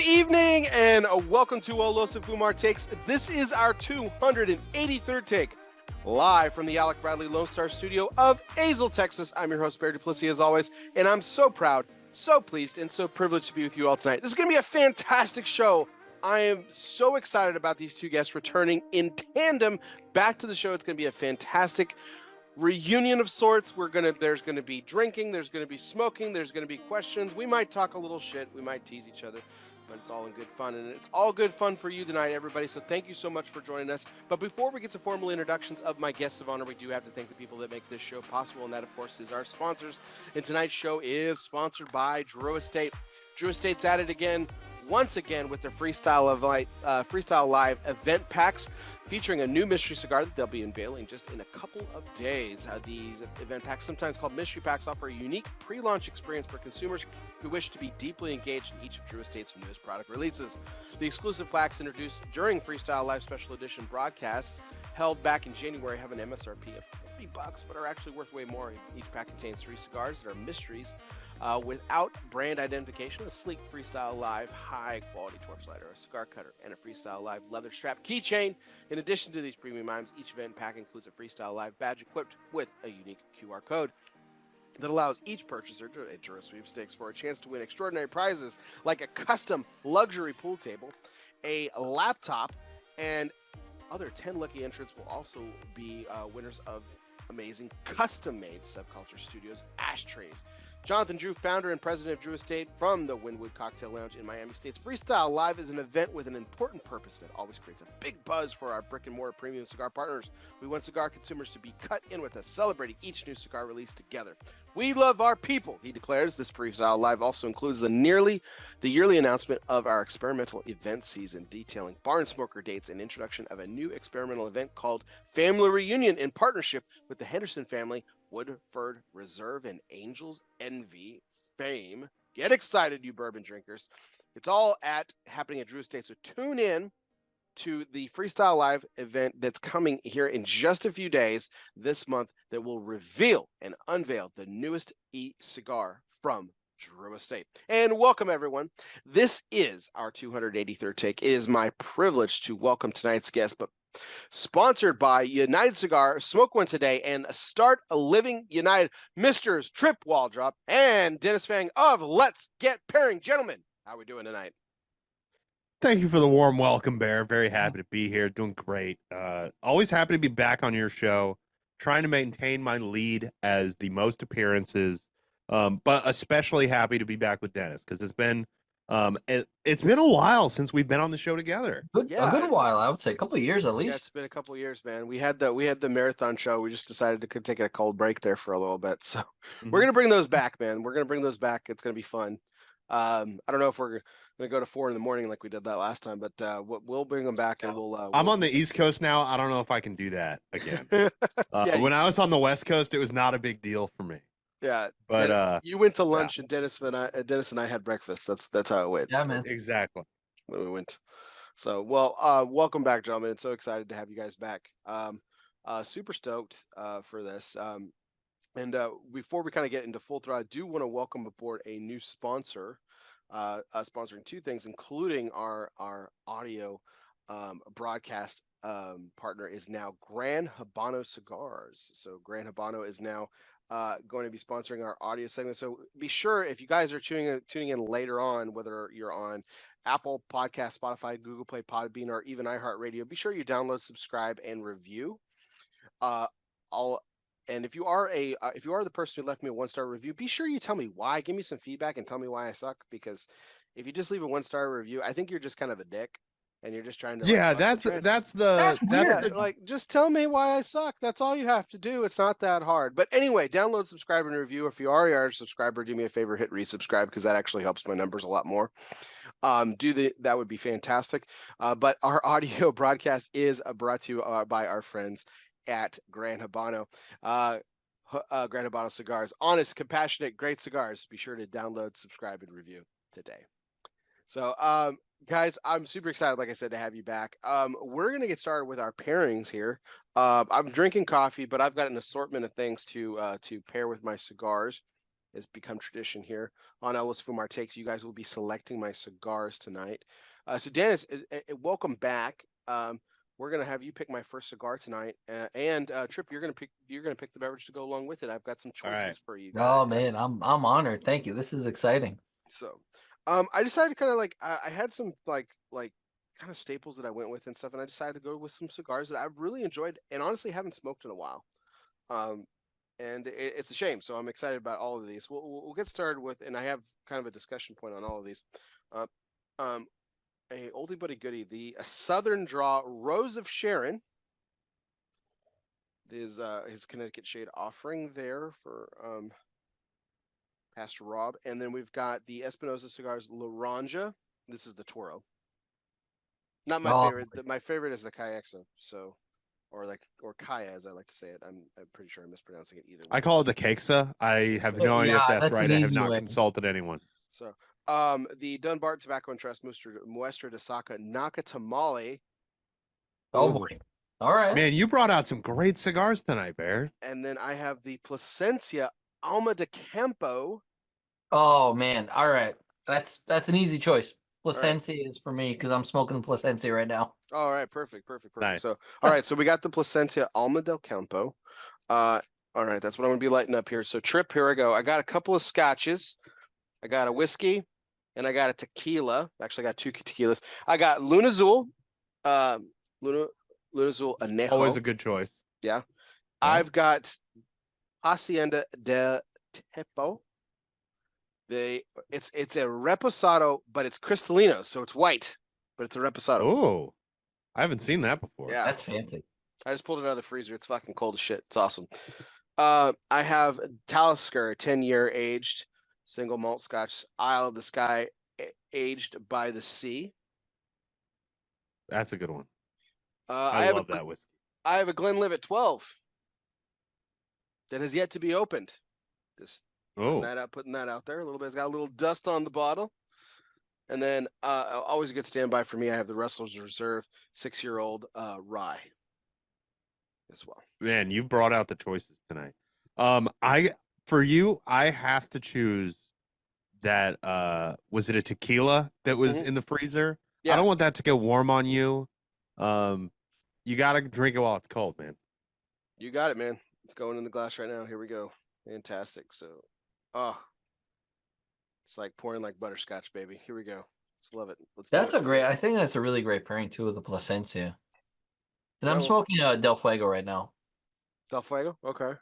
evening and welcome to Los and Fumar Takes. This is our 283rd take, live from the Alec Bradley Lone Star Studio of Azle, Texas. I'm your host, Barry Duplessis, as always, and I'm so proud, so pleased, and so privileged to be with you all tonight. This is going to be a fantastic show. I am so excited about these two guests returning in tandem back to the show. It's going to be a fantastic reunion of sorts. There's going to be drinking, there's going to be smoking, there's going to be questions. We might talk a little shit, we might tease each other, but it's all in good fun, and it's all good fun for you tonight, everybody. So thank you so much for joining us. But before we get to formal introductions of my guests of honor, we do have to thank the people that make this show possible, and that, of course, is our sponsors. And tonight's show is sponsored by Drew Estate. Drew Estate's at it again, once again, with their Freestyle Live event packs, featuring a new mystery cigar that they'll be unveiling just in a couple of days. These event packs, sometimes called mystery packs, offer a unique pre-launch experience for consumers who wish to be deeply engaged in each of Drew Estate's newest product releases. The exclusive packs introduced during Freestyle Live Special Edition broadcasts held back in January have an MSRP of $50, but are actually worth way more. Each pack contains 3 cigars that are mysteries without brand identification, a sleek Freestyle Live high-quality torchlighter, a cigar cutter, and a Freestyle Live leather strap keychain. In addition to these premium items, each event pack includes a Freestyle Live badge equipped with a unique QR code that allows each purchaser to enter a sweepstakes for a chance to win extraordinary prizes like a custom luxury pool table, a laptop, and other 10 lucky entrants will also be winners of amazing custom-made Subculture Studios ashtrays. Jonathan Drew, founder and president of Drew Estate from the Wynwood Cocktail Lounge in Miami, states Freestyle Live is an event with an important purpose that always creates a big buzz for our brick-and-mortar premium cigar partners. We want cigar consumers to be cut in with us, celebrating each new cigar release together. We love our people, he declares. This Freestyle Live also includes the yearly announcement of our experimental event season, detailing barn smoker dates and introduction of a new experimental event called Family Reunion in partnership with the Henderson family, Woodford Reserve, and Angels Envy fame. Get excited, you bourbon drinkers. It's all happening at Drew Estate, so tune in to the Freestyle Live event that's coming here in just a few days this month that will reveal and unveil the newest e-cigar from Drew Estate. And welcome, everyone. This is our 283rd take. It is my privilege to welcome tonight's guest, but sponsored by United Cigar, smoke one today, and Start a Living United, Mr. Tripp Waldrop and Denis Tsvang of Let's Get Pairing. Gentlemen, how are we doing tonight? Thank you for the warm welcome, Bear. Very happy to be here. Doing great. Always happy to be back on your show. Trying to maintain my lead as the most appearances, but especially happy to be back with Denis because it's been a while since we've been on the show together. A good while, I would say, a couple of years at least. Yeah, it's been a couple of years, man. We had the marathon show. We just decided to take a cold break there for a little bit. So we're gonna bring those back, man. We're gonna bring those back. It's gonna be fun. I don't know if we're gonna go to 4 a.m. like we did that last time, but we'll bring them back and we'll. I'm on the East Coast now. I don't know if I can do that again. When I was on the West Coast, it was not a big deal for me. Yeah, but you went to lunch and Denis and I had breakfast. That's how it went. Yeah, man. Exactly. When we went. So welcome back, gentlemen. It's so excited to have you guys back. Super stoked for this. And before we kind of get into full throttle, I do want to welcome aboard a new sponsor, sponsoring 2 things, including our audio broadcast partner is now Gran Habano Cigars. So Gran Habano is now going to be sponsoring our audio segment. So be sure, if you guys are tuning in later on, whether you're on Apple Podcast, Spotify, Google Play, Podbean, or even iHeartRadio, be sure you download, subscribe, and review. And if you are the person who left me a 1-star review, be sure you tell me why. Give me some feedback and tell me why I suck. Because if you just leave a 1-star review, I think you're just kind of a dick, and you're just trying to. Yeah, that's like, just tell me why I suck. That's all you have to do. It's not that hard. But anyway, download, subscribe, and review. If you already are a subscriber, do me a favor, hit resubscribe because that actually helps my numbers a lot more. That would be fantastic. But our audio broadcast is brought to you by our friends at Gran Habano. Gran Habano Cigars, honest, compassionate, great cigars. Be sure to download, subscribe, and review today. So guys, I'm super excited, like I said, to have you back. We're gonna get started with our pairings here. I'm drinking coffee, but I've got an assortment of things to pair with my cigars. has become tradition here on Ellis Fumar Takes. You guys will be selecting my cigars tonight. So Dennis, welcome back. We're gonna have you pick my first cigar tonight, and Tripp, you're gonna pick the beverage to go along with it. I've got some All choices right. for you Oh guys. man, I'm honored. Thank you. This is exciting. So, I decided to kind of like I had some like kind of staples that I went with and stuff, and I decided to go with some cigars that I've really enjoyed and honestly haven't smoked in a while. Um, and it's a shame. So I'm excited about all of these. We'll get started with, and I have kind of a discussion point on all of these. Uh, um, a oldie but a goodie, the Southern Draw Rose of Sharon. His Connecticut Shade offering there for Pastor Rob, and then we've got the Espinosa Cigars Laranja. This is the Toro. Not my Oh, favorite. My favorite is the Cayexa. So, or Kaya as I like to say it. I'm pretty sure I'm mispronouncing it either way. I call it the Keksa. I have no idea if yeah, that's that's right. an I have easy not way. consulted anyone. So, the Dunbar Tobacco and Trust Muestra de Saka Naka Tamale, Oh Ooh. boy. All right. Man, you brought out some great cigars tonight, Bear. and then I have the Plasencia Alma de Campo. Oh man. All right. That's an easy choice. right. Plasencia is for me because I'm smoking Plasencia right now. All right, perfect. Nice. So, all right, so we got the Plasencia Alma del Campo. All right, that's what I'm gonna be lighting up here. So, Tripp, here I go. I got a couple of scotches. I got a whiskey, and I got a tequila. Actually, I got two tequilas. I got Luna Azul, Luna Azul Anejo. Always a good choice. Yeah. I've got Hacienda de Tepo. It's a reposado, but it's cristalino, so it's white, but it's a reposado. Oh, I haven't seen that before. Yeah, That's fancy. I just pulled it out of the freezer. It's fucking cold as shit. It's awesome. I have Talisker 10-year aged single malt Scotch Isle of the Sky aged by the sea. That's a good one. I love that whiskey. I have a Glenlivet 12 that has yet to be opened. Just putting that out there a little bit. It's got a little dust on the bottle. And then always a good standby for me. I have the Russell's Reserve 6-year-old rye as well. Man, you brought out the choices tonight. I have to choose that was it a tequila that was in the freezer? Yeah. I don't want that to get warm on you. You gotta drink it while it's cold, man. You got it, man. It's going in the glass right now. Here we go. Fantastic. So, it's like pouring like butterscotch, baby. Here we go. Let's love it. I think that's a really great pairing too with the Plasencia. And I'm smoking Del Fuego right now. Del Fuego? Okay.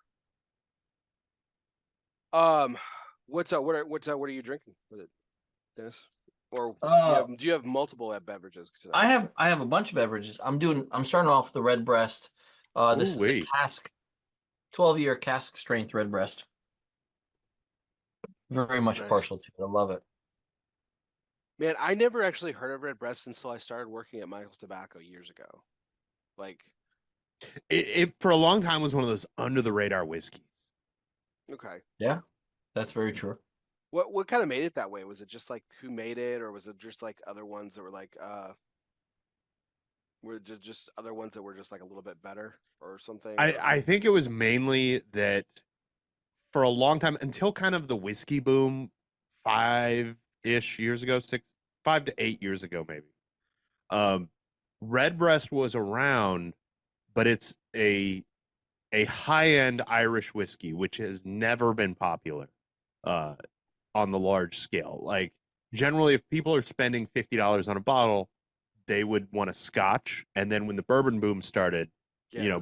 What's up? What are you drinking with it, Dennis? Or do you have multiple beverages today? I have a bunch of beverages. I'm starting off with the Red Breast. This is the cask, 12-year cask strength Red Breast. Very much partial to it. I love it. Man, I never actually heard of Red Breast until I started working at Michael's Tobacco years ago. Like, it for a long time was one of those under the radar whiskeys. Okay. Yeah, that's very true. What kind of made it that way? Was it just like who made it, or was it just like other ones that were like just other ones that were just like a little bit better or something? I think it was mainly that for a long time until kind of the whiskey boom 5-ish years ago, 5 to 8 years ago maybe. Redbreast was around, but it's a high-end Irish whiskey which has never been popular on the large scale. Like generally if people are spending $50 on a bottle, they would want a Scotch, and then when the bourbon boom started,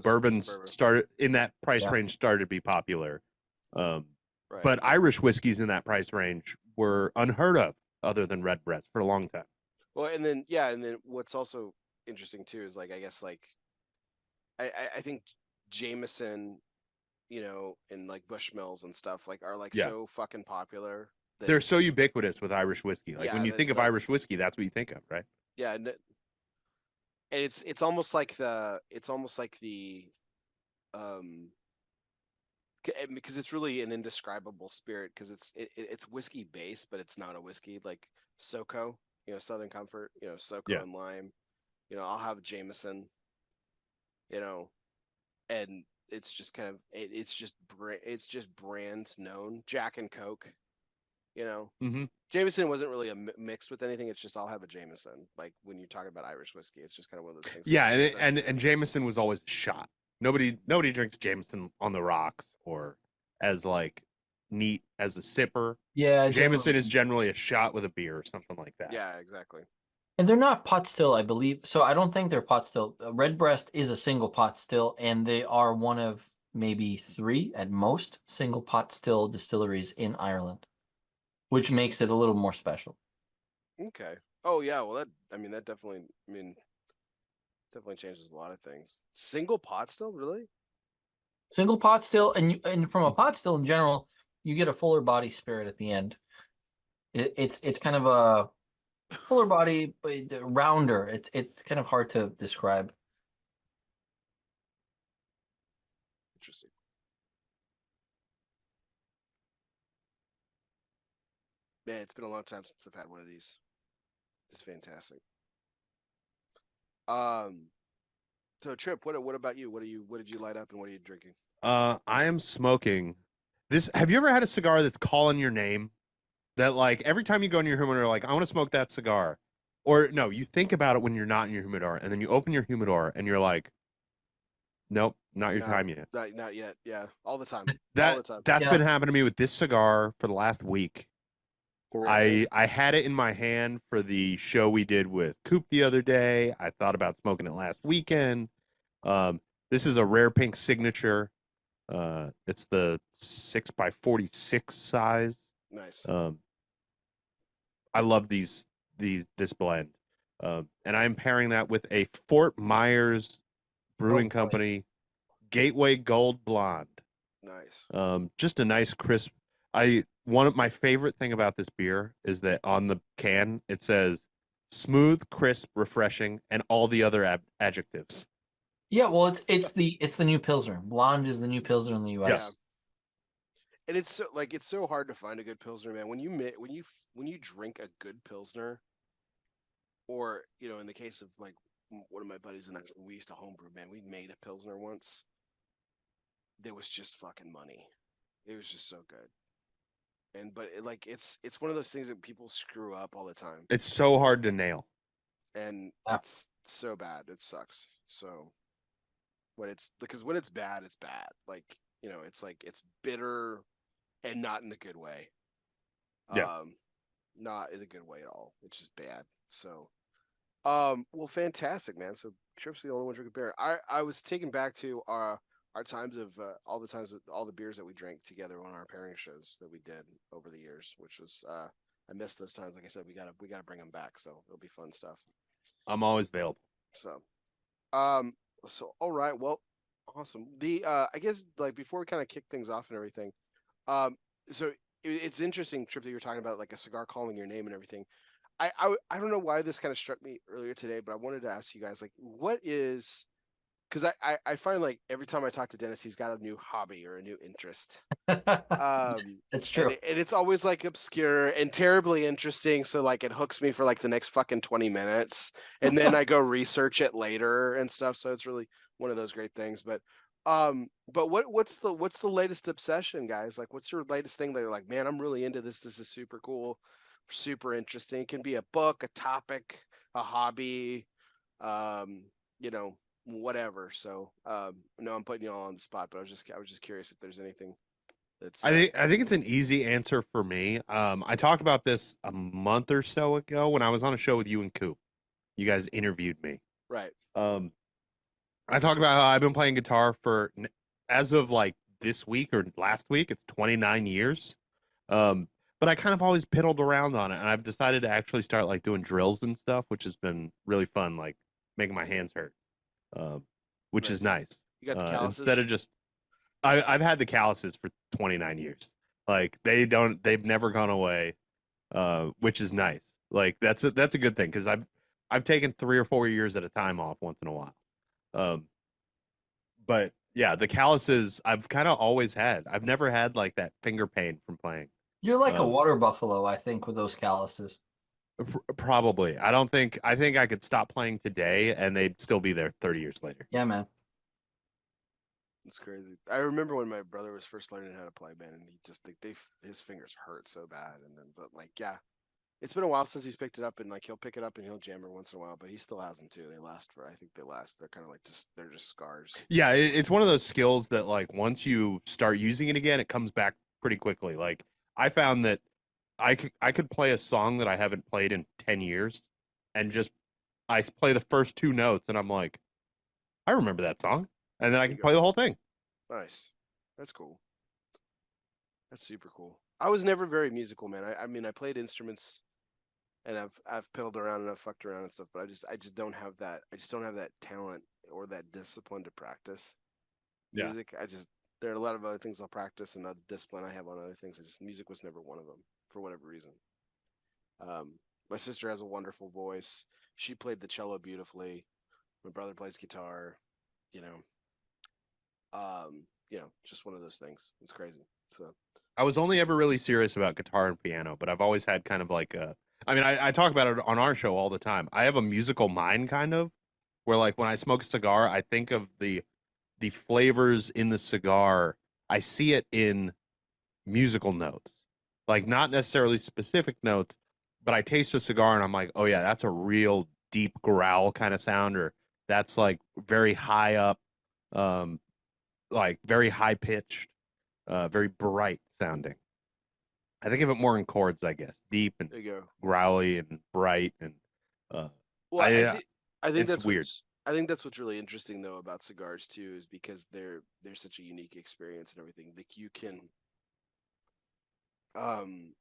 bourbons started in that price range started to be popular. But Irish whiskeys in that price range were unheard of other than Redbreast for a long time. Well, and then what's also interesting too is like I guess like I think Jameson, and like Bushmills and stuff like are like so fucking popular. They're so ubiquitous with Irish whiskey. Like when you think of Irish whiskey, that's what you think of, right? Yeah, and it's almost like the because it's really an indescribable spirit because it's whiskey based, but it's not a whiskey like SoCo, Southern Comfort, SoCo and lime. I'll have Jameson, and it's just kind of it's just brand known. Jack and Coke, you know. Mm-hmm. Jameson wasn't really mixed with anything. It's just I'll have a Jameson. Like when you're talking about Irish whiskey, it's just kind of one of those things. Yeah, and Jameson was always a shot. Nobody drinks Jameson on the rocks or as like neat as a sipper. Yeah, Jameson is generally a shot with a beer or something like that. Yeah, exactly. And they're not pot still, I believe. So I don't think they're pot still. Redbreast is a single pot still, and they are one of maybe 3 at most single pot still distilleries in Ireland, which makes it a little more special. Okay. Oh yeah. Well, that definitely changes a lot of things. Single pot still, really? Single pot still, and from a pot still in general, you get a fuller body spirit at the end. It's kind of a fuller body, but rounder. It's kind of hard to describe. Interesting. Man, it's been a long time since I've had one of these. It's fantastic. So Tripp, what about you? What did you light up and what are you drinking? I am smoking this. Have you ever had a cigar that's calling your name? That like every time you go in your humidor, like I want to smoke that cigar, or no, you think about it when you're not in your humidor, and then you open your humidor and you're like, nope, not your time yet. Not yet. Yeah, all the time. That's Yeah. been happening to me with this cigar for the last week. Really? I had it in my hand for the show we did with Coop the other day. I thought about smoking it last weekend. This is a Rare Pink Signature. It's the 6x46 size. Nice. I love this blend. And I'm pairing that with a Fort Myers Brewing Company Gateway Gold Blonde. Nice. Just a nice crisp. One of my favorite thing about this beer is that on the can it says smooth, crisp, refreshing, and all the other adjectives. Yeah, well, it's the new Pilsner. Blonde is the new Pilsner in the U.S. Yeah. And it's so hard to find a good Pilsner, man. When you drink a good Pilsner, or in the case of like one of my buddies and I, we used to homebrew, man. We made a Pilsner once. There was just fucking money. It was just so good. But it's one of those things that people screw up all the time. It's so hard to nail. And it's so bad. It sucks. So when it's bad, it's bad. Like, it's bitter and not in a good way. Yeah. Not in a good way at all. It's just bad. So well, fantastic, man. So Tripp's the only one drinking beer. I was taken back to our times of all the times with all the beers that we drank together on our pairing shows that we did over the years, which was I missed those times. Like I said, we gotta bring them back. So it'll be fun stuff. I'm always available. So, all right, well, awesome. I guess like before we kind of kick things off and everything, so it's interesting, Tripp, that you're talking about like a cigar calling your name and everything. I don't know why this kind of struck me earlier today, but I wanted to ask you guys, like, what is, because I find like every time I talk to Dennis, he's got a new hobby or a new interest. It's true. And it's always like obscure and terribly interesting. So like it hooks me for like the next fucking 20 minutes. And then I go research it later and stuff. So it's really one of those great things. But what's the latest obsession, guys? Like what's your latest thing that you're like, man, I'm really into this. This is super cool, super interesting. It can be a book, a topic, a hobby, whatever. So no, I'm putting you all on the spot, but I was just curious if there's anything that's I think it's an easy answer for me. I talked about this a month or so ago when I was on a show with you and Coop. You guys interviewed me. right. I talked about how I've been playing guitar for, as of like this week or last week, it's 29 years. But I kind of always piddled around on it, and I've decided to actually start like doing drills and stuff, which has been really fun, like making my hands hurt, which is nice. You got the calluses? Instead of just, I've had the calluses for 29 years. Like they've never gone away, which is nice. Like that's a good thing because I've taken 3 or 4 years at a time off once in a while. But yeah, the calluses I've kind of always had. I've never had like that finger pain from playing. You're like a water buffalo, I think, with those calluses. Probably. I think I could stop playing today and they'd still be there 30 years later. Yeah, man. It's crazy. I remember when my brother was first learning how to play, man, and he just his fingers hurt so bad, and then but like yeah, it's been a while since he's picked it up, and like he'll pick it up and he'll jam it once in a while, but he still has them too. They last for I think they last. They're kind of like they're just scars. Yeah, it's one of those skills that like once you start using it again, it comes back pretty quickly. Like I found that I could play a song that I haven't played in 10 years and just I play the first two notes and I'm like, I remember that song. And then I can play the whole thing. Nice. That's cool. That's super cool. I was never very musical, man. I mean, I played instruments and I've piddled around and I've fucked around and stuff, but I just don't have that. I just don't have that talent or that discipline to practice music. There are a lot of other things I'll practice and other discipline I have on other things. Music was never one of them for whatever reason. My sister has a wonderful voice. She played the cello beautifully. My brother plays guitar. You know, just one of those things. It's crazy. So I was only ever really serious about guitar and piano, but I've always had kind of like I talk about it on our show all the time. I have a musical mind kind of where like when I smoke a cigar, I think of the flavors in the cigar. I see it in musical notes. Like not necessarily specific notes, but I taste a cigar and I'm like, "Oh yeah, that's a real deep growl kind of sound or that's like very high up like very high pitched, very bright sounding." I think of it more in chords, I guess, deep and there you go. growly and bright, and well, I think it's that's weird. I think that's what's really interesting though about cigars too, is because they're such a unique experience and everything. Like you can, and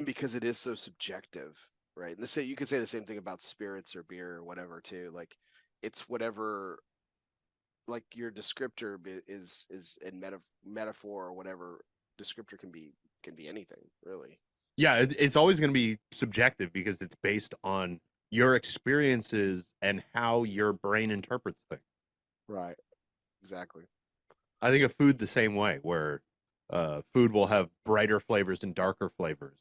because it is so subjective, right? And you could say the same thing about spirits or beer or whatever too. Like it's whatever, like your descriptor is in metaphor or whatever descriptor can be anything really. Yeah, it's always going to be subjective because it's based on your experiences and how your brain interprets things. Right. Exactly. I think of food the same way, where food will have brighter flavors and darker flavors.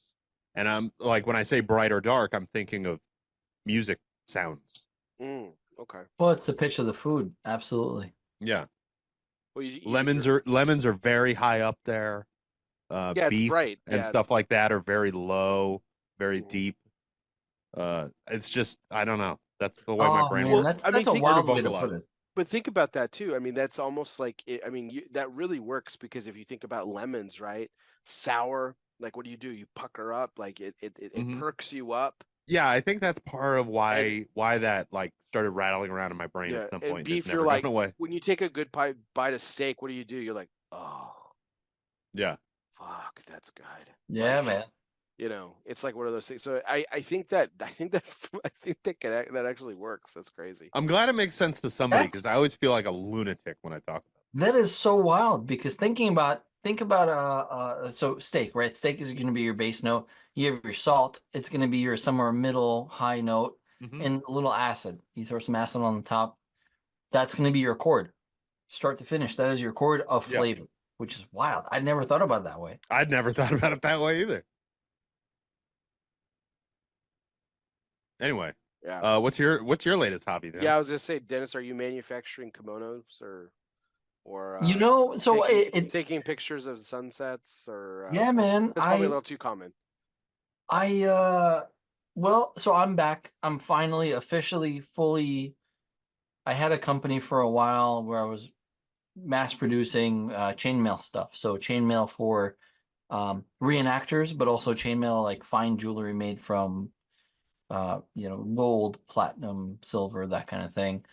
And I'm like, when I say bright or dark, I'm thinking of music sounds. Okay. Well, it's the pitch of the food. Absolutely. Yeah. Well, lemons are very high up there. Yeah, it's Beef bright. and stuff like that are very low, very deep. It's just I don't know. That's the way my brain works. That's a wild way to put it. But think about that too. I mean, that's almost like that really works because if you think about lemons, right? Sour, like what do? You pucker up, like it perks you up. Yeah, I think that's part of why that like started rattling around in my brain at some point. And beef, you're like when you take a good bite of steak, what do? You're like, oh, yeah, fuck, that's good. Yeah, man. You know, it's like one of those things. So I think that actually works. That's crazy. I'm glad it makes sense to somebody because I always feel like a lunatic when I talk about it. That is so wild because think about so steak, right? Steak is going to be your base note. You have your salt. It's going to be your somewhere middle high note and a little acid. You throw some acid on the top. That's going to be your chord, start to finish. That is your chord of flavor, which is wild. I'd never thought about it that way. I'd never thought about it that way either. Anyway, what's your latest hobby then? Yeah, I was gonna say, Dennis, are you manufacturing kimonos or so taking pictures of sunsets or yeah, man, that's probably a little too common. Well, so I'm back. I'm finally officially fully. I had a company for a while where I was mass producing chainmail stuff. So chainmail for reenactors, but also chainmail like fine jewelry made from gold, platinum, silver, that kind of thing.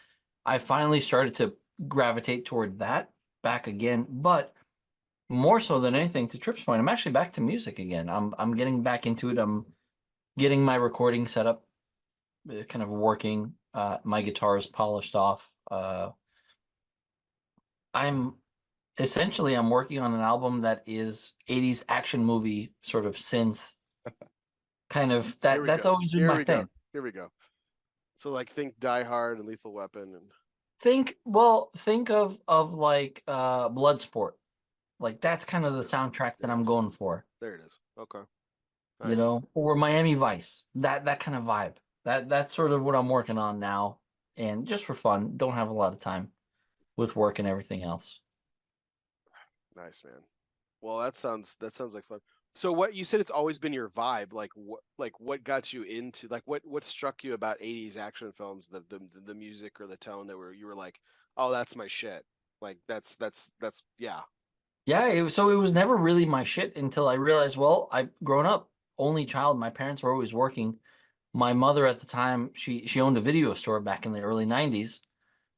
I finally started to gravitate toward that back again, but more so than anything, to Tripp's point, I'm actually back to music again. I'm getting back into it. I'm getting my recording set up, kind of working. My guitar is polished off. I'm working on an album that is 80s action movie sort of synth kind of that's always been my thing. Here we go. So like think Die Hard and Lethal Weapon and think of like Bloodsport. Like that's kind of the soundtrack that I'm going for. There it is. Okay. Nice. You know, or Miami Vice. That kind of vibe. That's sort of what I'm working on now. And just for fun, don't have a lot of time with work and everything else. Nice, man. Well, that sounds like fun. So what you said, it's always been your vibe. Like what got you into, like what struck you about 80s action films, the music or the tone that you were like, oh, that's my shit. Like that's yeah. Yeah, so it was never really my shit until I realized, well, I've grown up, only child. My parents were always working. My mother at the time, she owned a video store back in the early 90s.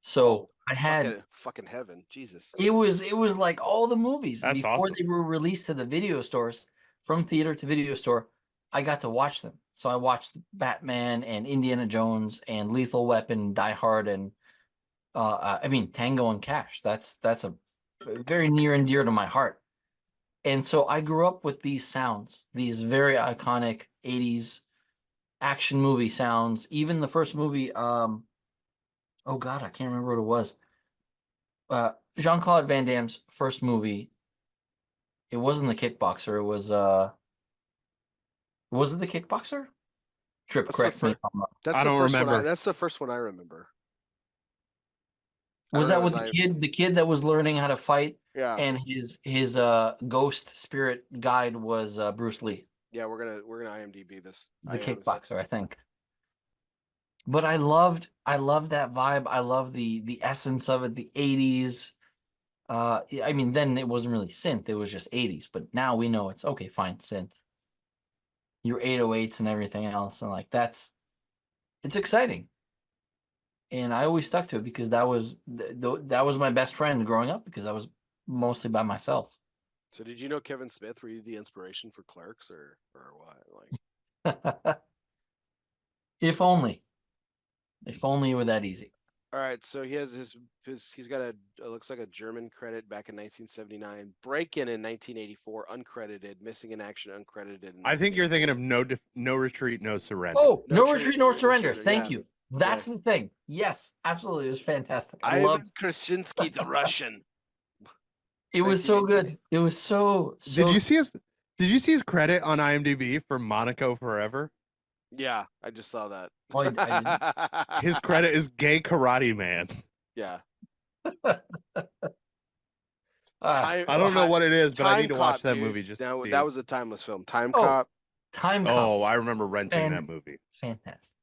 So I had fucking heaven, Jesus. it was like all the movies That's before awesome. they were released to the video stores, from theater to video store. I got to watch them. So I watched Batman and Indiana Jones and Lethal Weapon, Die Hard, and I mean Tango and Cash. That's a very near and dear to my heart. And so I grew up with these sounds, these very iconic 80s action movie sounds. Even the first movie, oh God, I can't remember what it was. Jean-Claude Van Damme's first movie. It wasn't The Kickboxer. It was it The Kickboxer? Tripp, That's correct me if I'm wrong. I don't remember. That's the first one I remember. Was that with the kid that was learning how to fight? Yeah. And his ghost spirit guide was Bruce Lee. Yeah, we're gonna IMDb this. The Kickboxer, I think. But I loved that vibe. I love the essence of it, the 80s. I mean, then it wasn't really synth, it was just 80s, but now we know it's okay, fine, synth. Your 808s and everything else, and like it's exciting. And I always stuck to it because that was my best friend growing up, because I was mostly by myself. So did you know Kevin Smith? Were you the inspiration for Clerks or what? Like If only it were that easy. All right, so he has he's got it looks like a German credit back in 1979, Break-In in 1984, uncredited, Missing in Action, uncredited. I think you're thinking of No Retreat, No Surrender. Oh, No Retreat, No Surrender. Thank you. That's the thing. Yes, absolutely. It was fantastic. I loved Krasinski, the Russian. It was so good. It was so. Did you see his credit on IMDb for Monaco Forever? Yeah, I just saw that. Oh, I did. His credit is Gay Karate Man. Yeah. I don't know what it is, but I need to watch that movie. That was a timeless film. Time Cop. Oh, I remember renting that movie. Fantastic.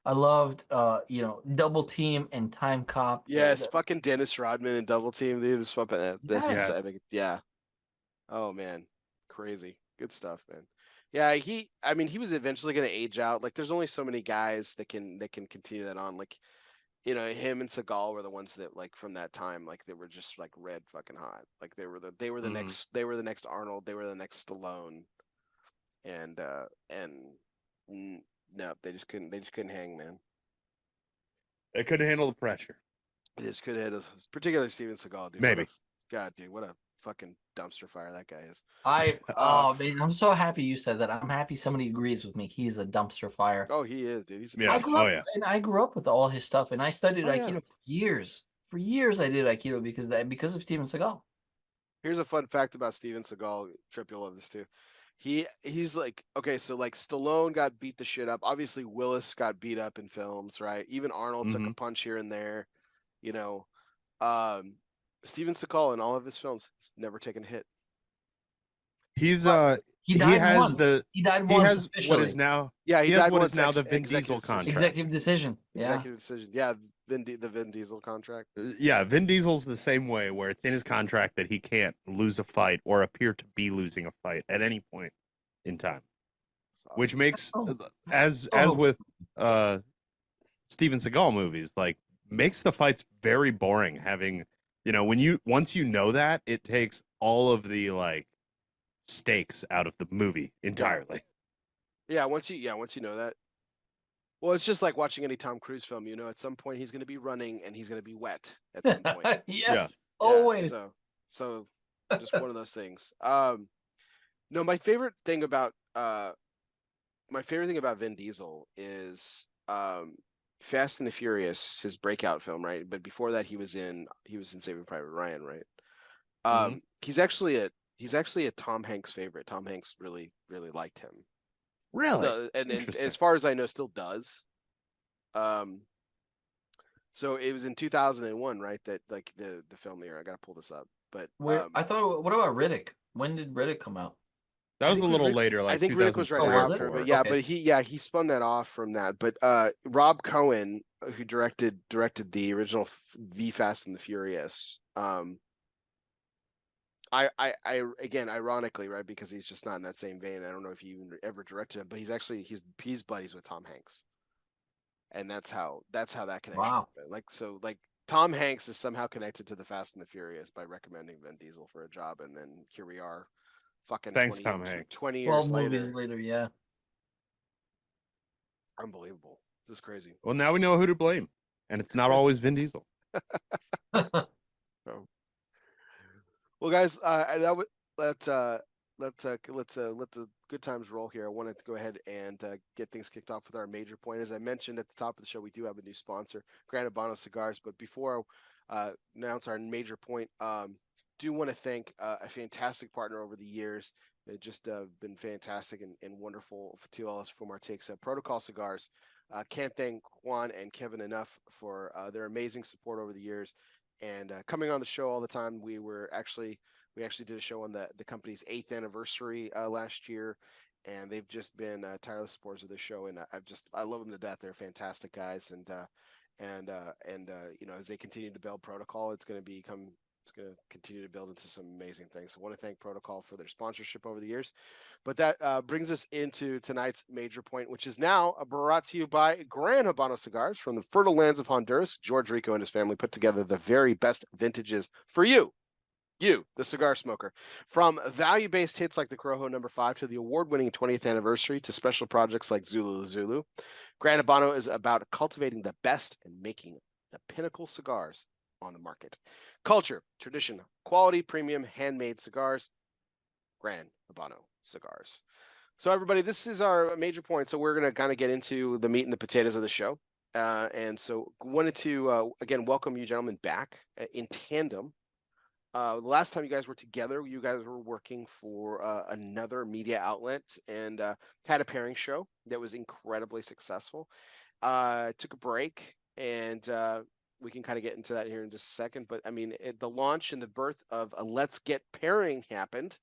I loved Double Team and Time Cop. Yes, fucking Dennis Rodman and Double Team, dude. Is fucking yeah. Oh man, crazy. Good stuff, man. Yeah, he was eventually going to age out. Like, there's only so many guys that can continue that on. Like, him and Seagal were the ones that, like, from that time, like, they were just like red fucking hot. Like, they were the next Arnold. They were the next Stallone. And no, they just couldn't hang, man. They couldn't handle the pressure. They just couldn't handle, particularly Steven Seagal, dude. Maybe. God, dude, what a fucking dumpster fire that guy is. Man, I'm so happy you said that. I'm happy somebody agrees with me. He's a dumpster fire. Oh, he is, dude. He's I grew up with all his stuff, and I studied Aikido for years. For years, I did Aikido because of Steven Seagal. Here's a fun fact about Steven Seagal. Tripp, you'll love this too. He's like, okay, so like Stallone got beat the shit up. Obviously, Willis got beat up in films, right? Even Arnold took a punch here and there. Steven Seagal in all of his films has never taken a hit. He died once. He died once. What is now? Yeah, he has what is now the Vin Diesel contract. Executive decision. Executive decision. Yeah, the Vin Diesel contract. Yeah, Vin Diesel's the same way, where it's in his contract that he can't lose a fight or appear to be losing a fight at any point in time, awesome. Which makes as with Steven Seagal movies, like, makes the fights very boring. Having once you know that, it takes all of the like stakes out of the movie entirely. Yeah, once you know that. Well, it's just like watching any Tom Cruise film. At some point he's going to be running and he's going to be wet at some point. Yes, always. So just one of those things. No, my favorite thing about Vin Diesel is Fast and the Furious, his breakout film, right? But before that, he was in Saving Private Ryan, right? He's actually a Tom Hanks favorite. Tom Hanks really, really liked him. Really? And as far as I know, still does. So it was in 2001, right? That like the film here. I got to pull this up, but Where I thought, what about Riddick? When did Riddick come out? That was a little later, I like think Riddick was right 2003 or after, four. but yeah, Okay. but he spun that off from that. But Rob Cohen, who directed the original The Fast and the Furious, I again, ironically, right, because he's just not in that same vein. I don't know if you even ever directed him, but he's buddies with Tom Hanks, and that's how that connection Wow. happened. Like Tom Hanks is somehow connected to the Fast and the Furious by recommending Vin Diesel for a job, and then here we are, fucking Thanks, Tom Hanks. 20 12 years movies later. later, yeah. Unbelievable. This is crazy. Well, now we know who to blame, and it's not always Vin Diesel. So, well, guys, let's let the good times roll here. I wanted to go ahead and get things kicked off with our major point. As I mentioned at the top of the show, we do have a new sponsor, Gran Habano Cigars. But before I announce our major point, do want to thank a fantastic partner over the years. They've just been fantastic and wonderful to us from our takes. Protocol Cigars. Can't thank Juan and Kevin enough for their amazing support over the years and coming on the show all the time. We actually did a show on the company's 8th anniversary last year, and they've just been tireless supporters of the show, and I love them to death. They're fantastic guys, and you know, as they continue to build Protocol, it's going to continue to build into some amazing things. So I want to thank Protocol for their sponsorship over the years. But that brings us into tonight's major point, which is now brought to you by Gran Habano Cigars from the fertile lands of Honduras. George Rico and his family put together the very best vintages for you, the cigar smoker. From value-based hits like the Corojo No. 5 to the award-winning 20th anniversary to special projects like Zulu Zulu, Gran Habano is about cultivating the best and making the pinnacle cigars on the market. Culture, tradition, quality, premium, handmade cigars, Gran Habano Cigars. So everybody, this is our major point. So we're going to kind of get into the meat and the potatoes of the show. And so wanted to, again, welcome you gentlemen back in tandem. The last time you guys were together, you guys were working for another media outlet and had a pairing show that was incredibly successful. Took a break, and we can kind of get into that here in just a second. But I mean, the launch and the birth of a Let's Get Pairing happened,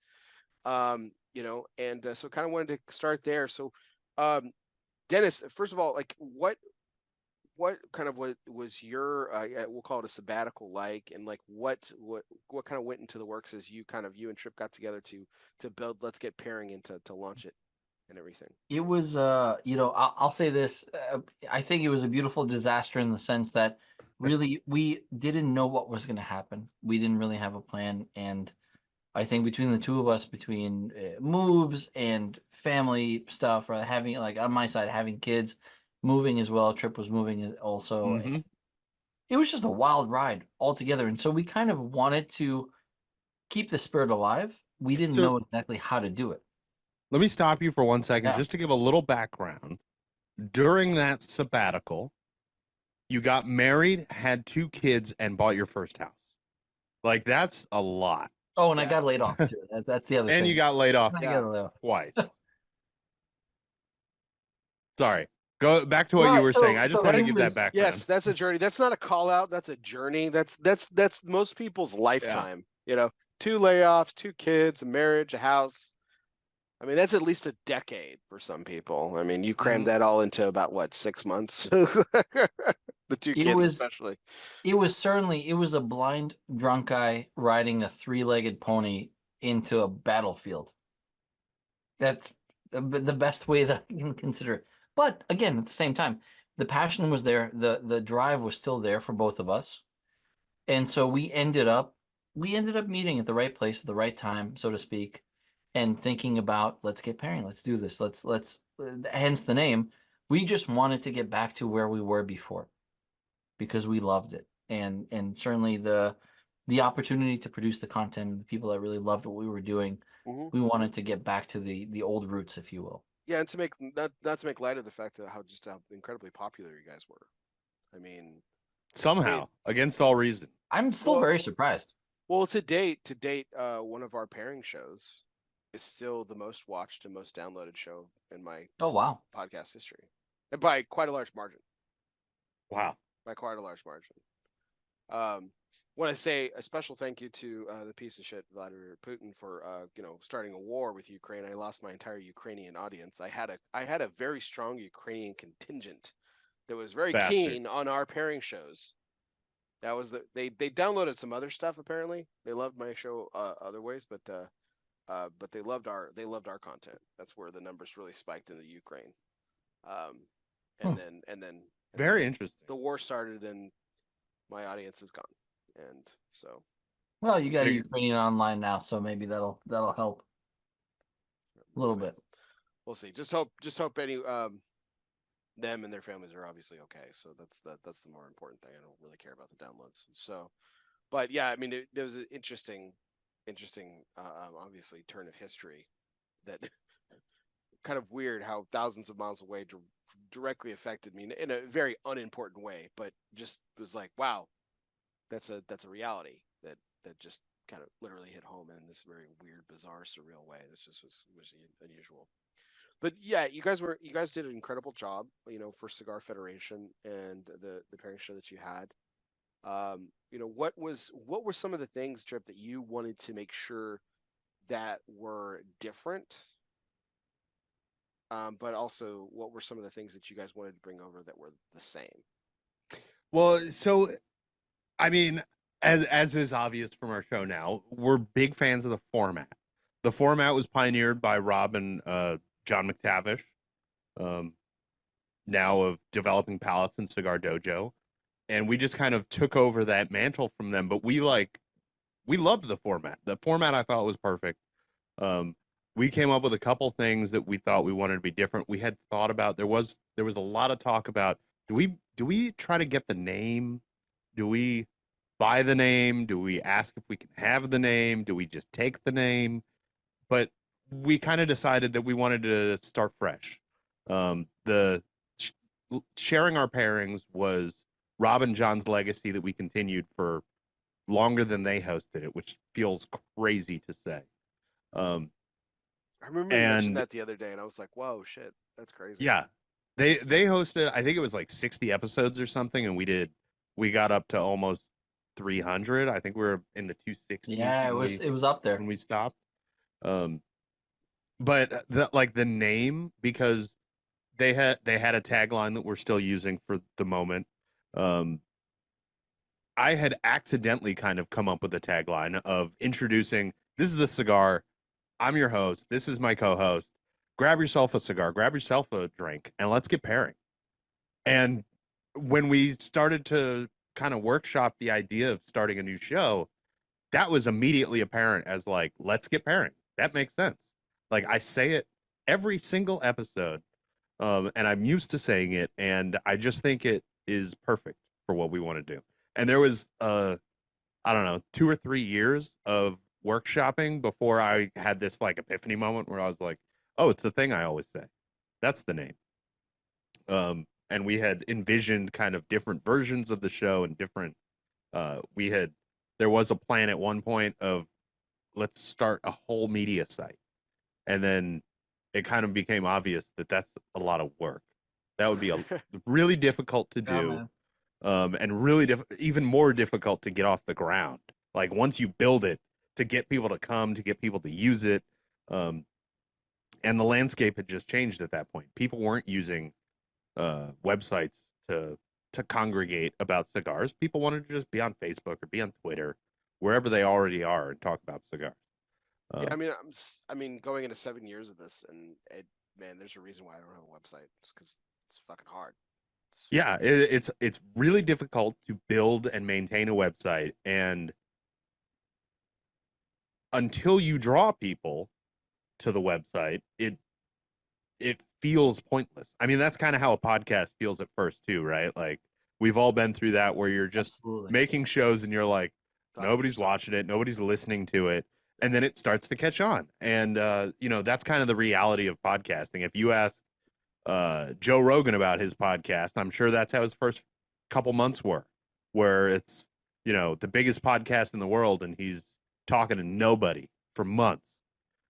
you know, and so kind of wanted to start there. So, Dennis, first of all, like what kind of what was your we'll call it a sabbatical like, and like what kind of went into the works as you and Tripp got together to build Let's Get Pairing and to launch it and everything? It was, you know, I'll say this. I think it was a beautiful disaster in the sense that really we didn't know what was going to happen. We didn't really have a plan. And I think between the two of us, between moves and family stuff, or having, like on my side, having kids, moving as well, Tripp was moving also. Mhm. It was just a wild ride altogether. And so we kind of wanted to keep the spirit alive. We didn't So know exactly how to do it. let me stop you for 1 second Yeah. just to give a little background. During that sabbatical, you got married, had 2 kids, and bought your first house. Like, that's a lot. Oh, and I Yeah. got laid off too. That's the other thing. And you got laid off I Yeah. got laid off. twice. Sorry. Go back to what you Right, were so- saying. I just so want to he give was- that background. Yes, that's a journey. That's not a call out. That's a journey. That's most people's lifetime. You know, 2 layoffs, 2 kids, a marriage, a house. I mean, that's at least a decade for some people. I mean, you crammed that all into about what, 6 months? The 2 It kids, was- especially. It was a blind drunk guy riding a 3-legged pony into a battlefield. That's the best way that I can consider it. But again, at the same time, the passion was there. The drive was still there for both of us. And so we ended up meeting at the right place at the right time, so to speak, and thinking about, let's get pairing, let's do this. Let's hence the name. We just wanted to get back to where we were before because we loved it. And certainly the opportunity to produce the content, the people that really loved what we were doing, Mhm. we wanted to get back to the old roots, if you will. Yeah, and to make not to make light of the fact that how incredibly popular you guys were. I mean, Somehow, against all reason. I'm still Well- very surprised. well, to date, one of our pairing shows is still the most watched and most downloaded show in my Oh wow. podcast history, and by quite a large margin. Wow. by quite a large margin. Want to say a special thank you to the piece of shit Vladimir Putin for starting a war with Ukraine. I lost my entire Ukrainian audience. I had a very strong Ukrainian contingent that was very keen on our pairing shows. That was they downloaded some other stuff apparently. They loved my show other ways, but they loved our content. That's where the numbers really spiked in the Ukraine. And then very interesting. The war started and my audience is gone. And so, well, you got a Ukrainian online now, so maybe that'll help a little bit. We'll see. Just hope any them and their families are obviously okay. So that's the more important thing. I don't really care about the downloads. So, but yeah, I mean, there was an interesting, obviously turn of history that kind of weird how thousands of miles away directly affected me in a very unimportant way, but just was like, wow. That's a reality that just kind of literally hit home in this very weird, bizarre, surreal way. This just was unusual. But yeah, you guys did an incredible job, for Cigar Federation and the pairing show that you had. What were some of the things, Tripp, that you wanted to make sure that were different? But also, what were some of the things that you guys wanted to bring over that were the same? Well, so I mean, as is obvious from our show now, we're big fans of the format. The format was pioneered by Rob and John McTavish, now of Developing Palates and Cigar Dojo, and we just kind of took over that mantle from them. But we loved the format. The format I thought was perfect. We came up with a couple things that we thought we wanted to be different. We had thought about there was a lot of talk about do we try to get the name? Do we buy the name? Do we ask if we can have the name? Do we just take the name? But we kind of decided that we wanted to start fresh. The sharing our pairings was Rob and John's legacy that we continued for longer than they hosted it, which feels crazy to say. I remember you mentioned that the other day, and I was like, "Whoa, shit, that's crazy." Yeah, they hosted. I think it was like 60 episodes or something, and we got up to almost 300. I think we were in the 260s. Yeah, it was up there when we stopped. But the name, because they had a tagline that we're still using for the moment. I had accidentally kind of come up with a tagline of introducing, this is the cigar. I'm your host. This is my co-host. Grab yourself a cigar, grab yourself a drink, and let's get pairing. And when we started to kind of workshop the idea of starting a new show, that was immediately apparent as like, let's get pairing. That makes sense. Like, I say it every single episode, and I'm used to saying it, and I just think it is perfect for what we want to do. And there was, I don't know, 2 or 3 years of workshopping before I had this like epiphany moment where I was like, oh, it's the thing I always say. That's the name. And we had envisioned kind of different versions of the show and different, there was a plan at one point of let's start a whole media site. And then it kind of became obvious that that's a lot of work. That would be really difficult to do. And really even more difficult to get off the ground. Like once you build it, to get people to come, to get people to use it. And the landscape had just changed at that point. People weren't using websites to congregate about cigars. People wanted to just be on Facebook or be on Twitter, wherever they already are, and talk about cigars. Yeah, I mean, going into 7 years of this, and man, there's a reason why I don't have a website. It's because it's fucking hard. It's really difficult to build and maintain a website, and until you draw people to the website, it feels pointless. I mean, that's kind of how a podcast feels at first too, right? Like we've all been through that where you're just making shows and you're like, nobody's watching it, nobody's listening to it, and then it starts to catch on. And that's kind of the reality of podcasting. If you ask Joe Rogan about his podcast, I'm sure that's how his first couple months were, where it's the biggest podcast in the world and he's talking to nobody for months,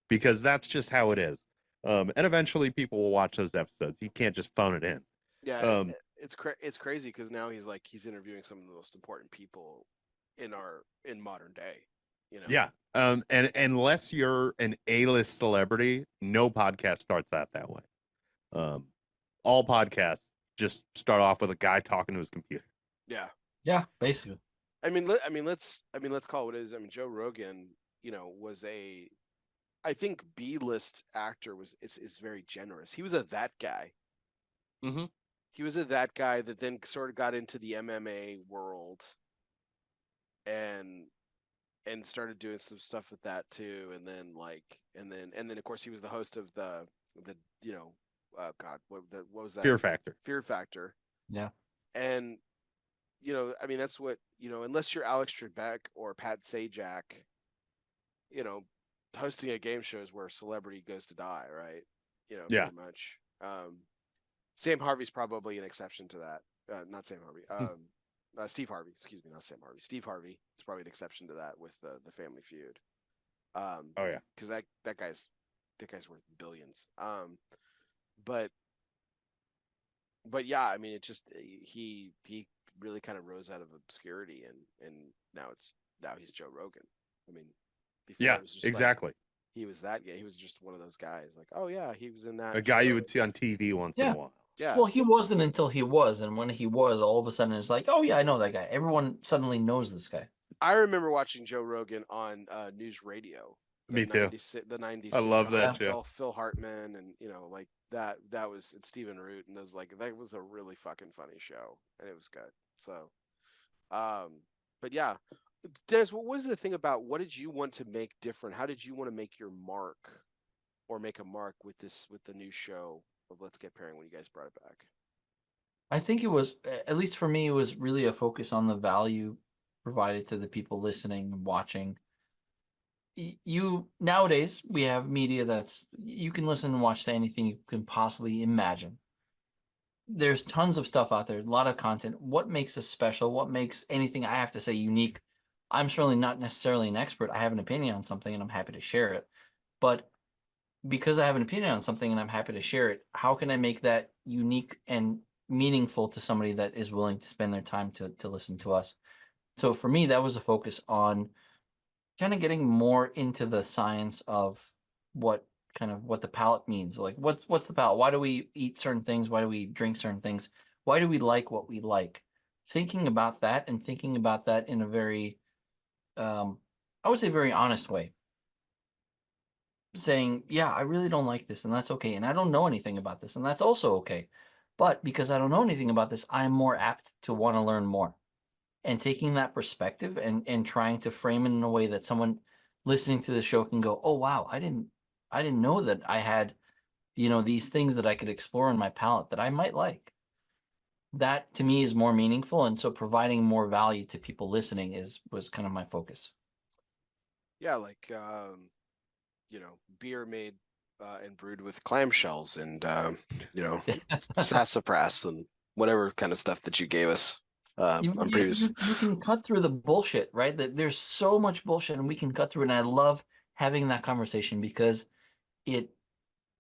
because that's just how it is. And eventually people will watch those episodes. You can't just phone it in. Yeah. it's crazy because now he's interviewing some of the most important people in modern day. Yeah. And unless you're an A-list celebrity, no podcast starts out that way. All podcasts just start off with a guy talking to his computer. Yeah. Yeah, basically. Let's call it what it is. Joe Rogan, was I think B-list actor is very generous. He was that guy. Mm-hmm. He was that guy that then sort of got into the MMA world and started doing some stuff with that too. And then of course he was the host of the God, what was that? Fear Factor. Fear Factor. Yeah. And that's what, unless you're Alex Trebek or Pat Sajak, hosting a game show is where celebrity goes to die, right? Yeah. Pretty much. Sam Harvey's probably an exception to that. Not Sam Harvey. Steve Harvey, excuse me, not Sam Harvey. Steve Harvey is probably an exception to that with the Family Feud. Oh yeah, because that guy's worth billions. But yeah, it just he really kind of rose out of obscurity, and now he's Joe Rogan. Before yeah, it was just exactly. He was that guy. He was just one of those guys. Like, oh yeah, he was in that. A guy show. you would see on TV once in a while. Yeah. Well, he wasn't until he was, and when he was, all of a sudden it's like, oh yeah, I know that guy. Everyone suddenly knows this guy. I remember watching Joe Rogan on news radio. Me too. The 90s. I love that show. Phil Hartman and like that was Stephen Root, and that was a really fucking funny show, and it was good. So, but yeah, Dennis, what was the thing about what did you want to make different? How did you want to make your mark or make a mark with the new show of Let's Get Pairing when you guys brought it back? I think it was, at least for me, it was really a focus on the value provided to the people listening and watching. Nowadays, we have media you can listen and watch to anything you can possibly imagine. There's tons of stuff out there, a lot of content. What makes us special? What makes anything I have to say unique? I'm certainly not necessarily an expert. I have an opinion on something and I'm happy to share it. But because I have an opinion on something and I'm happy to share it, how can I make that unique and meaningful to somebody that is willing to spend their time to listen to us? So for me, that was a focus on kind of getting more into the science of what the palate means. Like what's the palate? Why do we eat certain things? Why do we drink certain things? Why do we like what we like? Thinking about that and thinking about that in a very, I would say very honest way. Saying, yeah, I really don't like this and that's okay. And I don't know anything about this and that's also okay. But because I don't know anything about this, I'm more apt to want to learn more. And taking that perspective and trying to frame it in a way that someone listening to the show can go, oh wow, I didn't know that I had, these things that I could explore in my palate that I might like. That to me is more meaningful, and so providing more value to people listening was kind of my focus. Yeah, like beer made and brewed with clamshells and sassafras and whatever kind of stuff that you gave us. You can cut through the bullshit, right? There's so much bullshit, and we can cut through it. And I love having that conversation because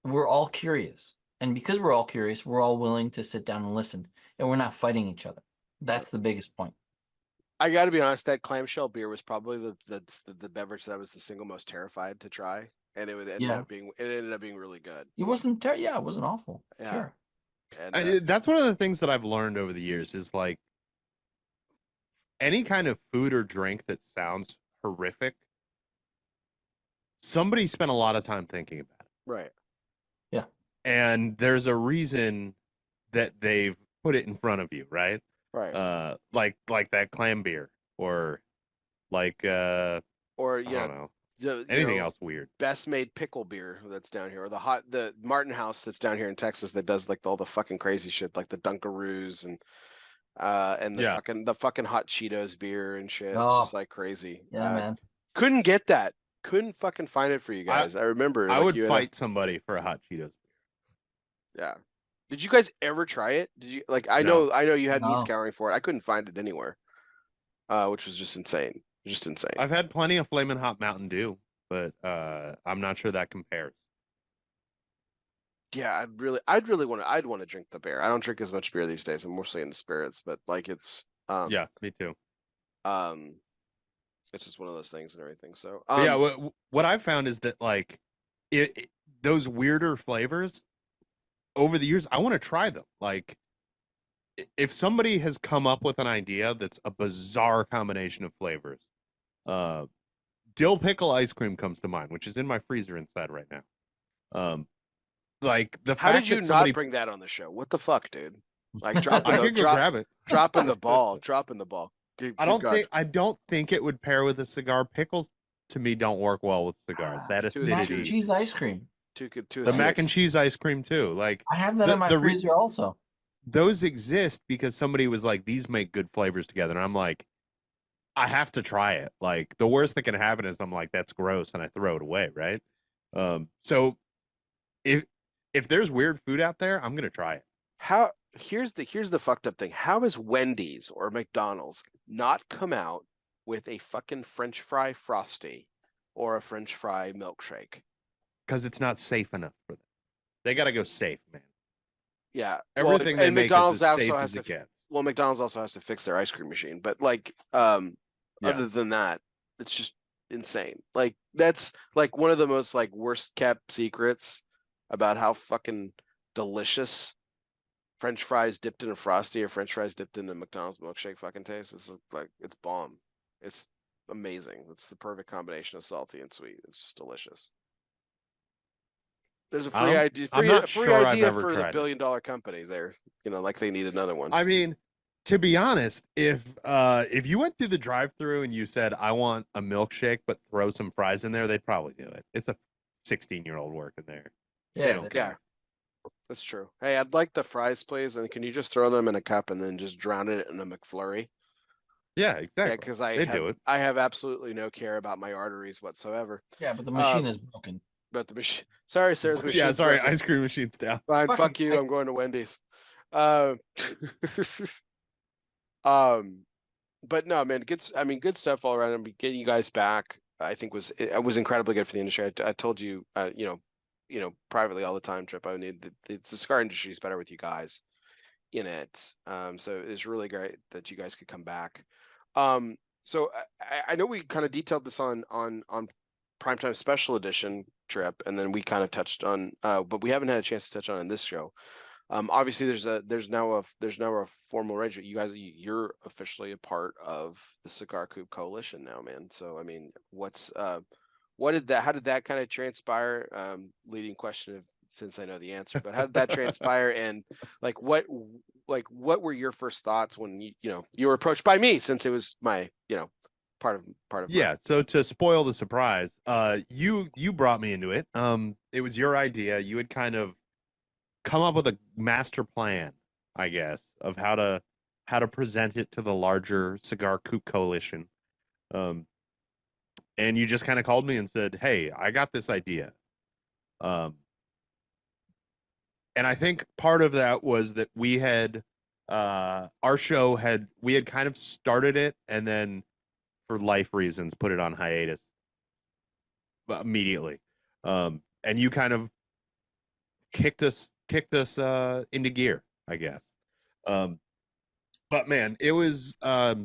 we're all curious, and because we're all curious, we're all willing to sit down and listen, and we're not fighting each other. That's the biggest point. I got to be honest. That clamshell beer was probably the beverage that I was the single most terrified to try, and it ended up being really good. It wasn't it wasn't awful. Yeah. Sure. And that's one of the things that I've learned over the years is like any kind of food or drink that sounds horrific, somebody spent a lot of time thinking about it. Right. Yeah. And there's a reason that they've put it in front of you, right? Right. Like that clam beer or like I don't know. Anything else weird. Best made pickle beer that's down here, or the Martin House that's down here in Texas that does like all the fucking crazy shit, like the Dunkaroos and the fucking hot Cheetos beer and shit. It's just like crazy. Yeah, man. Couldn't get that. Couldn't fucking find it for you guys. I remember. I would fight somebody for a hot Cheetos beer. Yeah. Did you guys ever try it? Did you I know you had me scouring for it. I couldn't find it anywhere. Which was just insane. Just insane. I've had plenty of Flamin' Hot Mountain Dew, but I'm not sure that compares. Yeah, I'd want to drink the beer. I don't drink as much beer these days. I'm mostly into spirits, but like it's Yeah, me too. it's just one of those things and everything. So But yeah, what I've found is that like those weirder flavors over the years, I want to try them. Like if somebody has come up with an idea that's a bizarre combination of flavors, uh, dill pickle ice cream comes to mind, which is in my freezer inside right now. Like the how fact did you that not somebody, bring that on the show? What the fuck, dude? Like I could go grab it. dropping the ball. Good God. I don't think it would pair with a cigar. Pickles to me don't work well with cigars. That It's too- Mac and acidity. cheese ice cream. Too The mac and cheese ice cream too. Like I have that in my freezer also. those exist because somebody was like, these make good flavors together. And I'm like, I have to try it. Like the worst that can happen is I'm like, that's gross, and I throw it away, right? So if there's weird food out there, I'm gonna try it. Here's the fucked up thing. How has Wendy's or McDonald's not come out with a fucking French fry frosty or a French fry milkshake? Because it's not safe enough for them. They gotta go safe, man. Yeah, Everything they make is as safe as it gets. Well, McDonald's also has to fix their ice cream machine, but like, other than that, it's just insane. Like that's like one of the most like worst kept secrets about how fucking delicious French fries dipped in a frosty or French fries dipped in a McDonald's milkshake fucking taste. It's like it's bomb. It's amazing. It's the perfect combination of salty and sweet. It's just delicious. There's a free idea. I'm not free sure I've idea ever for the tried it. billion-dollar company. There, like they need another one. I mean, to be honest, if you went through the drive-through and you said, I want a milkshake but throw some fries in there, they'd probably do it. It's a 16-year-old working there. They don't care. That's true. Hey, I'd like the fries, please. And can you just throw them in a cup and then just drown it in a McFlurry? Yeah, exactly. Yeah, because I have absolutely no care about my arteries whatsoever. Yeah, but the machine is broken. But the machine. Sorry, sir. The Yeah, sorry. broken. Ice cream machine's down. Fine, fuck you. I'm going to Wendy's. But no, man, good stuff all around. And getting you guys back, I think was incredibly good for the industry. I told you, privately all the time, Tripp. I mean, the cigar industry is better with you guys in it. So it's really great that you guys could come back. So I know we kind of detailed this on Primetime Special Edition, Tripp, and then we kind of touched on, but we haven't had a chance to touch on in this show. Obviously, there's now a formal arrangement. You're officially a part of the Cigar Coop Coalition now, man. So I mean, how did that kind of transpire? Leading question, since I know the answer, but how did that transpire? And what were your first thoughts when you were approached by me, since it was my part of yeah. So to spoil the surprise, you brought me into it. It was your idea. You had kind of come up with a master plan, I guess, of how to present it to the larger Cigar Coop Coalition. And you just kind of called me and said, "Hey, I got this idea." And I think part of that was that we had our show had kind of started it, and then for life reasons put it on hiatus immediately. And you kind of kicked us into gear, I guess. But man, it was I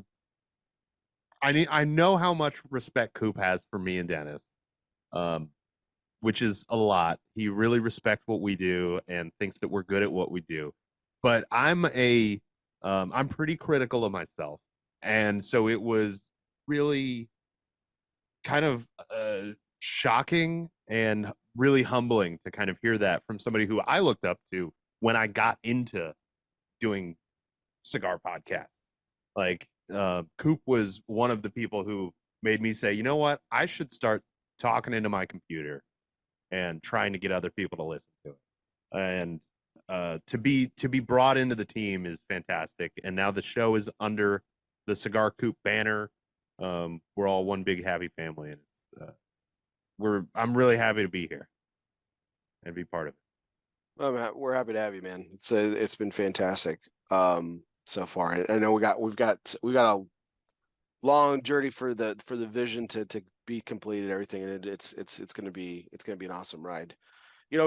know how much respect Coop has for me and Dennis, which is a lot. He really respects what we do and thinks that we're good at what we do. But I'm pretty critical of myself, and so it was really kind of shocking and really humbling to kind of hear that from somebody who I looked up to when I got into doing cigar podcasts. Like Coop was one of the people who made me say, you know what, I should start talking into my computer and trying to get other people to listen to it. And to be brought into the team is fantastic. And now the show is under the Cigar Coop banner. We're all one big happy family, and it's I'm really happy to be here and be part of it. We're happy to have you, man. It's been fantastic so far. I know we've got a long journey for the vision to be completed, everything, and it's gonna be an awesome ride.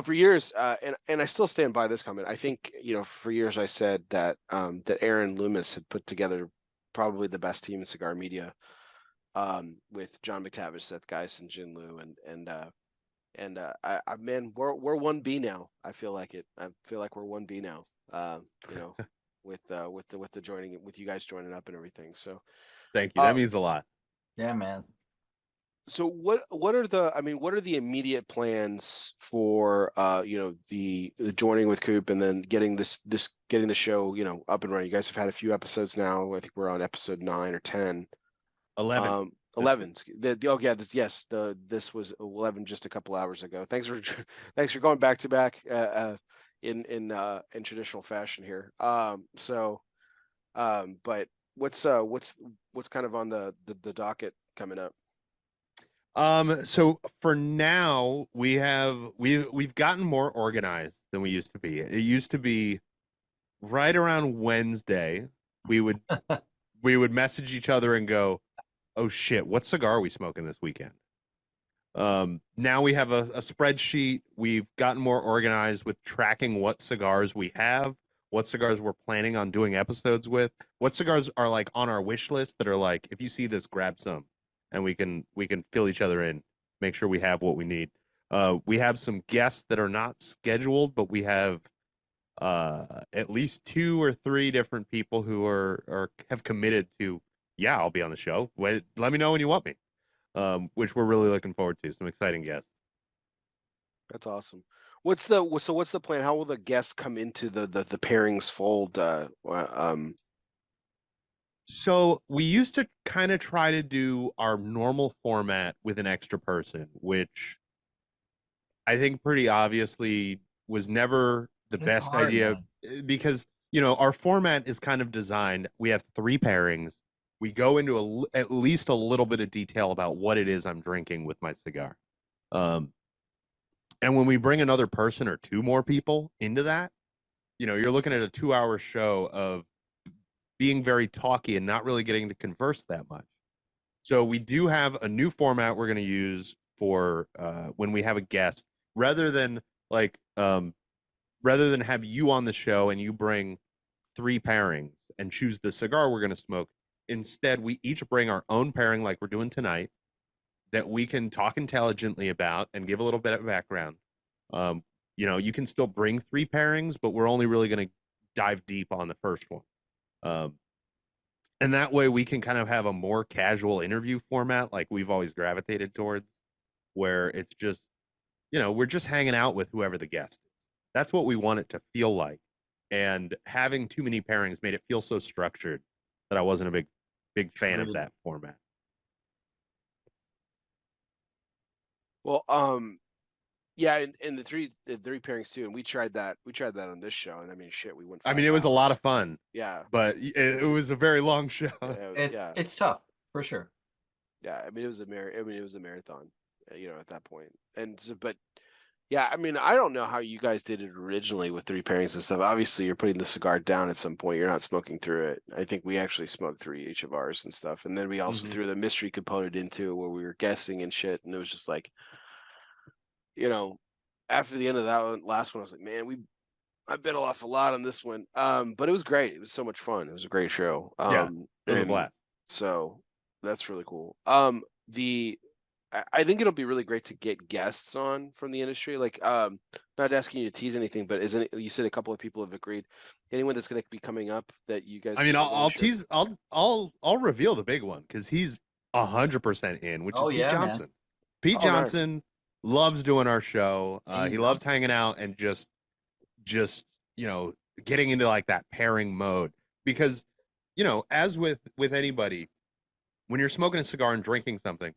For years, and I still stand by this comment. I think, for years I said that that Aaron Loomis had put together probably the best team in cigar media, with John McTavish, Seth Geis, and Jin Liu, man, we're 1B now. I feel like it. I feel like we're 1B now. With the joining, with you guys joining up and everything. So Thank you. That means a lot. Yeah, man. So what are the immediate plans for the joining with Coop, and then getting getting the show up and running? You guys have had a few episodes now. I think we're on episode 9 or 10. 11. 11. This was 11 just a couple hours ago. Thanks for going back to back in traditional fashion here. But what's kind of on the docket coming up? So for now, we've gotten more organized than we used to be. It used to be right around Wednesday, we would message each other and go, "Oh shit, what cigar are we smoking this weekend?" Now we have a spreadsheet. We've gotten more organized with tracking what cigars we have, what cigars we're planning on doing episodes with, what cigars are like on our wish list that are like, if you see this, grab some. And we can fill each other in, make sure we have what we need. We have some guests that are not scheduled, but we have at least 2 or 3 different people who have committed to, yeah, I'll be on the show. Let me know when you want me. Which we're really looking forward to. Some exciting guests. That's awesome. What's the plan? How will the guests come into the pairings fold? So we used to kind of try to do our normal format with an extra person, which I think pretty obviously was never the best idea, because, our format is kind of designed. We have 3 pairings. We go into at least a little bit of detail about what it is I'm drinking with my cigar. And when we bring another person or 2 more people into that, you're looking at a 2-hour show of being very talky and not really getting to converse that much. So we do have a new format we're going to use for when we have a guest, rather than have you on the show and you bring 3 pairings and choose the cigar we're going to smoke. Instead, we each bring our own pairing, like we're doing tonight, that we can talk intelligently about and give a little bit of background. You can still bring 3 pairings, but we're only really going to dive deep on the first one. And that way we can kind of have a more casual interview format like we've always gravitated towards, where it's just, we're just hanging out with whoever the guest is. That's what we want it to feel like. And having too many pairings made it feel so structured that I wasn't a big fan of that format. Well, yeah, and the three pairings too, and we tried that on this show, and I mean, shit, we went. It was a lot of fun. Yeah, but it was a very long show. It's tough for sure. Yeah, I mean, it was a marathon, at that point, and so, but yeah, I mean, I don't know how you guys did it originally with 3 pairings and stuff. Obviously, you're putting the cigar down at some point. You're not smoking through it. I think we actually smoked 3 each of ours and stuff, and then we also threw the mystery component into it where we were guessing and shit, and it was just like, after the end of that last one, I was like, man, I bit off a lot on this one. But it was great. It was so much fun. It was a great show. It was a blast. So that's really cool. I think it'll be really great to get guests on from the industry. Like, not asking you to tease anything, but you said a couple of people have agreed. Anyone that's going to be coming up that you guys? I'll tease. I'll reveal the big one, because he's 100% in, which is Pete Johnson. Man. Pete Johnson. Nice. Loves doing our show. He loves hanging out and just getting into like that pairing mode, because as with anybody, when you're smoking a cigar and drinking something,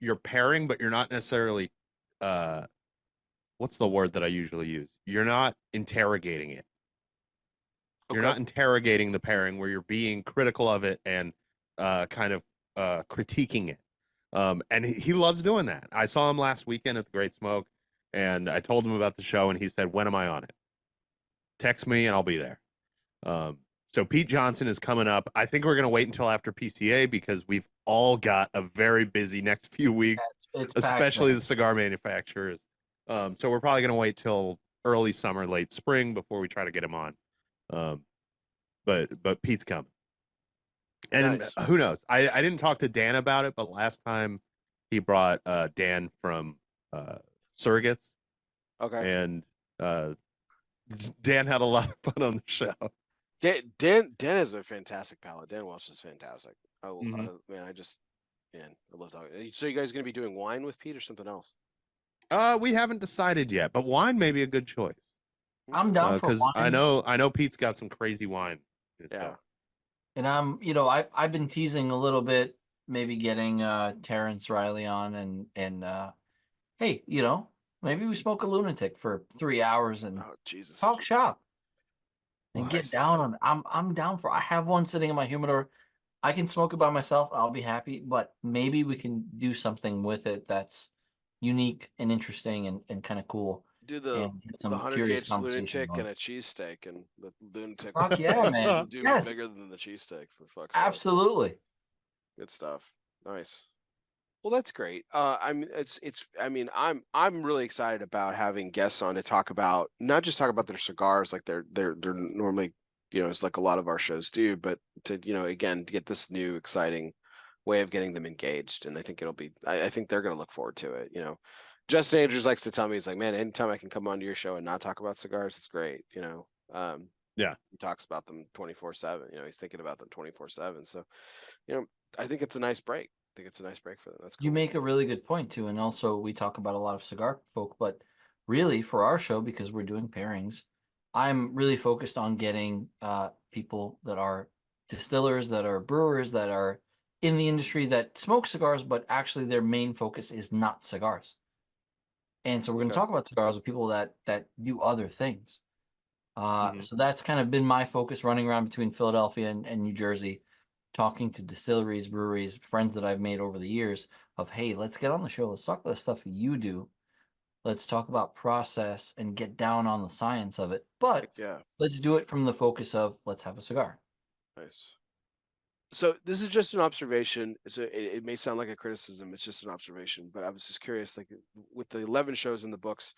you're pairing, but you're not necessarily what's the word that I usually use? You're not interrogating it. Okay. You're not interrogating the pairing, where you're being critical of it and kind of critiquing it. And he loves doing that. I saw him last weekend at the Great Smoke, and I told him about the show, and he said, "When am I on it? Text me and I'll be there." So Pete Johnson is coming up. I think we're going to wait until after PCA, because we've all got a very busy next few weeks, especially the cigar manufacturers. So we're probably gonna wait till early summer, late spring before we try to get him on. Um, but Pete's coming, and Nice. who knows? I didn't talk to Dan about it, but last time he brought Dan from Surrogates, Okay. and Dan had a lot of fun on the show. Dan is a fantastic palate. Dan Welsh is fantastic. Mhm. Man, I love talking. So you guys gonna be doing wine with Pete or something else? We haven't decided yet, but wine may be a good choice. I'm Okay. down for Because I wine. know Pete's got some crazy wine. In his Yeah. cellar. And I've been teasing a little bit, maybe getting Terrence Riley on and hey, maybe we smoke a lunatic for 3 hours and Oh Jesus. talk shop and get Nice. down on it. I'm down for I have one sitting in my humidor. I can smoke it by myself, I'll be happy, but maybe we can do something with it that's unique and interesting and kind of cool Do the and get the some 100 curious gauge conversation lunatic going. and a cheesesteak, and the lunatic Fuck yeah, man. will do Yes, bigger than the cheesesteak for fuck's sake. absolutely. Good stuff. Nice. Well, that's great. I'm really excited about having guests on to talk about, not just talk about their cigars like they're normally, it's like a lot of our shows do, but to, again, to get this new exciting way of getting them engaged. And I think I think they're going to look forward to it. Justin Andrews likes to tell me, he's like, man, anytime I can come onto your show and not talk about cigars, it's great. Yeah. He talks about them 24/7. He's thinking about them 24/7. So, I think it's a nice break. I think it's a nice break for them. That's cool. You make a really good point too, and also we talk about a lot of cigar folk, but really for our show, because we're doing pairings, I'm really focused on getting people that are distillers, that are brewers, that are in the industry that smoke cigars, but actually their main focus is not cigars. And so we're going to Okay. talk about cigars with people that do other things. Mhm. So that's kind of been my focus, running around between Philadelphia and New Jersey, talking to distilleries, breweries, friends that I've made over the years of, hey, let's get on the show. Let's talk about the stuff you do. Let's talk about process and get down on the science of it. But Yeah. let's do it from the focus of let's have a cigar. Nice. So this is just an observation. So it may sound like a criticism. It's just an observation, but I was just curious. Like with the 11 shows in the books,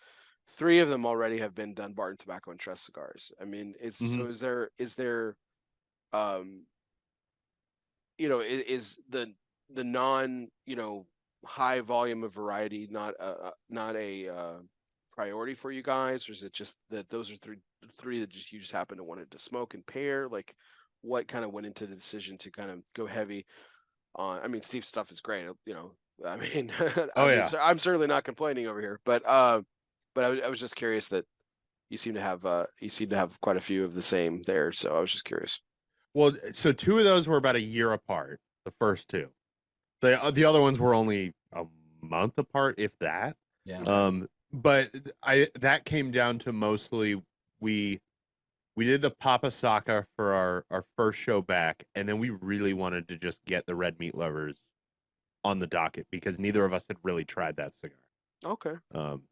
3 of them already have been done Barton Tobacco and Trust cigars. I mean, so Mhm. is there um is the non high volume of variety not a priority for you guys, or is it just that those are three that you just happen to wanted to smoke and pair? Like, what kind of went into the decision to kind of go heavy on? I mean, Steve's stuff is great. I mean, Oh yeah. I'm certainly not complaining over here, but I was just curious that you seem to have quite a few of the same there, so I was just curious. Well, so 2 of those were about a year apart. The first 2. The other ones were only a month apart, if that. Yeah. Okay. But that came down to mostly we did the Papa Saka for our first show back, and then we really wanted to just get the Red Meat Lovers on the docket because neither of us had really tried that cigar. Okay. Um,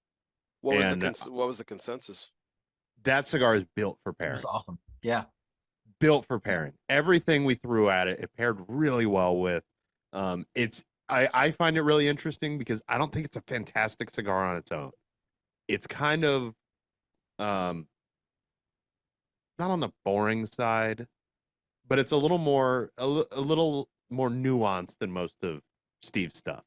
What was and what was the consensus? that cigar is built for It pairing. was awesome. Yeah. Built for pairing. Everything we threw at it, it paired really well with. I find it really interesting because I don't think it's a fantastic cigar on its own. It's kind of not on the boring side, but it's a little more a little more nuanced than most of Steve's stuff.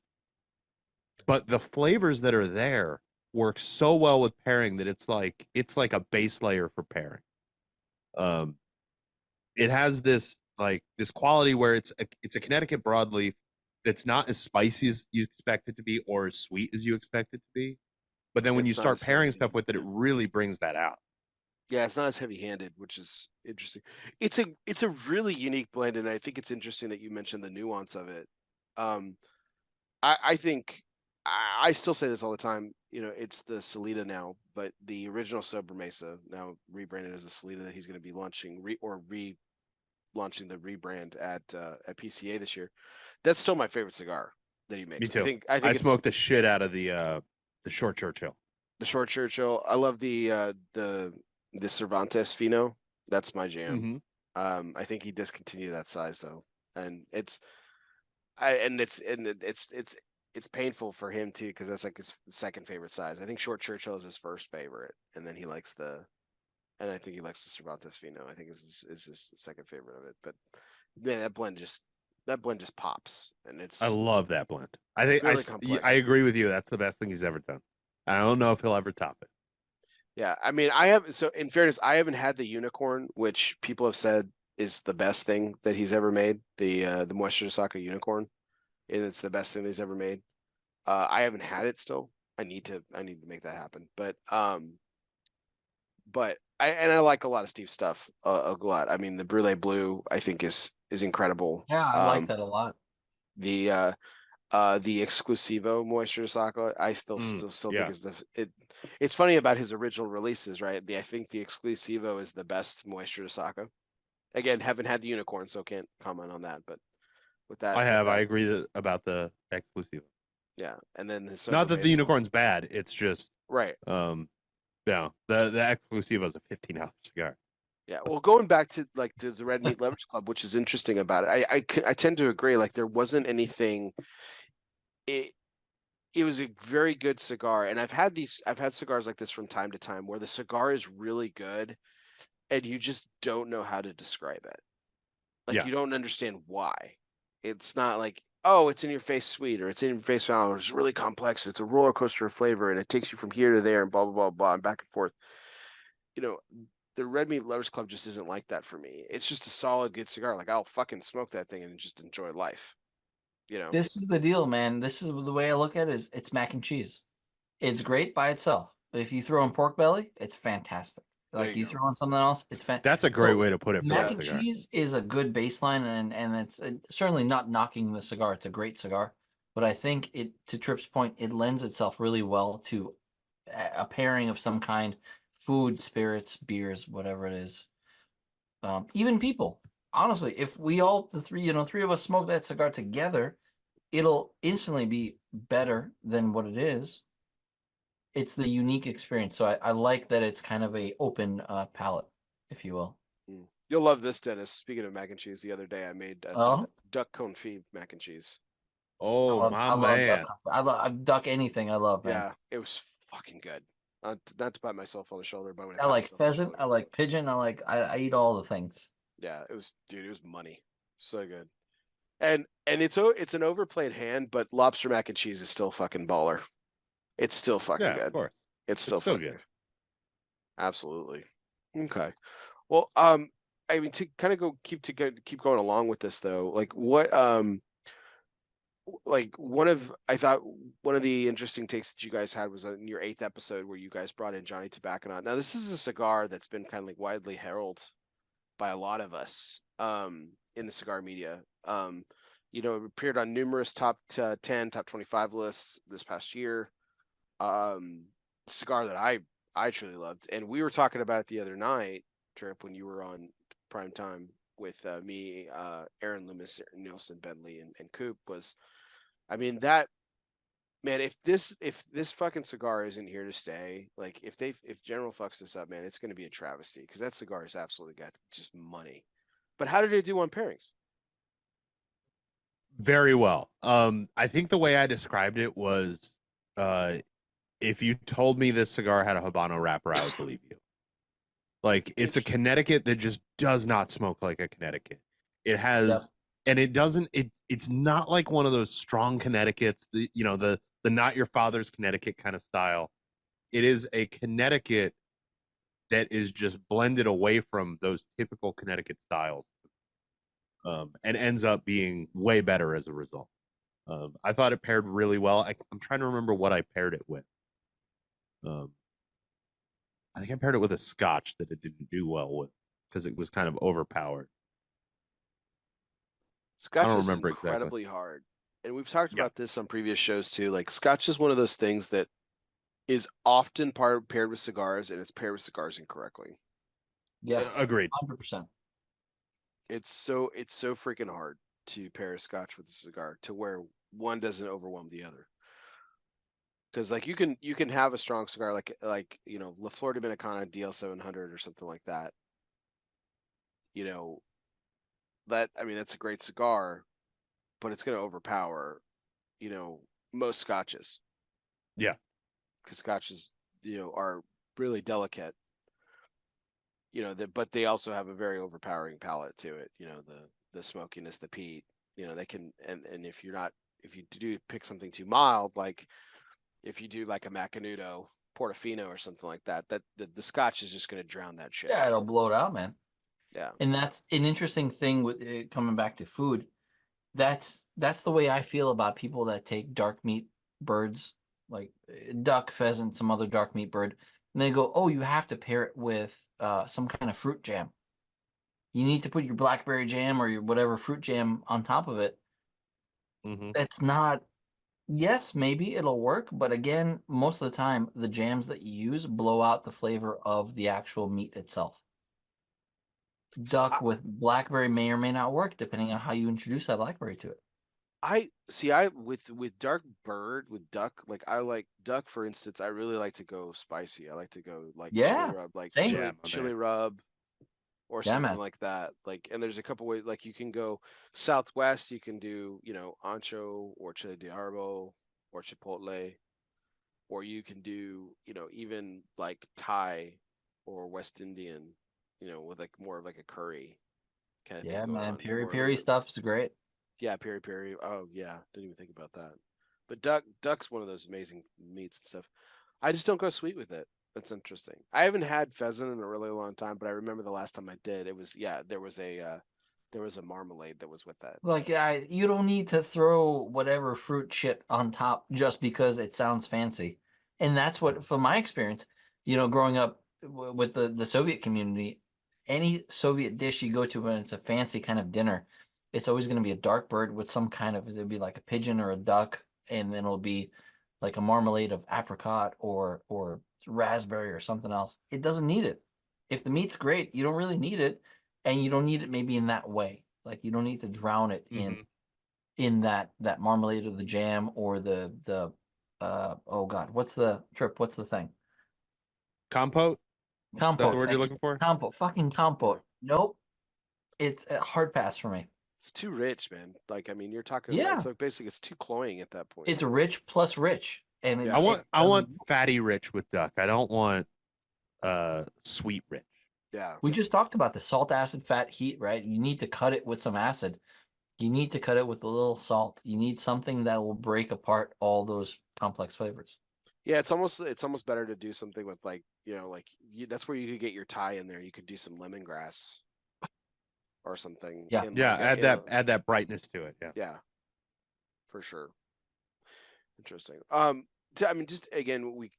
But the flavors that are there work so well with pairing that it's like a base layer for pairing. Um, it has this quality where it's a Connecticut broadleaf that's not as spicy as you expect it to be or as sweet as you expect it to be. But then when you It's not start as pairing heavy. stuff with it, it really brings that out. Yeah, it's not as heavy-handed, which is interesting. It's a really unique blend, and I think it's interesting that you mentioned the nuance of it. Um, I think I still say this all the time. It's the Salida now, but the original Sober Mesa, now rebranded as the Salida, that he's going to be launching launching the rebrand at PCA this year. That's still my favorite cigar that he Me makes. too. I think it's smoked the shit out of the short Churchill. the short Churchill. I love the Cervantes Fino. That's my jam. Mm-hmm. I think he discontinued that size though, and it's it's painful for him too, because that's like his second favorite size. I think Short Churchill is his first favorite, and then he likes and I think he likes the Cervantes Fino. I think is his second favorite of it. But man, that blend just pops, and I it's love that blend. I think really I complex. agree with you. That's the best thing he's ever done. I don't know if he'll ever top it. Yeah, I mean, I have so in fairness, I haven't had the unicorn, which people have said is the best thing that he's ever made. The Moisture Saka unicorn, and it's the best thing he's ever made. I haven't had it still. I need to make that happen. But I like a lot of Steve's stuff a lot. I mean, the Brulee Blue I think is incredible. Yeah, I like that a lot. The Exclusivo Moisture Saka, I still yeah. think is it's funny about his original releases, right? I think the Exclusivo is the best Moisture Saka. Again, haven't had the unicorn, so can't comment on that. But with that, I agree about the exclusive. yeah. And then his Not Sober that the Base, unicorn's bad. It's just right? yeah. The exclusive is a $15 cigar. Yeah. Well, going back to like to the Red Meat Lovers Club, which is interesting about it, I tend to agree. Like there wasn't anything. It was a very good cigar, and I've had cigars like this from time to time where the cigar is really good, and you just don't know how to describe it. Like Yeah. you don't understand why. It's not like, oh, it's in your face sweet, or it's in your face sour. It's really complex. It's a roller coaster of flavor, and it takes you from here to there, and blah blah blah blah, and back and forth. You know, the Red Meat Lovers Club just isn't like that for me. It's just a solid, good cigar. Like I'll fucking smoke that thing and just enjoy life. You know, This is the deal, man. This is the way I look at it. Is it's mac and cheese. It's great by itself, but if you throw in pork belly, it's fantastic. there Like you you go. throw in something else, it's fantastic. That's a great way to put it for Mac a and cigar. cheese is a good baseline, and it's certainly not knocking the cigar. It's a great cigar, but I think it, to Tripp's point, it lends itself really well to a pairing of some kind: food, spirits, beers, whatever it is. Even people. Honestly, if we all the three of us smoke that cigar together, it'll instantly be better than what it is. It's the unique experience. So I like that it's kind of a open palette, if you will. You'll love this, Dennis. Speaking of mac and cheese, the other day I made Oh, duck confit mac and cheese. Oh my I love duck. man. I love duck anything. I love, man. Yeah, it was fucking good. Not to pat myself on the shoulder, but when I I pat like myself on the pheasant. I shoulder, like pigeon. I eat all the things. yeah, it was, dude, it was money, so good. And it's an overplayed hand, but lobster mac and cheese is still fucking baller. It's still fucking Yeah, good. of course. It's still still fucking good. good. Absolutely. Okay. Well, I mean, to kind of keep going along with this though, like what like I thought one of the interesting takes that you guys had was in your 8th episode where you guys brought in Johnny Tobacconaut. Now this is a cigar that's been kind of like widely heralded by a lot of us in the cigar media. It appeared on numerous top 10, top 25 lists this past year. Cigar that I truly loved, and we were talking about it the other night, Tripp, when you were on prime time with me, Aaron Loomis, Nielsen Bentley, and Coop. Was, I mean, that man, if this fucking cigar isn't here to stay, like if General fucks this up, man, it's going to be a travesty, because that cigar is absolutely got just money. But how did it do on pairings? Very well. I think the way I described it was if you told me this cigar had a Habano wrapper, I would believe you. Like, it's a Connecticut that just does not smoke like a Connecticut. It has, Yep. and it doesn't. It's not like one of those strong Connecticut's. The not your father's Connecticut kind of style. It is a Connecticut that is just blended away from those typical Connecticut styles, and ends up being way better as a result. I thought it paired really well. I'm trying to remember what I paired it with. I think I paired it with a Scotch that it didn't do well with because it was kind of overpowered. Scotch is remember exactly. incredibly hard, and we've talked Yeah. about this on previous shows too. Like Scotch is one of those things that is often paired with cigars, and it's paired with cigars incorrectly. Yes. Agreed. 100%. It's so freaking hard to pair a Scotch with a cigar to where one doesn't overwhelm the other. Because like you can have a strong cigar like La Flor Dominicana DL 700 or something like that. That, I mean, that's a great cigar, but it's going to overpower most scotches. Yeah. Because scotches, are really delicate. But they also have a very overpowering palate to it. The smokiness, the peat. They can, and if you do pick something too mild, like if you do like a Macanudo Portofino or something like that, the scotch is just going to drown that shit. Yeah, it'll blow it out, man. Yeah. And that's an interesting thing with coming back to food. That's the way I feel about people that take dark meat birds, like duck, pheasant, some other dark meat bird, and they go, "Oh, you have to pair it with some kind of fruit jam. You need to put your blackberry jam or your whatever fruit jam on top of it." Mm-hmm. It's not. Yes, maybe it'll work, but again, most of the time, the jams that you use blow out the flavor of the actual meat itself. Duck with blackberry may or may not work, depending on how you introduce that blackberry to it. I with dark bird with duck, like I like duck for instance. I really like to go spicy. I like to go like chili Yeah, rub, like same. chili, Yeah, my chili man. rub or Yeah, something man. like that. Like, and there's a couple ways. Like you can go Southwest. You can do ancho or chile de árbol or chipotle, or you can do even like Thai or West Indian. With like more of like a curry kind of thing Yeah, going man. on. Peri Or peri stuff is great. yeah, peri peri. Oh yeah, didn't even think about that. But duck's one of those amazing meats and stuff. I just don't go sweet with it. That's interesting. I haven't had pheasant in a really long time, but I remember the last time I did, it was there was a marmalade that was with that. Like, you don't need to throw whatever fruit shit on top just because it sounds fancy. And that's what, from my experience, growing up with the Soviet community, any Soviet dish you go to when it's a fancy kind of dinner, it's always going to be a dark bird with some kind of, it'll be like a pigeon or a duck, and then it'll be like a marmalade of apricot or raspberry or something else. It doesn't need it. If the meat's great, you don't really need it, and you don't need it maybe in that way. Like you don't need to drown it Mm-hmm. in that marmalade or the jam or the oh god, what's the thing? Compote? Is that the Compote. word you're Thank you. looking for? Compote. Fucking Yeah. compote. Nope. It's a hard pass for me. It's too rich, man. Like I mean, you're talking about Yeah. it's like basically it's too cloying at that point. It's rich plus rich. And Yeah. I doesn't. want fatty rich with duck. I don't want sweet rich. Yeah. We just talked about the salt, acid, fat, heat, right? You need to cut it with some acid. You need to cut it with a little salt. You need something that will break apart all those complex flavors. Yeah, it's almost better to do something with like that's where you could get your Thai in there. You could do some lemongrass or something. Yeah. In Yeah, like a, in a, add that brightness to it. Yeah. yeah, for sure. Interesting. I mean, just again, we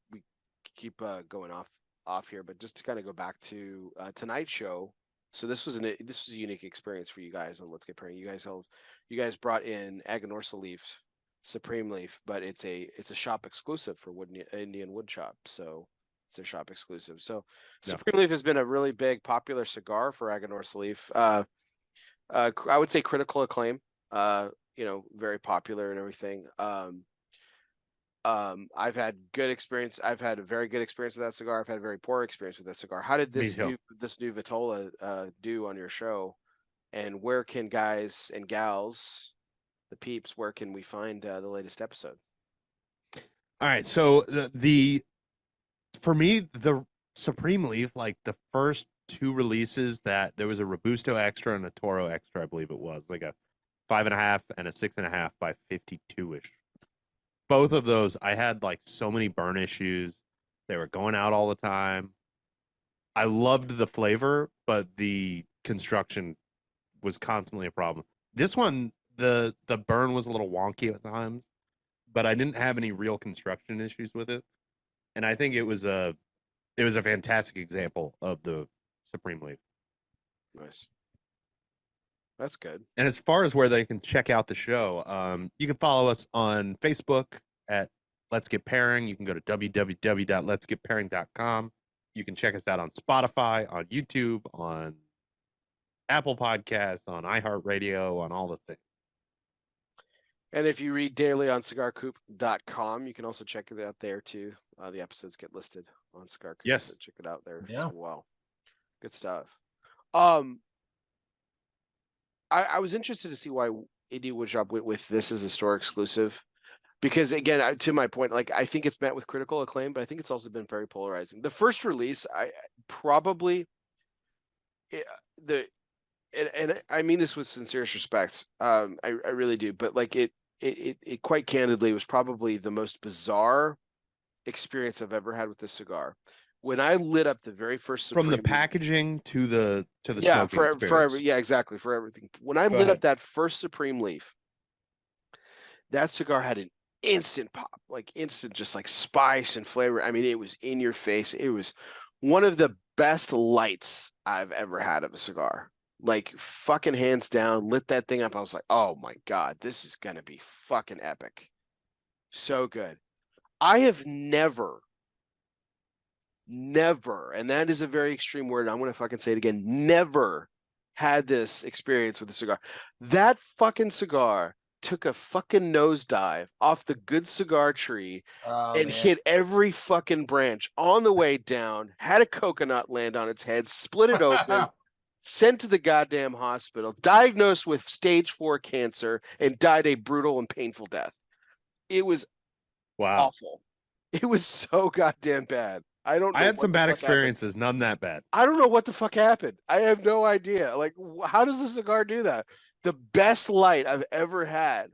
keep going off here, but just to kind of go back to tonight's show. So this was a unique experience for you guys on Let's Get Pairing. You guys brought in Aganorsa Leaf, Supreme Leaf, but it's a shop exclusive for Indian Wood Shop. So it's a shop exclusive. So Yeah. Supreme Leaf has been a really big popular cigar for Aganorsa Leaf. I would say critical acclaim. Very popular and everything. I've had good experience. I've had a very good experience with that cigar. I've had a very poor experience with that cigar. How did Me this too. new Vitola do on your show? And where can guys and gals, the peeps, where can we find the latest episode? All right. So the for me, the Supreme Leaf, like the first two releases, that there was a Robusto Extra and a Toro Extra, I believe it was, like a 5.5 and a 6.5 by 52-ish. Both of those, I had like so many burn issues. They were going out all the time. I loved the flavor, but the construction was constantly a problem. This one, the burn was a little wonky at times, but I didn't have any real construction issues with it. And I think it was a fantastic example of the Supreme Leaf. Nice. That's good. And as far as where they can check out the show, you can follow us on Facebook at Let's Get Pairing. You can go to www.letsgetpairing.com. You can check us out on Spotify, on YouTube, on Apple Podcasts, on iHeartRadio, on all the things. And if you read daily on cigarcoop.com, you can also check it out there too. The episodes get listed on Cigar Coop. Yes. So check it out there Yeah. as well. Good stuff. I was interested to see why Indie Woodshop went with this as a store exclusive. because again, to my point, like I think it's met with critical acclaim, but I think it's also been very polarizing. The first release, I probably the and I mean this with sincerest respect. I really do, but like it quite candidly was probably the most bizarre experience I've ever had with this cigar. When I lit up the very first From the Supreme, packaging to the yeah, smoking experience. yeah, exactly, for everything. When I Go lit up ahead. that first Supreme Leaf, that cigar had an instant pop, like instant, just like spice and flavor. I mean, it was in your face. It was one of the best lights I've ever had of a cigar. Like fucking hands down, lit that thing up. I was like, oh my God, this is gonna be fucking epic. So good. I have never, and that is a very extreme word. I'm gonna fucking say it again. Never had this experience with a cigar. That fucking cigar took a fucking nosedive off the good cigar tree Oh and man. hit every fucking branch on the way down, had a coconut land on its head, split it open, sent to the goddamn hospital, diagnosed with stage 4 cancer, and died a brutal and painful death. It was Wow. awful. It was so goddamn bad. I don't know I had what some the bad fuck happened. experiences, none that bad. I don't know what the fuck happened. I have no idea. Like, how does a cigar do that? The best light I've ever had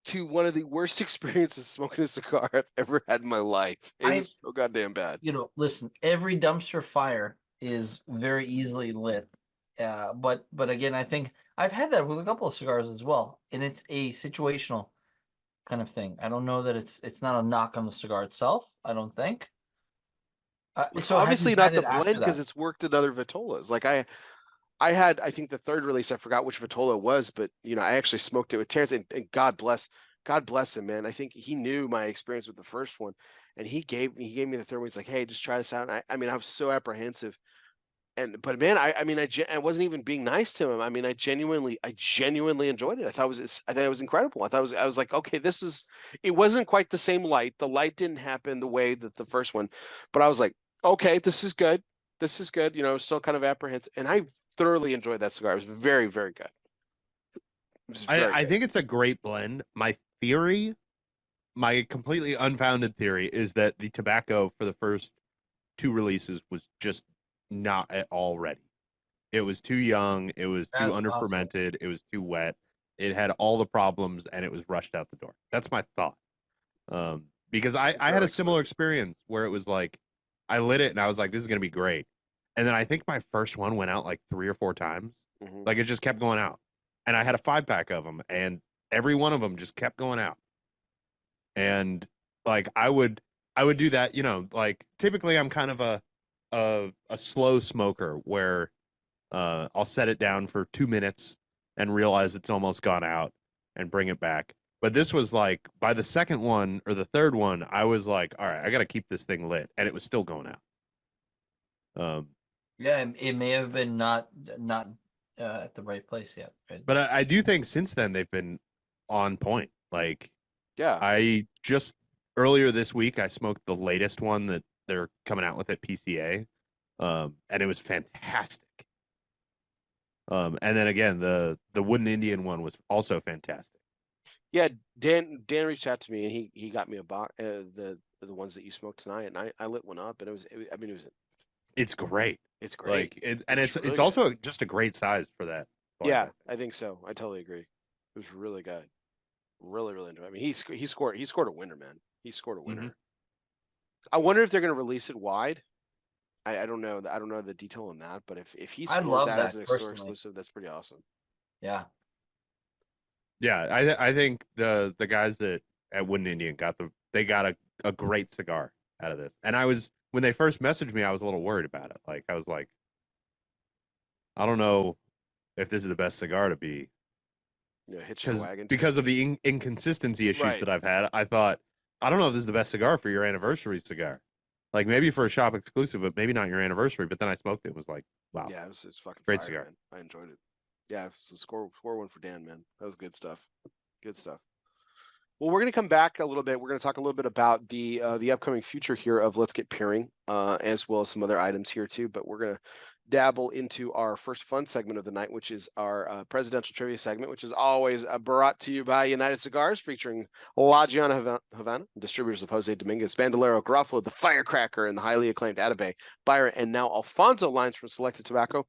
to one of the worst experiences smoking a cigar I've ever had in my life. It was so goddamn bad. Listen, every dumpster fire is very easily lit. But again, I think I've had that with a couple of cigars as well, and it's a situational kind of thing. I don't know that it's not a knock on the cigar itself. I don't think. It's So have you obviously had not the it blend after because that? it's worked at other Vitolas. Like I had, I think the third release, I forgot which Vitola it was, but I actually smoked it with Terrence, and God bless him, man. I think he knew my experience with the first one, and he gave me the third one. He's like, hey, just try this out. And I mean, I was so apprehensive, but man, I mean, I wasn't even being nice to him. I mean, I genuinely enjoyed it. I thought it was incredible. I was like, okay, it wasn't quite the same light. The light didn't happen the way that the first one, but I was like, okay, this is good. This is good. Still kind of apprehensive, and I thoroughly enjoyed that cigar. It was very, very good. It was very I good. think it's a great blend. My completely unfounded theory is that the tobacco for the first two releases was just not at all ready. It was too young, it was too That's possible. underfermented, it was too wet. It had all the problems and it was rushed out the door. That's my thought. Because I had a similar experience where it was like I lit it and I was like, this is gonna be great. And then I think my first one went out like 3 or 4 times. Mhm. Like it just kept going out. And I had a 5-pack of them and every one of them just kept going out. And like I would do that, like typically I'm kind of a slow smoker where I'll set it down for 2 minutes and realize it's almost gone out and bring it back. But this was like by the second one or the third one, I was like, all right, I got to keep this thing lit, and it was still going out. Yeah, it may have been not at the right place yet. But I do think since then they've been on point. Like, Yeah. I just earlier this week I smoked the latest one that they're coming out with at PCA, and it was fantastic. And then again, the Wooden Indian one was also fantastic. Yeah, Dan reached out to me and he got me a box the ones that you smoked tonight, and I lit one up, and I mean, It's great. it's great. It's really also just a great size for that. Yeah, I think so. I totally agree. It was really good. Really, really enjoyed. I mean, he scored a winner, man. He scored a winner. Mm-hmm. I wonder if they're going to release it wide. I don't know. I don't know the detail on that, but if he I scored love that that as an store personally. exclusive, that's pretty awesome. Yeah. Yeah, I think the guys that at Wooden Indian got a great cigar out of this. And when they first messaged me, I was a little worried about it. Like I was like, I don't know if this is the best cigar to be. Yeah, hitch the wagon. Because of the inconsistency issues that I've had, I thought, I don't know if this is the best cigar for your anniversary cigar. Like maybe for a shop exclusive, but maybe not your anniversary. But then I smoked it and was like, wow. Yeah, it's fucking great fire, cigar. man. I enjoyed it. Yeah, so score one for Dan, man. That was good stuff. Good stuff. Well, we're going to come back a little bit. We're going to talk a little bit about the upcoming future here of Let's Get Pairing, as well as some other items here too. But we're going to dabble into our first fun segment of the night, which is our presidential trivia segment, which is always brought to you by United Cigars, featuring La Giana Havana, distributors of Jose Dominguez, Bandolero, Garofalo, the Firecracker, and the highly acclaimed Atabey, Byron, and now Alfonso lines from Selected Tobacco.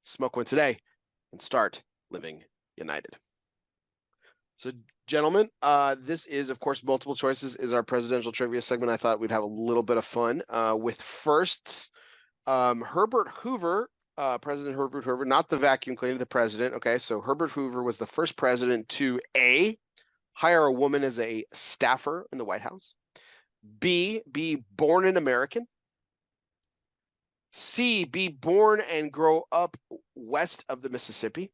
Smoke one today and start living united. So, gentlemen, this is, of course, multiple choices is our presidential trivia segment. I thought we'd have a little bit of fun with firsts. Herbert Hoover, President Herbert Hoover, not the vacuum cleaner, the president. Okay, so Herbert Hoover was the first president to A, hire a woman as a staffer in the White House, B, be born an American, C, be born and grow up west of the Mississippi,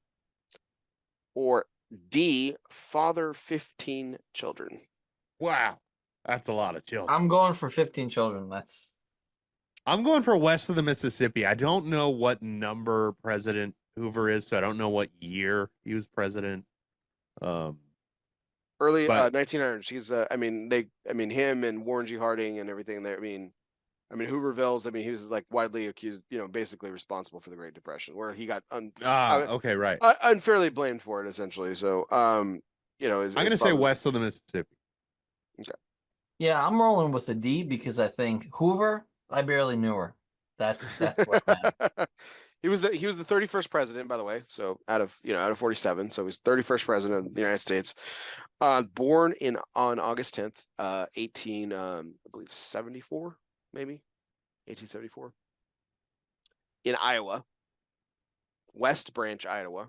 or D, father 15 children. Wow. That's a lot of children. I'm going for 15 children. I'm going for west of the Mississippi. I don't know what number President Hoover is, so I don't know what year he was president. Early 1900s. He's him and Warren G. Harding and everything there. Hoovervilles. He was like widely accused, basically responsible for the Great Depression, where he got okay, right. Unfairly blamed for it, essentially. So, I'm going to say west of the Mississippi. Okay. Yeah, I'm rolling with a D because I think Hoover, I barely knew her. That's what I'm at. He was the 31st president, by the way. So out of 47, so he's 31st president of the United States. Born on August 10th, 1874, maybe 1874, in Iowa, West Branch, Iowa.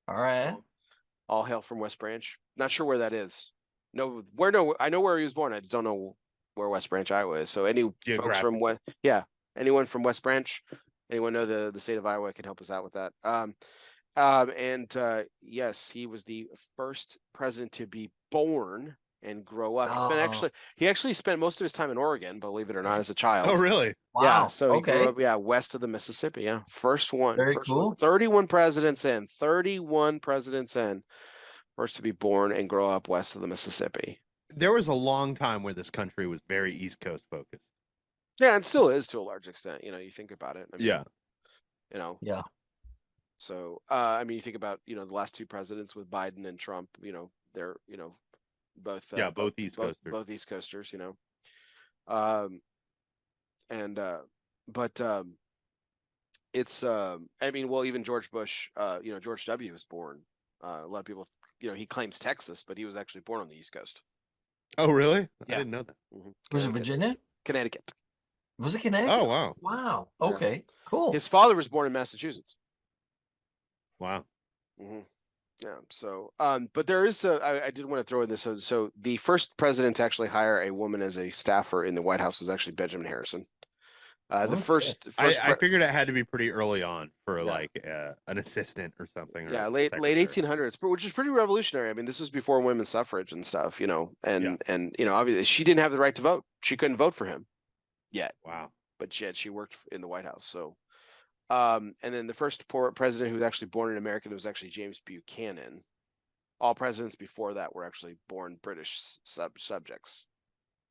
All right. All hail from West Branch. Not sure where that is. I know where he was born. I just don't know where West Branch, Iowa is. So any folks from anyone from West Branch, anyone know the state of Iowa can help us out with that. Yes, he was the first president to be born and grow up. He actually spent most of his time in Oregon, believe it or not, as a child. Oh, really? Wow. Yeah. So he grew up, west of the Mississippi. Yeah. First one. Very cool. 31 presidents in. First to be born and grow up west of the Mississippi. There was a long time where this country was very East Coast focused. Yeah, it still is to a large extent. You think about it. Yeah. Yeah. So, you think about, the last two presidents with Biden and Trump, they're, both East Coasters. Both East Coasters, it's even George Bush, George W. was born. A lot of people, he claims Texas, but he was actually born on the East Coast. Oh, really? Yeah. I didn't know that. Mm-hmm. Was it Virginia? Connecticut. Was it Connecticut? Oh, wow. Wow. Okay. Cool. His father was born in Massachusetts. Wow. Mm-hmm. Yeah. So, but there is I did want to throw in this. So the first president to actually hire a woman as a staffer in the White House was actually Benjamin Harrison. The first I figured it had to be pretty early on for an assistant or something. Yeah, late 1800s, which is pretty revolutionary. This was before women's suffrage and stuff, and obviously she didn't have the right to vote. She couldn't vote for him yet. Wow. But she worked in the White House. So, and then the first president who was actually born an American was actually James Buchanan. All presidents before that were actually born British subjects.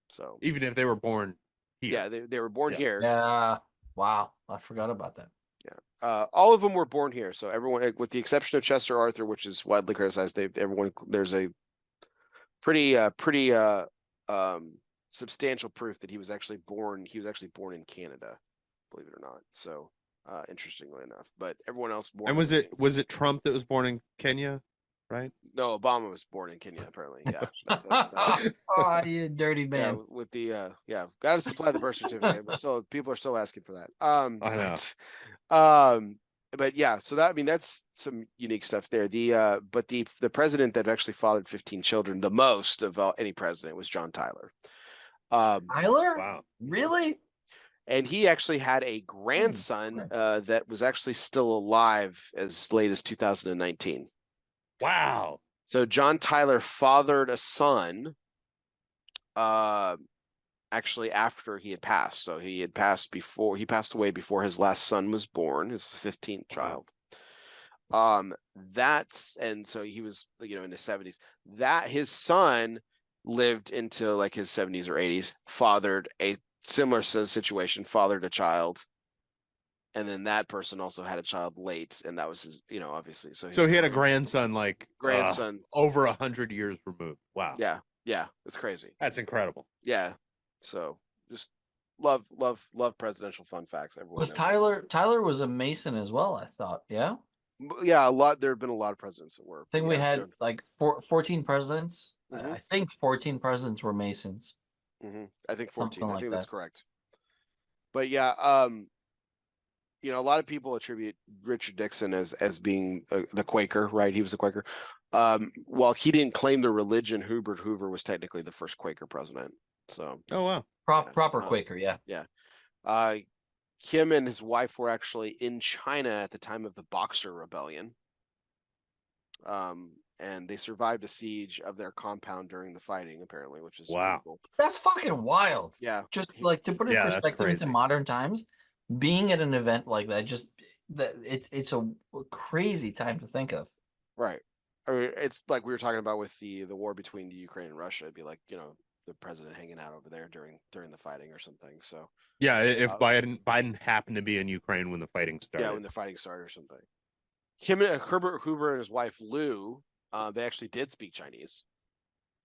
So even if they were born here. Yeah, they were born here. Yeah. Wow. I forgot about that. Yeah. All of them were born here. So everyone, with the exception of Chester Arthur, which is widely criticized, there's a pretty substantial proof that he was actually born in Canada, believe it or not. So interestingly enough, but everyone else born. And was it Trump that was born in Kenya, right? No, Obama was born in Kenya, apparently. Yeah. Oh, you dirty man. Yeah, with the got to supply the birth certificate, but still, people are still asking for that. I know. But yeah, so that's some unique stuff there. The president that actually fathered 15 children, the most of any president, was John Tyler. Tyler? Wow. Really? And he actually had a grandson that was actually still alive as late as 2019. Wow. So John Tyler fathered a son actually after he had passed. So he passed away before his last son was born, his 15th child. So he was in his 70s. That his son lived into like his 70s or 80s, fathered a similar situation, fathered a child and then that person also had a child late, and that was his, obviously. So So he had a grandson. grandson like Grandson. over 100 years removed. Wow. Yeah, it's crazy. That's incredible. Yeah, so just love presidential fun facts. Everyone Was knows Tyler was a Mason as well, I thought. Yeah. Yeah, a lot. There have been a lot of presidents that were. I think we had like 14 presidents. Mhm. I think 14 presidents were Masons. I think 14. Something I like think that. that's correct. But yeah, a lot of people attribute Richard Nixon as being the Quaker, right? He was the Quaker. While he didn't claim the religion, Hubert Hoover was technically the first Quaker president. So. Oh wow. Proper Quaker, yeah. Yeah. Him and his wife were actually in China at the time of the Boxer Rebellion. And they survived a siege of their compound during the fighting, apparently, which is wow. cool. That's fucking wild. Yeah. Just like to put it in perspective into modern times, being at an event like that, it's a crazy time to think of. Right. I mean, it's like we were talking about with the war between Ukraine and Russia. It'd be like, the president hanging out over there during the fighting or something. So yeah, if Biden happened to be in Ukraine when the fighting started. Yeah, when the fighting started or something. Him and Herbert Hoover and his wife Lou, they actually did speak Chinese.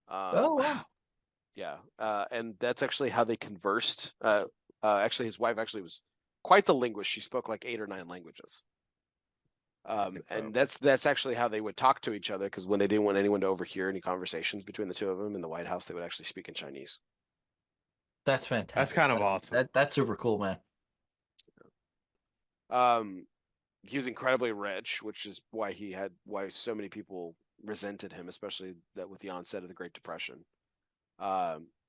Oh wow. Yeah, and that's actually how they conversed. Actually, his wife actually was quite the linguist. She spoke like 8 or 9 languages. And that's actually how they would talk to each other, because when they didn't want anyone to overhear any conversations between the two of them in the White House, they would actually speak in Chinese. That's fantastic. That's kind of awesome. That's super cool, man. He was incredibly rich, which is why so many people resented him, especially that with the onset of the Great Depression.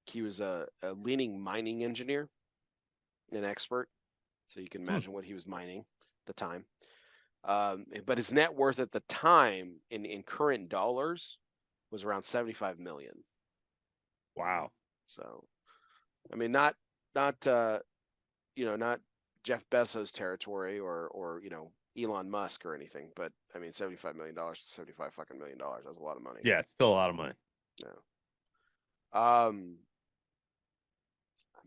He was a leading mining engineer, an expert, so you can imagine what he was mining at the time. But his net worth at the time in current dollars was around 75 million. Wow. So, I mean, not Jeff Bezos territory or Elon Musk or anything, but I mean, $75 million to $75 fucking million. That's a lot of money. Yeah, it's still a lot of money. Yeah. I'm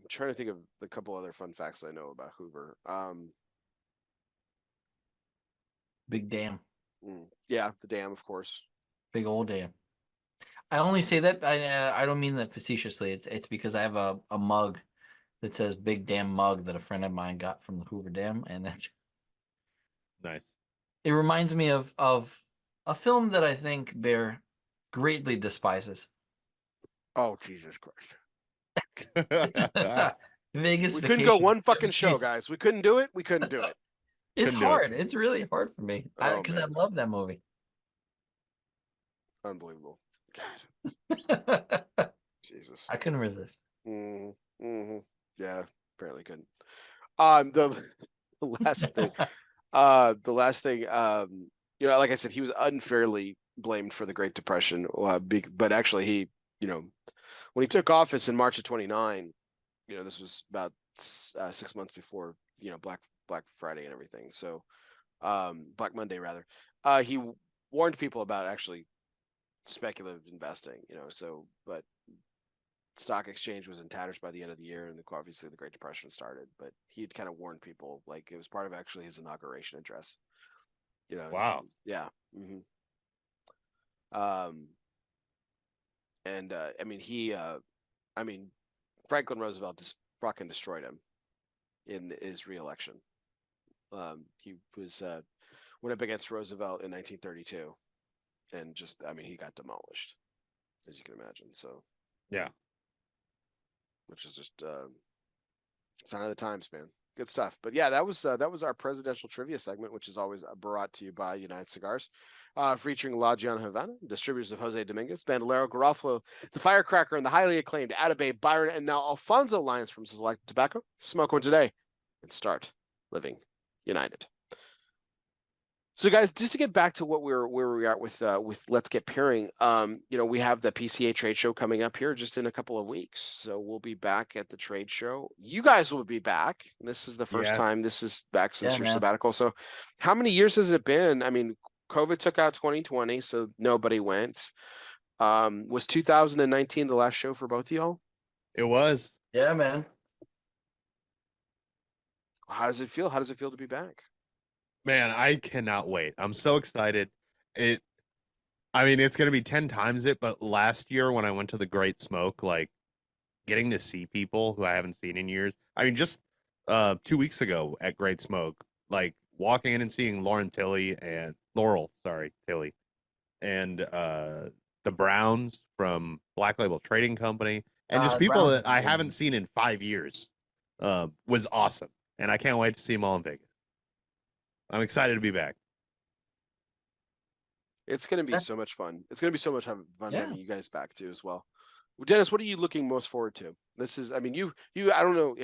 trying to think of a couple other fun facts I know about Hoover. Big dam. Yeah, the dam, of course. Big old dam. I only say that I don't mean that facetiously. It's because I have a mug that says "Big Damn Mug" that a friend of mine got from the Hoover Dam, and that's nice. It reminds me of a film that I think Bear greatly despises. Oh, Jesus Christ. Vegas. We couldn't go one fucking show, guys. We couldn't do it. We couldn't do it. It's hard. It's really hard for me because I love that movie. Unbelievable. God. Jesus. I couldn't resist. Yeah, apparently couldn't. The last thing, like I said, he was unfairly blamed for the Great Depression. But actually, he, when he took office in March of 29, this was about 6 months before, Black Friday and everything. So, Black Monday rather. He warned people about actually speculative investing, but stock exchange was in tatters by the end of the year, and obviously the Great Depression started. But he'd kind of warned people, like it was part of actually his inauguration address. Wow. Yeah. Franklin Roosevelt just fucking destroyed him in his reelection. He was went up against Roosevelt in 1932, and he got demolished, as you can imagine. So yeah, which is just sign of the times, man. Good stuff. But yeah, that was our presidential trivia segment, which is always brought to you by United Cigars, featuring La Giana Havana, distributors of Jose Dominguez, Bandolero, Garofalo, the Firecracker, and the highly acclaimed Atabey, Byron, and now Alfonso lines from Select Tobacco. Smoke one today and start living united. So, guys, just to get back to where we are with Let's Get Pairing, we have the PCA trade show coming up here just in a couple of weeks. So we'll be back at the trade show. You guys will be back. This is the first time this is back since your sabbatical. So how many years has it been? I mean, COVID took out 2020, so nobody went. Was 2019 the last show for both of y'all? It was. Yeah, man. How does it feel? How does it feel to be back? Man, I cannot wait. I'm so excited. It I mean, it's gonna be 10 times it, but last year when I went to the Great Smoke, like getting to see people who I haven't seen in years. I mean, just 2 weeks ago at Great Smoke, like walking in and seeing Laurel, sorry, Tilly, and the Browns from Black Label Trading Company, and just people Browns is that I really haven't nice. seen in 5 years, was awesome. And I can't wait to see them all in Vegas. I'm excited to be back. It's going to be so That's much fun. It's going to be so much fun yeah. having you guys back too as well. Dennis, what are you looking most forward to? This is, I mean, I don't know,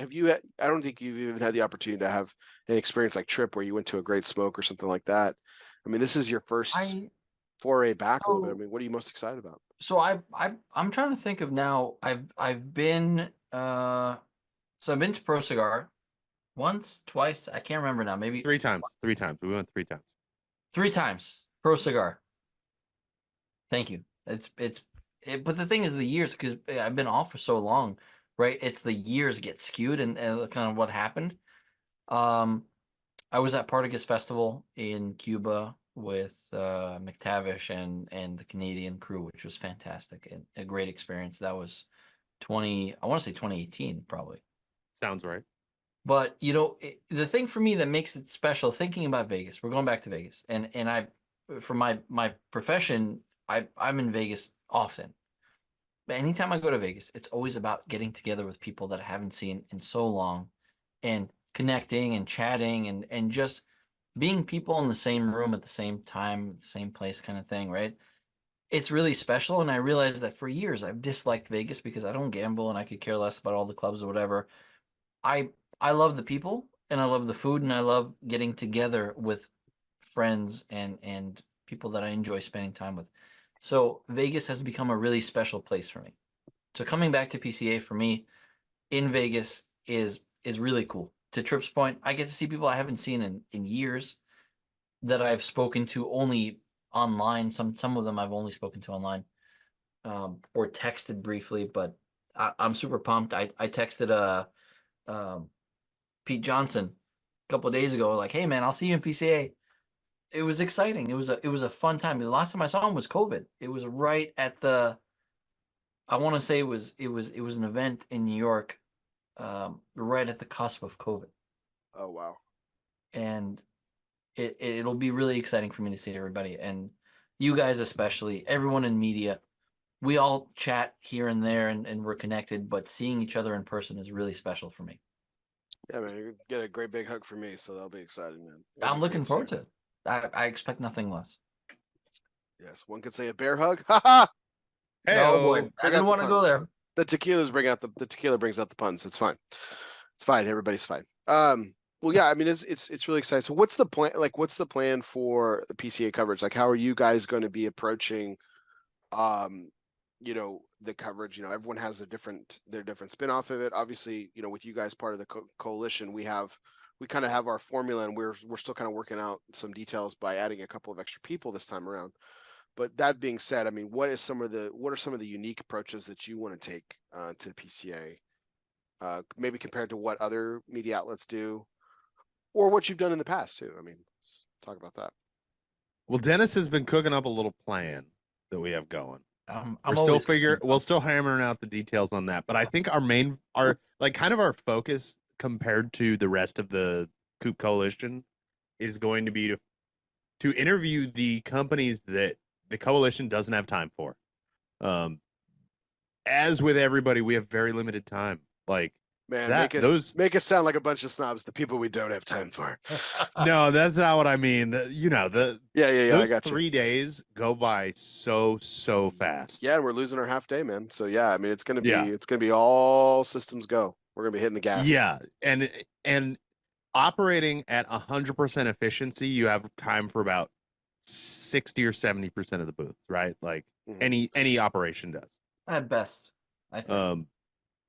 I don't think you've even had the opportunity to have an experience like Tripp where you went to a Great Smoke or something like that. I mean, this is your first I foray back a little bit. I so mean, what are you most excited about? so I'm trying to think of now. I've been so I've been to Pro Cigar once, twice. I can't remember now. Maybe 3 times. 3 times. We went 3 times. 3 times. Pro Cigar. Thank you. But the thing is, the years, because I've been off for so long, right? It's the years get skewed and kind of what happened. Um, I was at Partagas Festival in Cuba with McTavish and the Canadian crew, which was fantastic and a great experience. That was I want to say 2018 probably. Sounds right. But the thing for me that makes it special, thinking about Vegas, we're going back to Vegas, and for my profession, I'm in Vegas often. But anytime I go to Vegas, it's always about getting together with people that I haven't seen in so long, and connecting and chatting and just being people in the same room at the same time, the same place, kind of thing, right? It's really special, and I realized that for years I've disliked Vegas because I don't gamble and I could care less about all the clubs or whatever. I I love the people and I love the food and I love getting together with friends and people that I enjoy spending time with. So Vegas has become a really special place for me. So coming back to PCA for me in Vegas is really cool. To Tripp's point, I get to see people I haven't seen in years that I've spoken to only online. Some of them I've only spoken to online, or texted briefly. But I'm super pumped. I texted um, Pete Johnson a couple of days ago, like, "Hey man, I'll see you in PCA." It was exciting. It was a fun time. The last time I saw him was COVID. It was right at the. I want to say it was an event in New York, right at the cusp of COVID, Oh, wow. and it'll be really exciting for me to see everybody and you guys, especially everyone in media. We all chat here and there and we're connected, but seeing each other in person is really special for me. Yeah, man, you get a great big hug from me, so that'll be exciting, man. It'll I'm be great looking to see forward you. to it. I expect nothing less. Yes, one could say a bear hug. Ha ha! Oh boy, Hey, I Bring out didn't the want to go puns. there. The tequila brings out the puns. It's fine. It's fine. Everybody's fine. Well, yeah, I mean, it's really exciting. So, what's the plan? Like, what's the plan for the PCA coverage? Like, how are you guys going to be approaching, um, the coverage? Everyone has their different spin off of it. Obviously, with you guys part of the coalition, we kind of have our formula, and we're still kind of working out some details by adding a couple of extra people this time around. But that being said, I mean, what are some of the unique approaches that you want to take to PCA? Maybe compared to what other media outlets do, or what you've done in the past too. I mean, let's talk about that. well, Dennis has been cooking up a little plan that we have going. I'm always cooking We're something. still hammering out the details on that, but I think our like kind of our focus compared to the rest of the Coop Coalition is going to be to interview the companies that the coalition doesn't have time for. Um, as with everybody, we have very limited time. Like Man, that, those make us sound like a bunch of snobs. The people we don't have time for. no, that's not what I mean. Yeah. I Those got you. 3 days go by so fast. Yeah, and we're losing our half day, man. So yeah, I mean, Yeah, it's gonna be all systems go. We're gonna be hitting the gas. yeah, and operating at 100% efficiency, you have time for about 60 or 70% of the booths, right? Like Mhm. any operation does. At best, I think.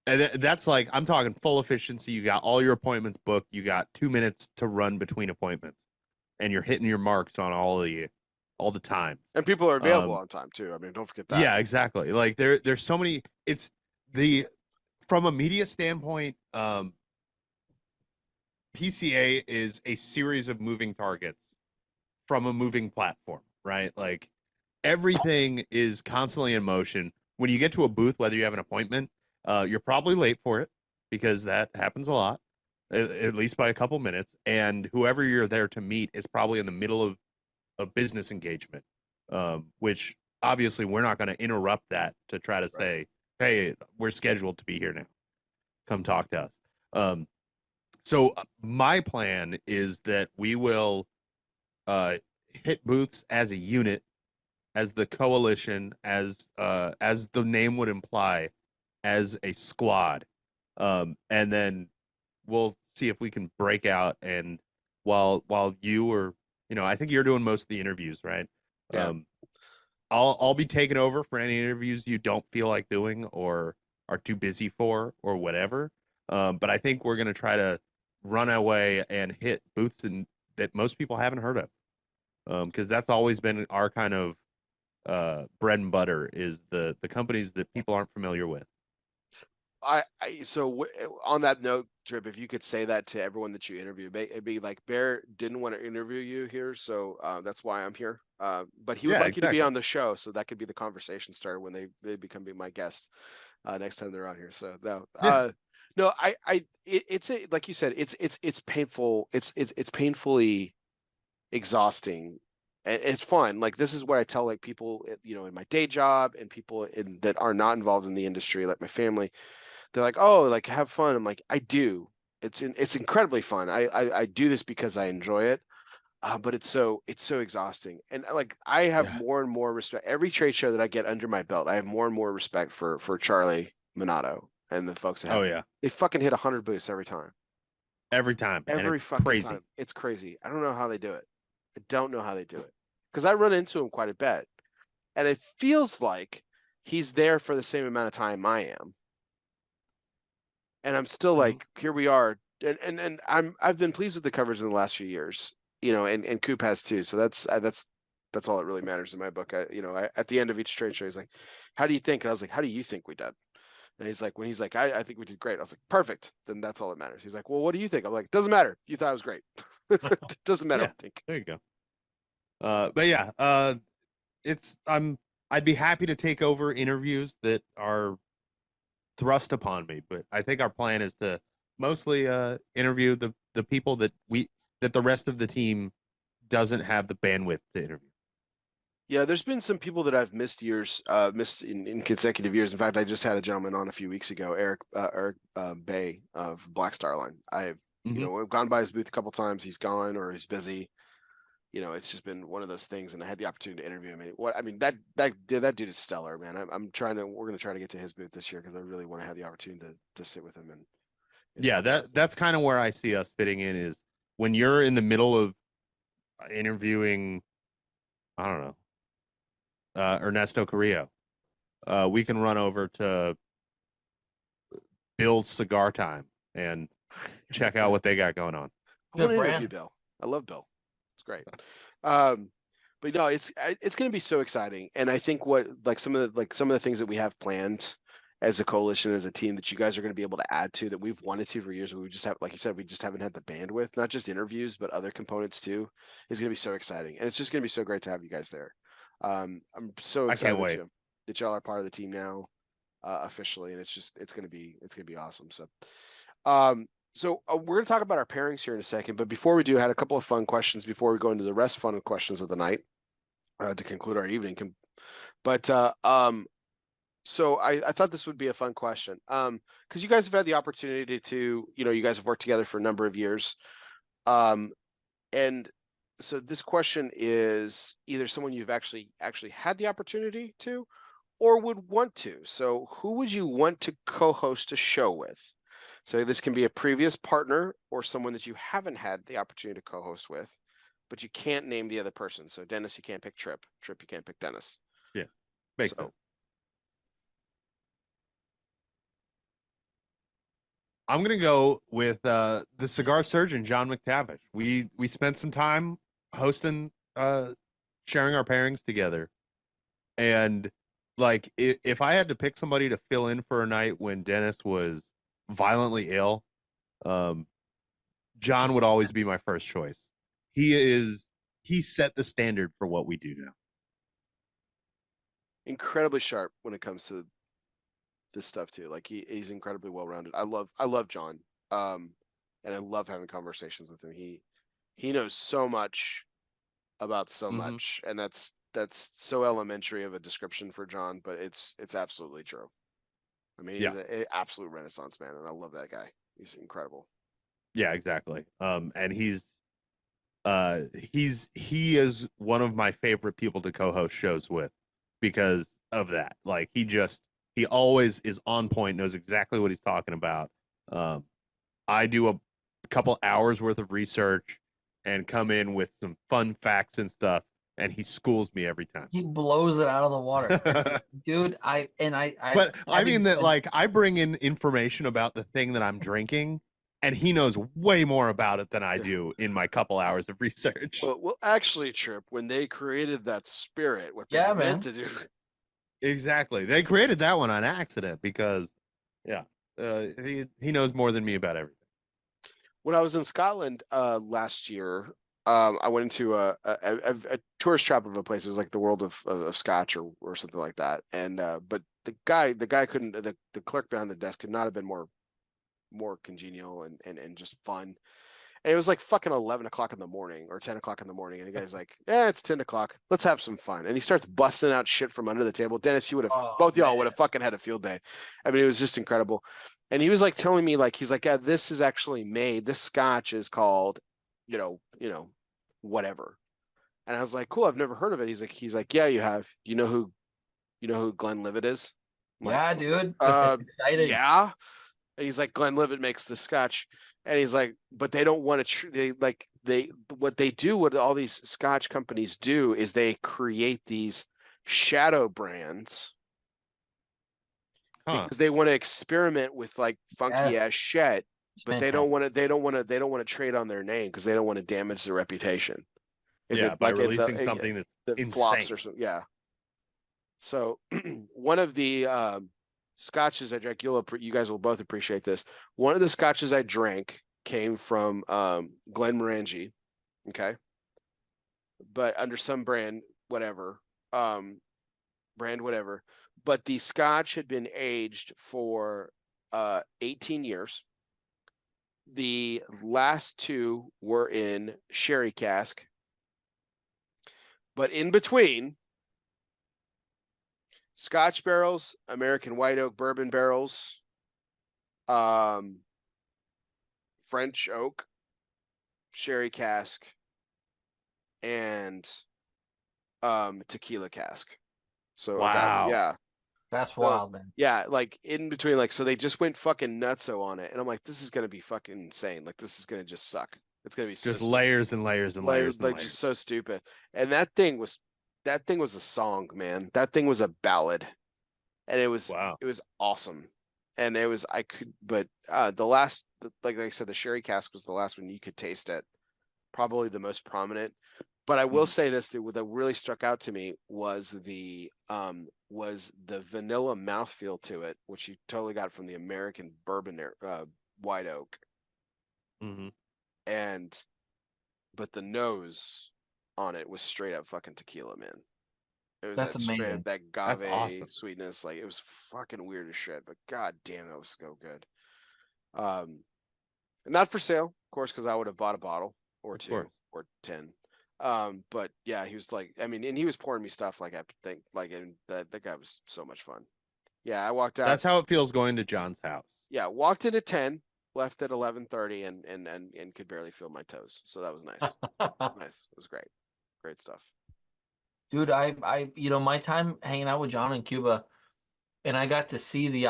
And that's like I'm talking full efficiency. You got all your appointments booked. You got 2 minutes to run between appointments, and you're hitting your marks on all the time. And people are available Um, on time too. I mean, don't forget that. yeah, exactly. Like there's so many. It's the from a media standpoint. PCA is a series of moving targets from a moving platform, right? Like everything is constantly in motion. When you get to a booth, whether you have an appointment, you're probably late for it because that happens a lot, at least by a couple minutes. And whoever you're there to meet is probably in the middle of a business engagement, which obviously we're not going to interrupt that to try to say, hey, we're scheduled to be here now. Come talk to us. So my plan is that we will hit booths as a unit, as the coalition, as the name would imply, as a squad, and then we'll see if we can break out. And while you or I think you're doing most of the interviews, right? Yeah. I'll be taking over for any interviews you don't feel like doing or are too busy for or whatever. But I think we're gonna try to run away and hit booths that most people haven't heard of, because that's always been our kind of bread and butter is the companies that people aren't familiar with. On that note, Tripp, if you could say that to everyone that you interview, it'd be like Bear didn't want to interview you here, so that's why I'm here. But he would like you to be on the show, so that could be the conversation starter when they become my guest next time they're on here. So no, it's like you said, it's painful. It's painfully exhausting. And it's fun. Like this is what I tell like people, in my day job and people that are not involved in the industry, like my family. They're like, oh, like have fun. I'm like, I do. It's incredibly fun. I do this because I enjoy it. But it's so exhausting. And like I have more and more respect. Every trade show that I get under my belt, I have more and more respect for Charlie Minato and the folks that have. They fucking hit 100 booths every time. Every time. And Every it's fucking crazy. time. It's crazy. I don't know how they do it. I don't know how they do it. Because I run into him quite a bit. And it feels like he's there for the same amount of time I am. And I'm still like, here we are. And I've been pleased with the coverage in the last few years, and Coop has too. So that's all that really matters in my book. At the end of each trade show, he's like, how do you think? And I was like, how do you think we did? And he's like, I think we did great. I was like, perfect. Then that's all that matters. He's like, well, what do you think? I'm like, doesn't matter. You thought it was great. It doesn't matter. Yeah, I think. there you go. But yeah, I'd be happy to take over interviews that are thrust upon me, but I think our plan is to mostly interview the people that the rest of the team doesn't have the bandwidth to interview. Yeah, there's been some people that I've missed in consecutive years. In fact, I just had a gentleman on a few weeks ago, Eric Bay of Black Star Line. I've gone by his booth a couple times. He's gone or he's busy. It's just been one of those things, and I had the opportunity to interview him. That dude is stellar, man. We're gonna try to get to his booth this year because I really want to have the opportunity to sit with him and that's kind of where I see us fitting in is when you're in the middle of interviewing, I don't know, Ernesto Carrillo, we can run over to Bill's Cigar Time and check out what they got going on. I want to interview Bill. I love Bill. It's great. But no, it's going to be so exciting. And I think some of the things that we have planned as a coalition, as a team that you guys are going to be able to add to that we've wanted to for years, but we just have, like you said, we just haven't had the bandwidth, not just interviews, but other components too, is going to be so exciting. And it's just going to be so great to have you guys there. I'm so excited that y'all are part of the team now, officially. And it's going to be awesome. So, we're going to talk about our pairings here in a second, but before we do, I had a couple of fun questions before we go into the rest fun questions of the night to conclude our evening. So I thought this would be a fun question because you guys have had the opportunity to, you guys have worked together for a number of years. And so this question is either someone you've actually had the opportunity to or would want to. So who would you want to co-host a show with? So this can be a previous partner or someone that you haven't had the opportunity to co-host with, but you can't name the other person. So Dennis, you can't pick Tripp. Tripp, you can't pick Dennis. Yeah, makes sense. I'm gonna go with the cigar surgeon, John McTavish. We spent some time hosting, sharing our pairings together, and like if I had to pick somebody to fill in for a night when Dennis was violently ill, John would always be my first choice. He set the standard for what we do now. Incredibly sharp when it comes to this stuff too. Like he's incredibly well rounded. I love John. And I love having conversations with him. He knows so much about so much, and that's so elementary of a description for John, but it's absolutely true. I mean, he's an absolute renaissance man, and I love that guy. He's incredible. Yeah, exactly. And he is one of my favorite people to co-host shows with because of that. Like he always is on point, knows exactly what he's talking about. I do a couple hours worth of research and come in with some fun facts and stuff, and he schools me every time. He blows it out of the water. Dude, I mean that like I bring in information about the thing that I'm drinking, and he knows way more about it than I do in my couple hours of research. Well, actually, Tripp, when they created that spirit, what they meant to do. Exactly. They created that one on accident because, he knows more than me about everything. When I was in Scotland last year, I went into a tourist trap of a place. It was like the world of Scotch or something like that. And but the guy couldn't. The clerk behind the desk could not have been more congenial and just fun. And it was like fucking 11 o'clock in the morning or 10 o'clock in the morning. And the guy's like, it's 10 o'clock. Let's have some fun. And he starts busting out shit from under the table. Dennis, you would have, both y'all would have fucking had a field day. I mean, it was just incredible. And he was like telling me, like, he's like, yeah, this is actually made. This scotch is called, whatever. And I was like, cool. I've never heard of it. He's like, yeah, you have. You know who Glenlivet is? Yeah, dude. Exciting. Yeah. And he's like, Glenlivet makes the scotch. And he's like, but they don't want to, what all these scotch companies do is they create these shadow brands because they want to experiment with like funky ass shit, but they don't want to trade on their name because they don't want to damage their reputation. By releasing something that's insane. Flops or something. Yeah. So one of the scotches I drank, you guys will both appreciate this. One of the scotches I drank came from Glenmorangie, okay, but under some brand whatever. But the scotch had been aged for 18 years. The last two were in sherry cask, but in between, Scotch barrels, American white oak bourbon barrels, French oak, sherry cask, and tequila cask. So wow, that's wild, man. Yeah, like in between, like so they just went fucking nutso on it, and I'm like, this is gonna be fucking insane. Like this is gonna just suck. It's gonna be just layers and layers and layers, like just so stupid. And that thing was a song, man. That thing was a ballad, and it was awesome. And it was the last, like I said, the sherry cask was the last one you could taste it, probably the most prominent. But I will say this: that really struck out to me was the vanilla mouthfeel to it, which you totally got from the American bourbon white oak. But the nose on it was straight up fucking tequila, man. It was that straight up that agave sweetness. Like it was fucking weird as shit, but god damn, it was so good. Not for sale, of course, because I would have bought a bottle or two or 10. But yeah, he was like, I mean, and he was pouring me stuff like I think like, and that guy was so much fun. Yeah, I walked out. That's how it feels going to John's house. Yeah, walked in at 10, left at 11:30, and could barely feel my toes. So that was nice. Nice. It was great. Great stuff. Dude, I my time hanging out with John in Cuba, and I got to see the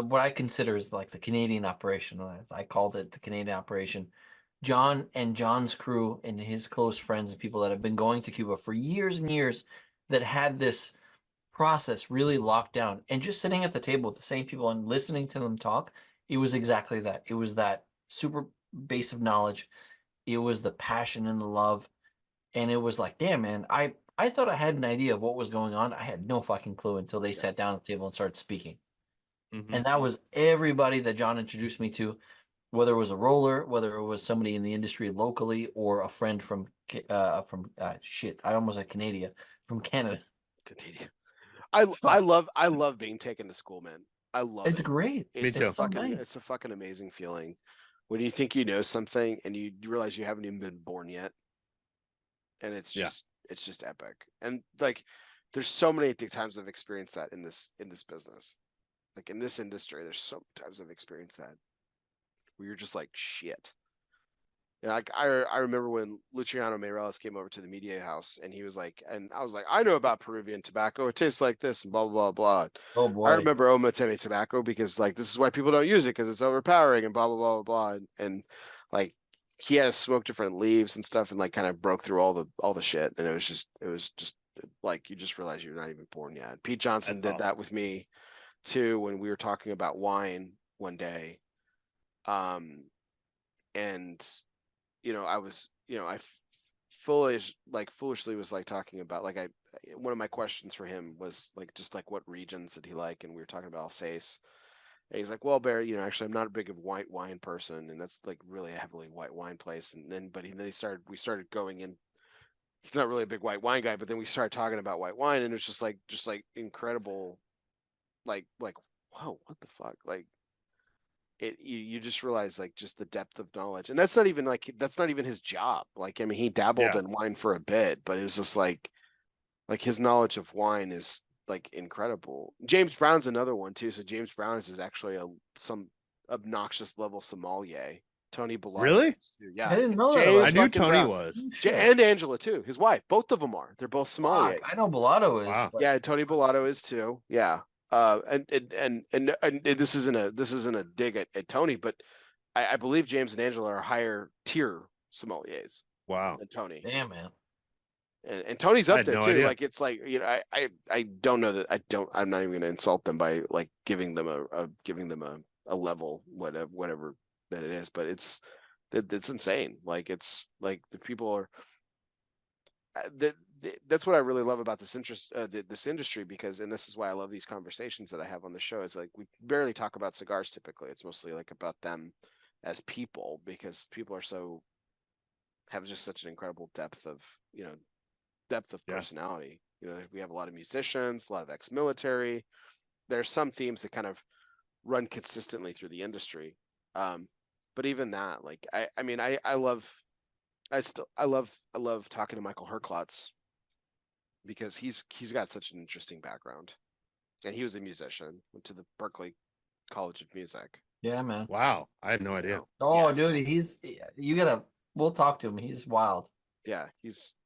what I consider is like the Canadian operation. I called it the Canadian operation. John and John's crew and his close friends and people that have been going to Cuba for years and years that had this process really locked down, and just sitting at the table with the same people and listening to them talk, it was exactly that. It was that super base of knowledge. It was the passion and the love. And it was like, damn, man, I thought I had an idea of what was going on. I had no fucking clue until they sat down at the table and started speaking. And that was everybody that John introduced me to. whether it was a roller, whether it was somebody in the industry locally, or a friend from shit. I almost said Canada, from Canada. Canadian. Fuck. I love being taken to school, man. I love It's it. great. Me too. It's so nice. It's a fucking amazing feeling when you think you know something and you realize you haven't even been born yet, and it's just epic. And like, there's so many times I've experienced that in this business, like in this industry. There's so many times I've experienced that where you're just like shit. And I remember when Luciano Meireles came over to the media house and he was like, and I was like, I know about Peruvian tobacco. It tastes like this and blah, blah, blah, blah. Oh I boy. remember Omateme tobacco because like, this is why people don't use it because it's overpowering and blah, blah, blah, blah. And like, he had to smoke different leaves and stuff and like kind of broke through all the shit. And it was just like, you just realize you're not even born yet. Pete Johnson did that with me too when we were talking about wine one day. And I was, I foolishly was like talking about like one of my questions for him was like just like what regions did he like, and we were talking about Alsace, and he's like, well, Barry, actually I'm not a big of white wine person, and that's like really a heavily white wine place, and then we started going in. He's not really a big white wine guy, but then we started talking about white wine, and it's just like incredible, like whoa, what the fuck, like you just realize like just the depth of knowledge, and that's not even his job. Like, I mean, he dabbled in wine for a bit, but it was just like his knowledge of wine is like incredible. James Brown's another one too. So James Brown is actually some obnoxious level sommelier. Tony Bellotto. Really? Yeah. I didn't know that. I knew Tony Brown. was. And Angela too. His wife. Both of them are. They're both sommeliers. Fuck, I know Bellotto is. Wow. But... Yeah, Tony Bellotto is too. Yeah. And this isn't a dig at Tony, but I believe James and Angela are higher tier sommeliers Wow. than Tony. Damn, man. And Tony's up there no too. idea. Like, it's like, I don't know that I'm not even going to insult them by like giving them a level, whatever that it is, but it's insane. Like, it's like the people are that's what I really love about this industry, because, and this is why I love these conversations that I have on the show. It's like, we barely talk about cigars typically. It's mostly like about them as people, because people have just such an incredible depth of personality. We have a lot of musicians, a lot of ex-military. There's some themes that kind of run consistently through the industry. But even that, like, I love talking to Michael Herklotz, because he's got such an interesting background, and he was a musician, went to the Berklee College of Music. Yeah, man. Wow, I had no idea. Oh, Yeah. dude, we'll talk to him. He's wild. Yeah, he's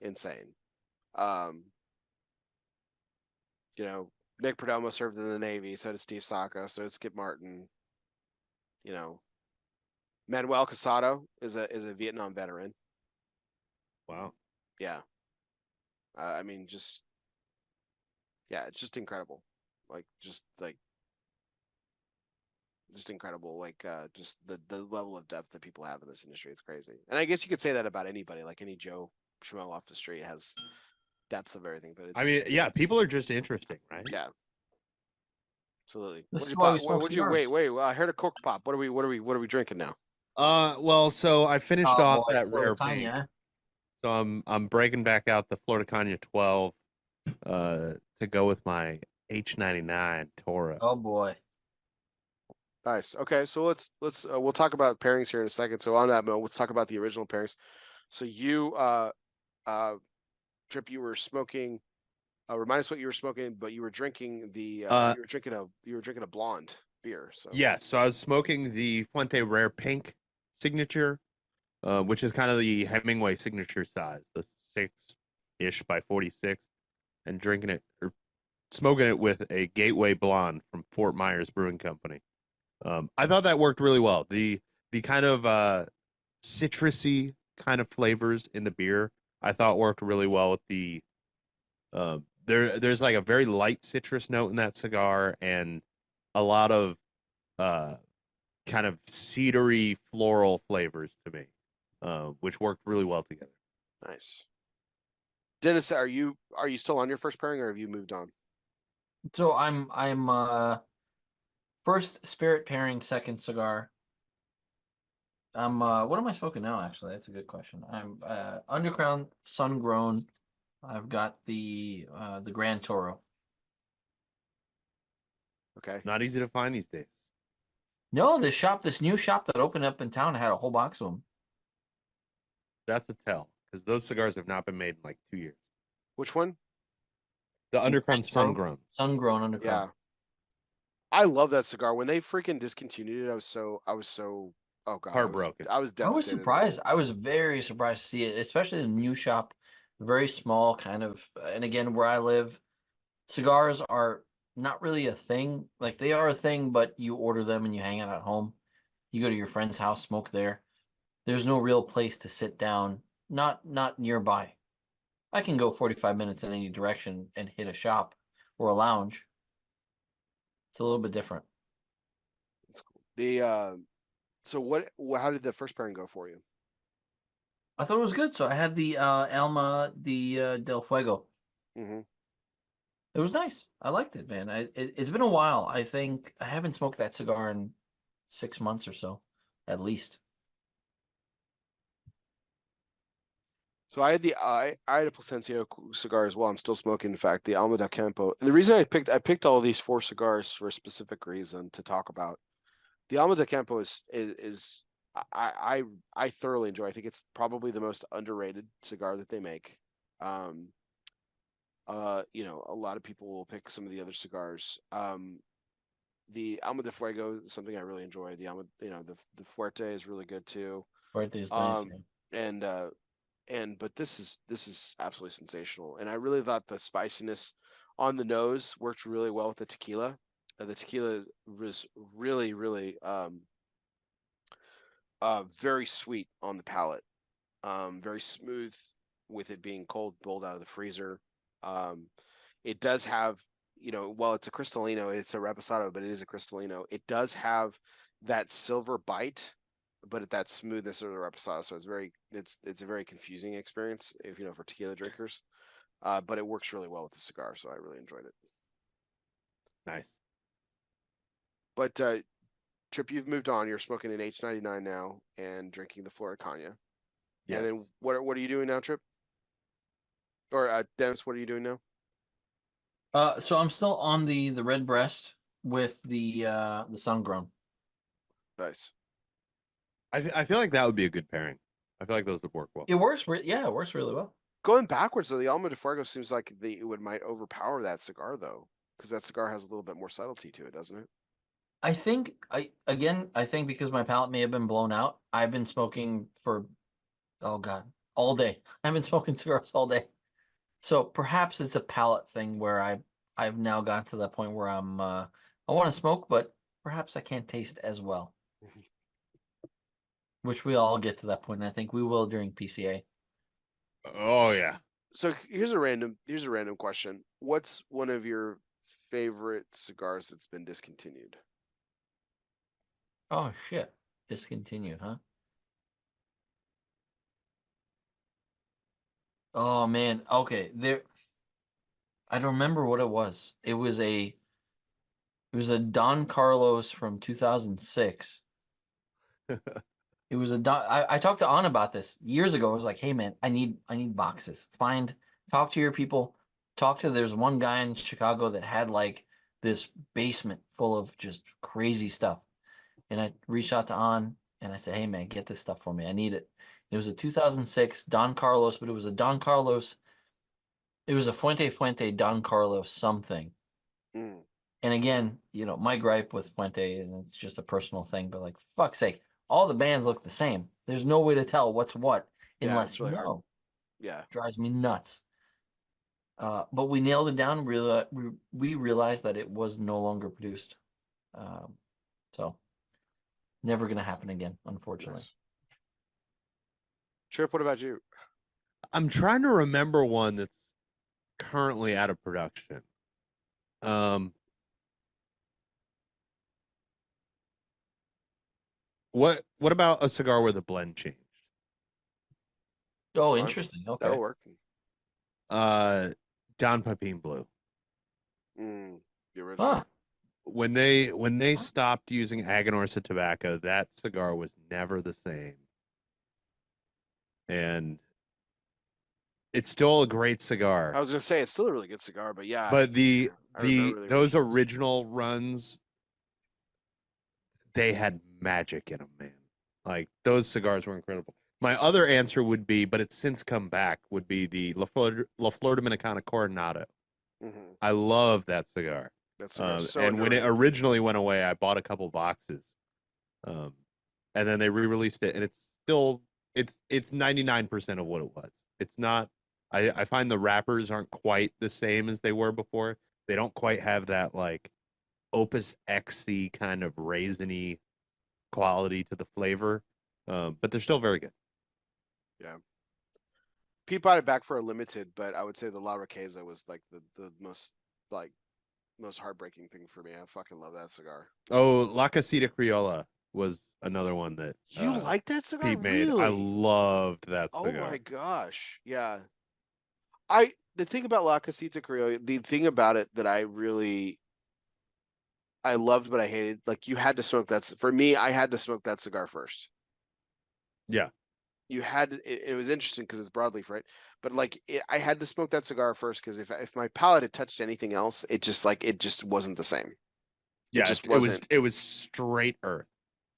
insane. Nick Perdomo served in the Navy, so did Steve Sacco, so did Skip Martin. Manuel Casado is a Vietnam veteran. Wow. Yeah. It's just incredible. Just incredible. Just the level of depth that people have in this industry. It's crazy. And I guess you could say that about anybody, like any Joe Schmo off the street has depth of everything, but people are just interesting, right? Yeah. Absolutely. This is why we smoke cigars. Wait, I heard a cork pop. What are we drinking now? Well, so I finished off that rare Florida pink. Cagna. So I'm breaking back out the Florida Cagna 12 to go with my H99 Toro. Oh boy. Nice. Okay, so let's we'll talk about pairings here in a second. So on that note, let's talk about the original pairings. So you Tripp, you were smoking. Remind us what you were smoking, but you were drinking you were drinking a blonde beer. So yes, so I was smoking the Fuente Rare Pink signature, which is kind of the Hemingway signature size, the 6-ish by 46, and smoking it with a Gateway Blonde from Fort Myers Brewing Company. I thought that worked really well. The kind of citrusy kind of flavors in the beer, I thought worked really well with the there's like a very light citrus note in that cigar, and a lot of kind of cedary floral flavors to me, which worked really well together. Nice. Dennis, are you still on your first pairing, or have you moved on? So I'm first spirit pairing, second cigar. What am I smoking now? Actually, that's a good question. I'm Underground Sun Grown. I've got the Grand Toro. Okay. Not easy to find these days. No, this new shop that opened up in town had a whole box of them. That's a tell because those cigars have not been made in like 2 years. Which one? The Undercrown Sun Grown. Sun Grown Undercrown. Yeah. I love that cigar. When they freaking discontinued it, I was so oh god, Heartbroken. I was I was devastated. surprised. I was very surprised to see it, especially the new shop, very small kind of. And again, where I live, cigars are not really a thing. Like they are a thing, but you order them and you hang out at home. You go to your friend's house, smoke there. There's no real place to sit down, not nearby. I can go 45 minutes in any direction and hit a shop or a lounge. It's a little bit different. That's cool. The so how did the first pairing go for you? I thought it was good. So I had the Alma, the Del Fuego. Mm-hmm. It was nice. I liked it, man. It's been a while. I think I haven't smoked that cigar in 6 months or so, at least. So I had a Plasencia cigar as well. I'm still smoking, in fact, the Alma da Campo. And the reason I picked all these 4 cigars for a specific reason to talk about. The Alma da Campo is I thoroughly enjoy. I think it's probably the most underrated cigar that they make. You know, a lot of people will pick some of the other cigars. The Alma de Fuego is something I really enjoy. The Alma, you know, the Fuerte is really good too. Fuerte is nice. But this is absolutely sensational. And I really thought the spiciness on the nose worked really well with the tequila. The tequila was really, really very sweet on the palate. Very smooth with it being cold, pulled out of the freezer. It does have, you know, while it's a Cristalino, it's a Reposado, but it is a Cristalino. It does have that silver bite, but at that smoothness of the Reposado. So it's a very confusing experience if you know for tequila drinkers. But it works really well with the cigar, so I really enjoyed it. Nice. But Tripp, you've moved on. You're smoking an H99 now and drinking the Florida Cana. Yes. And then what are you doing now, Tripp? Or Dennis, what are you doing now? So I'm still on the red breast with the sun grown. Nice. I feel like that would be a good pairing. I feel like those would work well. It works. Yeah, it works really well. Going backwards though, the Alma de Fuego seems like it might overpower that cigar though, because that cigar has a little bit more subtlety to it, doesn't it? I think because my palate may have been blown out. I've been smoking for oh god all day. I've been smoking cigars all day, so perhaps it's a palate thing where I've now gotten to that point where I want to smoke, but perhaps I can't taste as well. Which we all get to that point, and I think we will during PCA. Oh yeah. So here's a random question. What's one of your favorite cigars that's been discontinued? Oh shit. Discontinued, huh? Oh man. Okay. I don't remember what it was. It was a Don Carlos from 2006. It was I talked to An about this years ago. I was like, hey man, I need boxes. Talk to your people. There's one guy in Chicago that had like this basement full of just crazy stuff. And I reached out to An and I said, hey man, get this stuff for me. I need it. It was a 2006 Don Carlos, but it was a Don Carlos. It was a Fuente Don Carlos something. Mm. And again, you know, my gripe with Fuente, and it's just a personal thing, but like, for fuck's sake, all the bands look the same. There's no way to tell what's what unless really you know. hard. Yeah. Drives me nuts. But we nailed it down. We realized that it was no longer produced. So never going to happen again, unfortunately. Nice. Tripp, what about you? I'm trying to remember one that's currently out of production. What about a cigar where the blend changed? Oh, Fine. interesting. Okay. That'll work. Don Pepin Blue. The original. when they stopped using Aganorsa tobacco, that cigar was never the same. And it's still a great cigar. I was gonna say it's still a really good cigar, but yeah, But I remember the those originals. original runs, they had magic in them, man. Like those cigars were incredible. My other answer would be, but it's since come back, would be the La Flor Dominicana Coronado. Mhm. I love that cigar. That cigar's so And when it underrated. originally went away, I bought a couple boxes. Um, and then they re-released it, and it's still it's 99% of what it was. It's not. I find the wrappers aren't quite the same as they were before. They don't quite have that like Opus X-y kind of raisiny quality to the flavor, but they're still very good. Yeah. Pete bought it back for a limited, but I would say the La Riqueza was like the most like most heartbreaking thing for me. I fucking love that cigar. Oh, La Casita Criolla was another one that You like that cigar? Pete made. I Really? loved that Oh my cigar. gosh. Yeah. The thing about La Casita Criolla, the thing about it that I loved but I hated, like you had to smoke that for me, I had to smoke that cigar first. Yeah. You had it was interesting because it's broadleaf, right? But like I had to smoke that cigar first because if my palate had touched anything else, it just wasn't the same. It Yeah, just wasn't. it was straight earth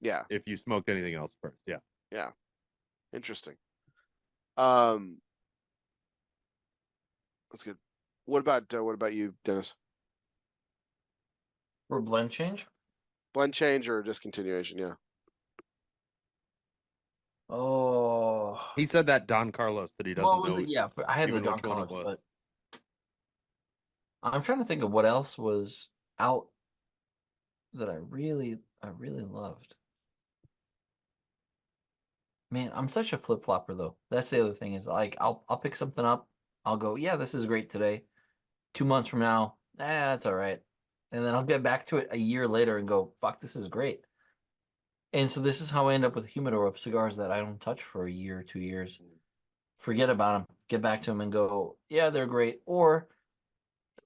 Yeah, if you smoked anything else first. Yeah. yeah. Interesting. Um, that's good. What about you, Dennis? For blend change? Blend change or discontinuation? Yeah. Oh, He said that Don Carlos that he well, doesn't it was know yeah. I had the even Don which one it Carlos, was. but I'm trying to think of what else was out that I really loved. Man, I'm such a flip flopper though. That's the other thing is like I'll pick something up, I'll go, yeah, this is great today. 2 months from now, that's all right, and then I'll get back to it a year later and go, fuck, this is great. And so this is how I end up with a humidor of cigars that I don't touch for a year, 2 years. Forget about them, get back to them, and go, yeah, they're great. Or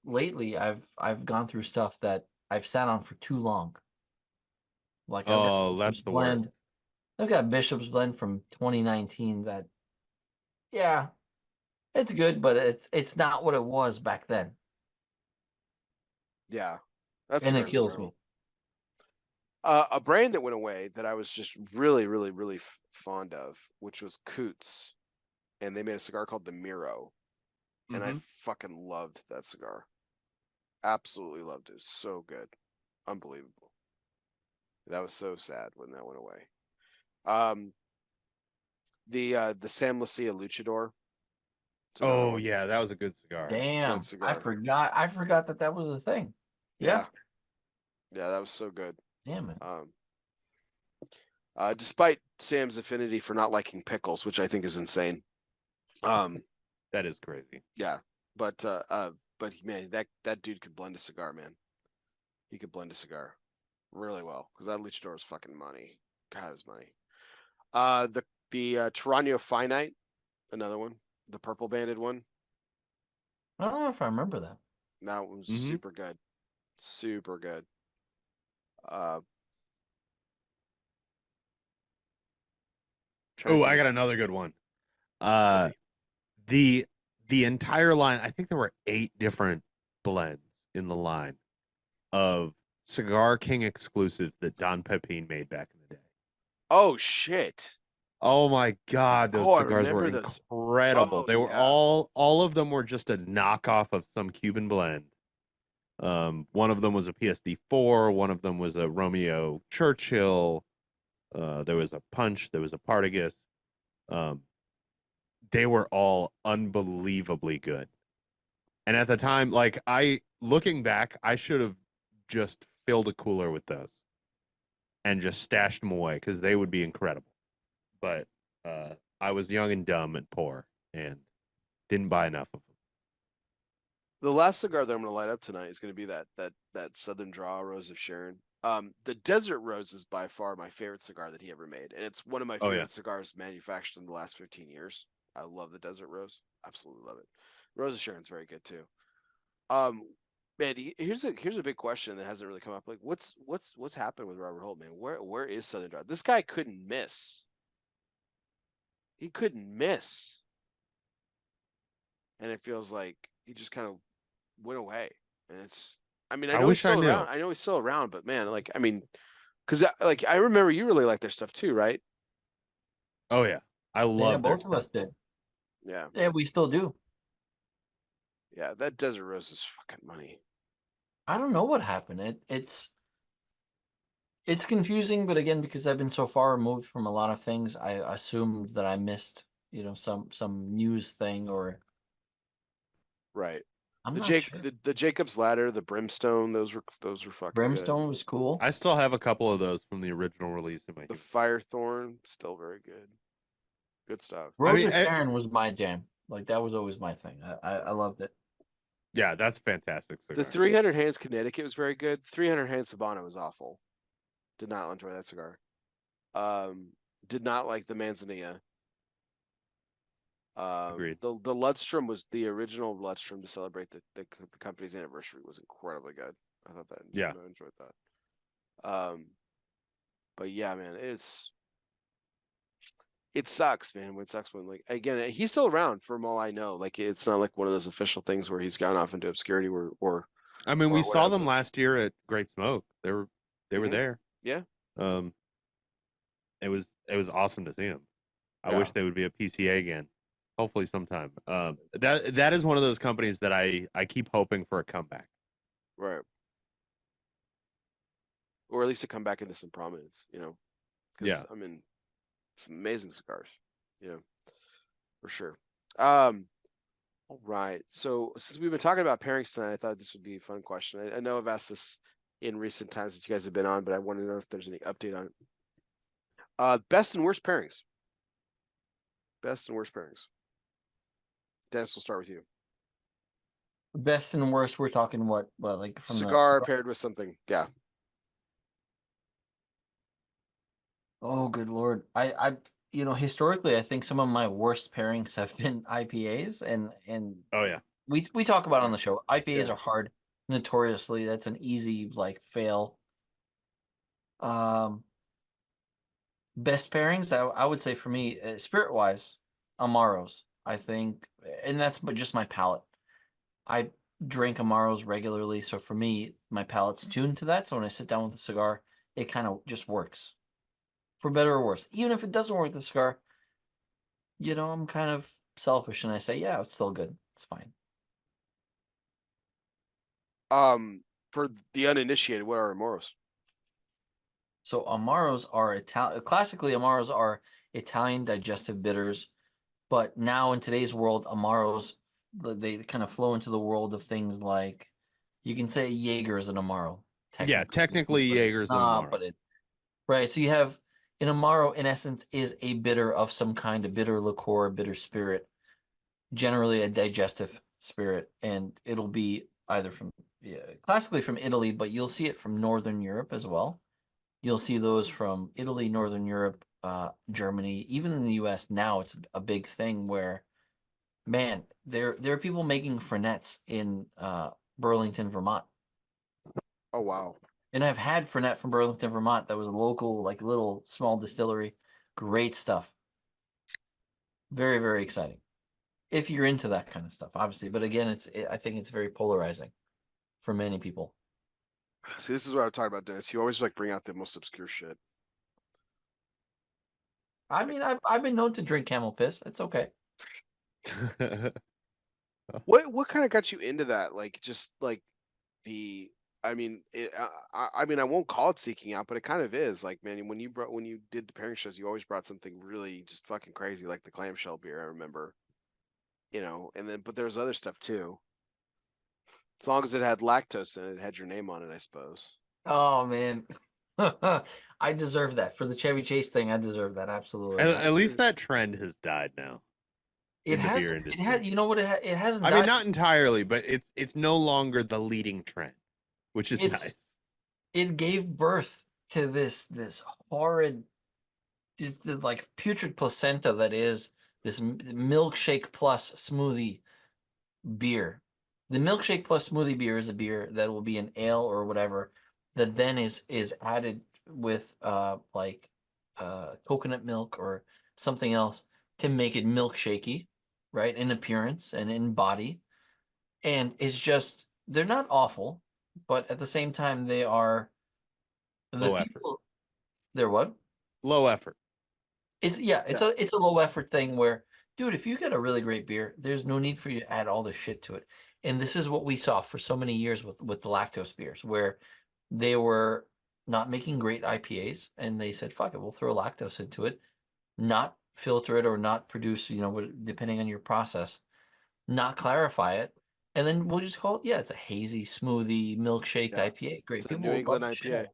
lately, I've gone through stuff that I've sat on for too long. Like I've got Oh, Bishop's that's the worst. Blend. I've got Bishop's Blend from 2019 that, yeah, it's good, but it's not what it was back then, Yeah. That and it cigar's kills me. incredible. A brand that went away that I was just really, really, really fond of, which was Coots, and they made a cigar called the Miro, and I Mm-hmm. fucking loved that cigar. Absolutely loved it. It was so good, unbelievable. That was so sad when that went away. Um, the Sam Lucia Luchador. It's another Oh one. yeah, that was a good cigar. Good Damn, cigar. I forgot that that was a thing. Yeah, Yeah, yeah, that was so good. damn it. Despite Sam's affinity for not liking pickles, which I think is insane. That is crazy. Yeah, but man, that dude could blend a cigar, man. He could blend a cigar really well because that luchador is fucking money. God, it was money. The Tarano Finite, another one, the purple banded one. I don't know if I remember that. That one was Mm-hmm. super good, super good. Uh, Oh, I got another good one. Uh, the the entire line. I think there were 8 different blends in the line of Cigar King exclusives that Don Pepin made back in the day. Oh shit! Oh my God, those Oh, I cigars were remember those. incredible. Oh They were yeah. all of them were just a knockoff of some Cuban blend. One of them was a PSD4, one of them was a Romeo Churchill. There was a Punch, there was a Partagas. Um, they were all unbelievably good. And at the time, like looking back, I should have just filled a cooler with those and just stashed them away because they would be incredible. But I was young and dumb and poor and didn't buy enough of them. The last cigar that I'm gonna light up tonight is gonna be that Southern Draw Rose of Sharon. The Desert Rose is by far my favorite cigar that he ever made, and it's one of my Oh yeah, favorite cigars manufactured in the last 15 years. I love the Desert Rose, absolutely love it. Rose of Sharon's very good too. Um, Man, here's a big question that hasn't really come up. Like, what's happened with Robert Holt, man? Where is Southern Draw? This guy couldn't miss. He couldn't miss, and it feels like he just kind of went away. And it's, I mean, I I know he's wish I still knew. around. I know he's still around, but man, like, I mean, because like I remember you really like their stuff too, right? Oh yeah, I Yeah, love their both of stuff. us did. Yeah, Yeah, we still do. yeah. That Desert Rose is fucking money. I don't know what happened. It's confusing, but again, because I've been so far removed from a lot of things, I assumed that I missed, some news thing, or Right. I'm The not sure. the Jacob's Ladder, the Brimstone, those were fucking good. Brimstone was cool. I still have a couple of those from the original release in my The humidor. Firethorn, still very good. Good stuff. I Rose mean, of Sharon was my jam. Like that was always my thing. I loved it. yeah, that's fantastic The cigar. 300 Hands Connecticut was very good. 300 Hands Sabana was awful. Did not enjoy that cigar. Did not like the Manzanilla. Agreed. The Ludstrom was the original Ludstrom to celebrate the company's anniversary was incredibly good. I thought that. Yeah. I enjoyed that. But yeah, man, it sucks, man. It sucks when, like, again, he's still around from all I know. Like, it's not like one of those official things where he's gone off into obscurity or I mean, or we saw them whatever. last year at Great Smoke. They were Mhm. there. Yeah. Um, it was awesome to see them. I Yeah. wish they would be a PCA again. Hopefully sometime. That is one of those companies that I keep hoping for a comeback. Right. Or at least to come back into some prominence, because Yeah. I mean, some amazing cigars, for sure. All right. So since we've been talking about pairings tonight, I thought this would be a fun question. I know I've asked this in recent times that you guys have been on, but I want to know if there's any update on it. Best and worst pairings. Best and worst pairings. Dennis, we'll start with you. Best and worst, we're talking what like from Cigar paired with something. Yeah. Oh, good Lord. Historically, I think some of my worst pairings have been IPAs, and Oh yeah. we talk about on the show. IPAs Yeah. are hard, notoriously. That's an easy like fail. Um, Best pairings, I would say for me, spirit wise, Amaros. I think, and that's but just my palate. I drink Amaros regularly, so for me, my palate's tuned to that. So when I sit down with a cigar, it kind of just works, for better or worse. Even if it doesn't work with the cigar, I'm kind of selfish and I say, yeah, it's still good. It's fine. For the uninitiated, what are Amoros? So Amaros are classically Amaros are Italian digestive bitters, but now in today's world, Amaros they kind of flow into the world of things like you can say Jaeger is an Amaro. Yeah, technically but it's Jaeger's an not, Amaro. right. So you have an Amaro in essence is a bitter of some kind, a bitter liqueur, a bitter spirit, generally a digestive spirit, and it'll be either classically from Italy, but you'll see it from Northern Europe as well. You'll see those from Italy, Northern Europe, Germany, even in the U.S. Now it's a big thing where, man, there are people making Fernets in Burlington, Vermont. Oh wow. And I've had Fernet from Burlington, Vermont. That was a local, like little small distillery. Great stuff. Very, very exciting. If you're into that kind of stuff, obviously. But again, I think it's very polarizing for many people. See, this is what I'm talking about, Dennis. You always like bring out the most obscure shit. I mean, I've been known to drink camel piss. It's okay. What kind of got you into that? Like, just like the, I mean, I mean, I won't call it seeking out, but it kind of is. Like, man, when you did the pairing shows, you always brought something really just fucking crazy, like the clamshell beer. I remember, and then but there's other stuff too. As long as it had lactose in it, it had your name on it, I suppose. Oh man. I deserve that. For the Chevy Chase thing, I deserve that. Absolutely. At least that trend has died now It in the has beer it industry. has you know what it hasn't I mean, died. not entirely, but it's no longer the leading trend, which is nice. It gave birth to this horrid like putrid placenta that is this milkshake plus smoothie beer The milkshake plus smoothie beer is a beer that will be an ale or whatever that then is added with coconut milk or something else to make it milkshakey, right, in appearance and in body. And it's just they're not awful, but at the same time they are the Low effort. people. They're what? Low effort. It's a low effort thing where, dude, if you get a really great beer, there's no need for you to add all the shit to it. And this is what we saw for so many years with the lactose beers, where they were not making great IPAs, and they said, "Fuck it, we'll throw lactose into it, not filter it or not produce, depending on your process, not clarify it, and then we'll just call it, it's a hazy smoothie milkshake Yeah. IPA. Great, It's a people New will England love the shit out IPA. of it.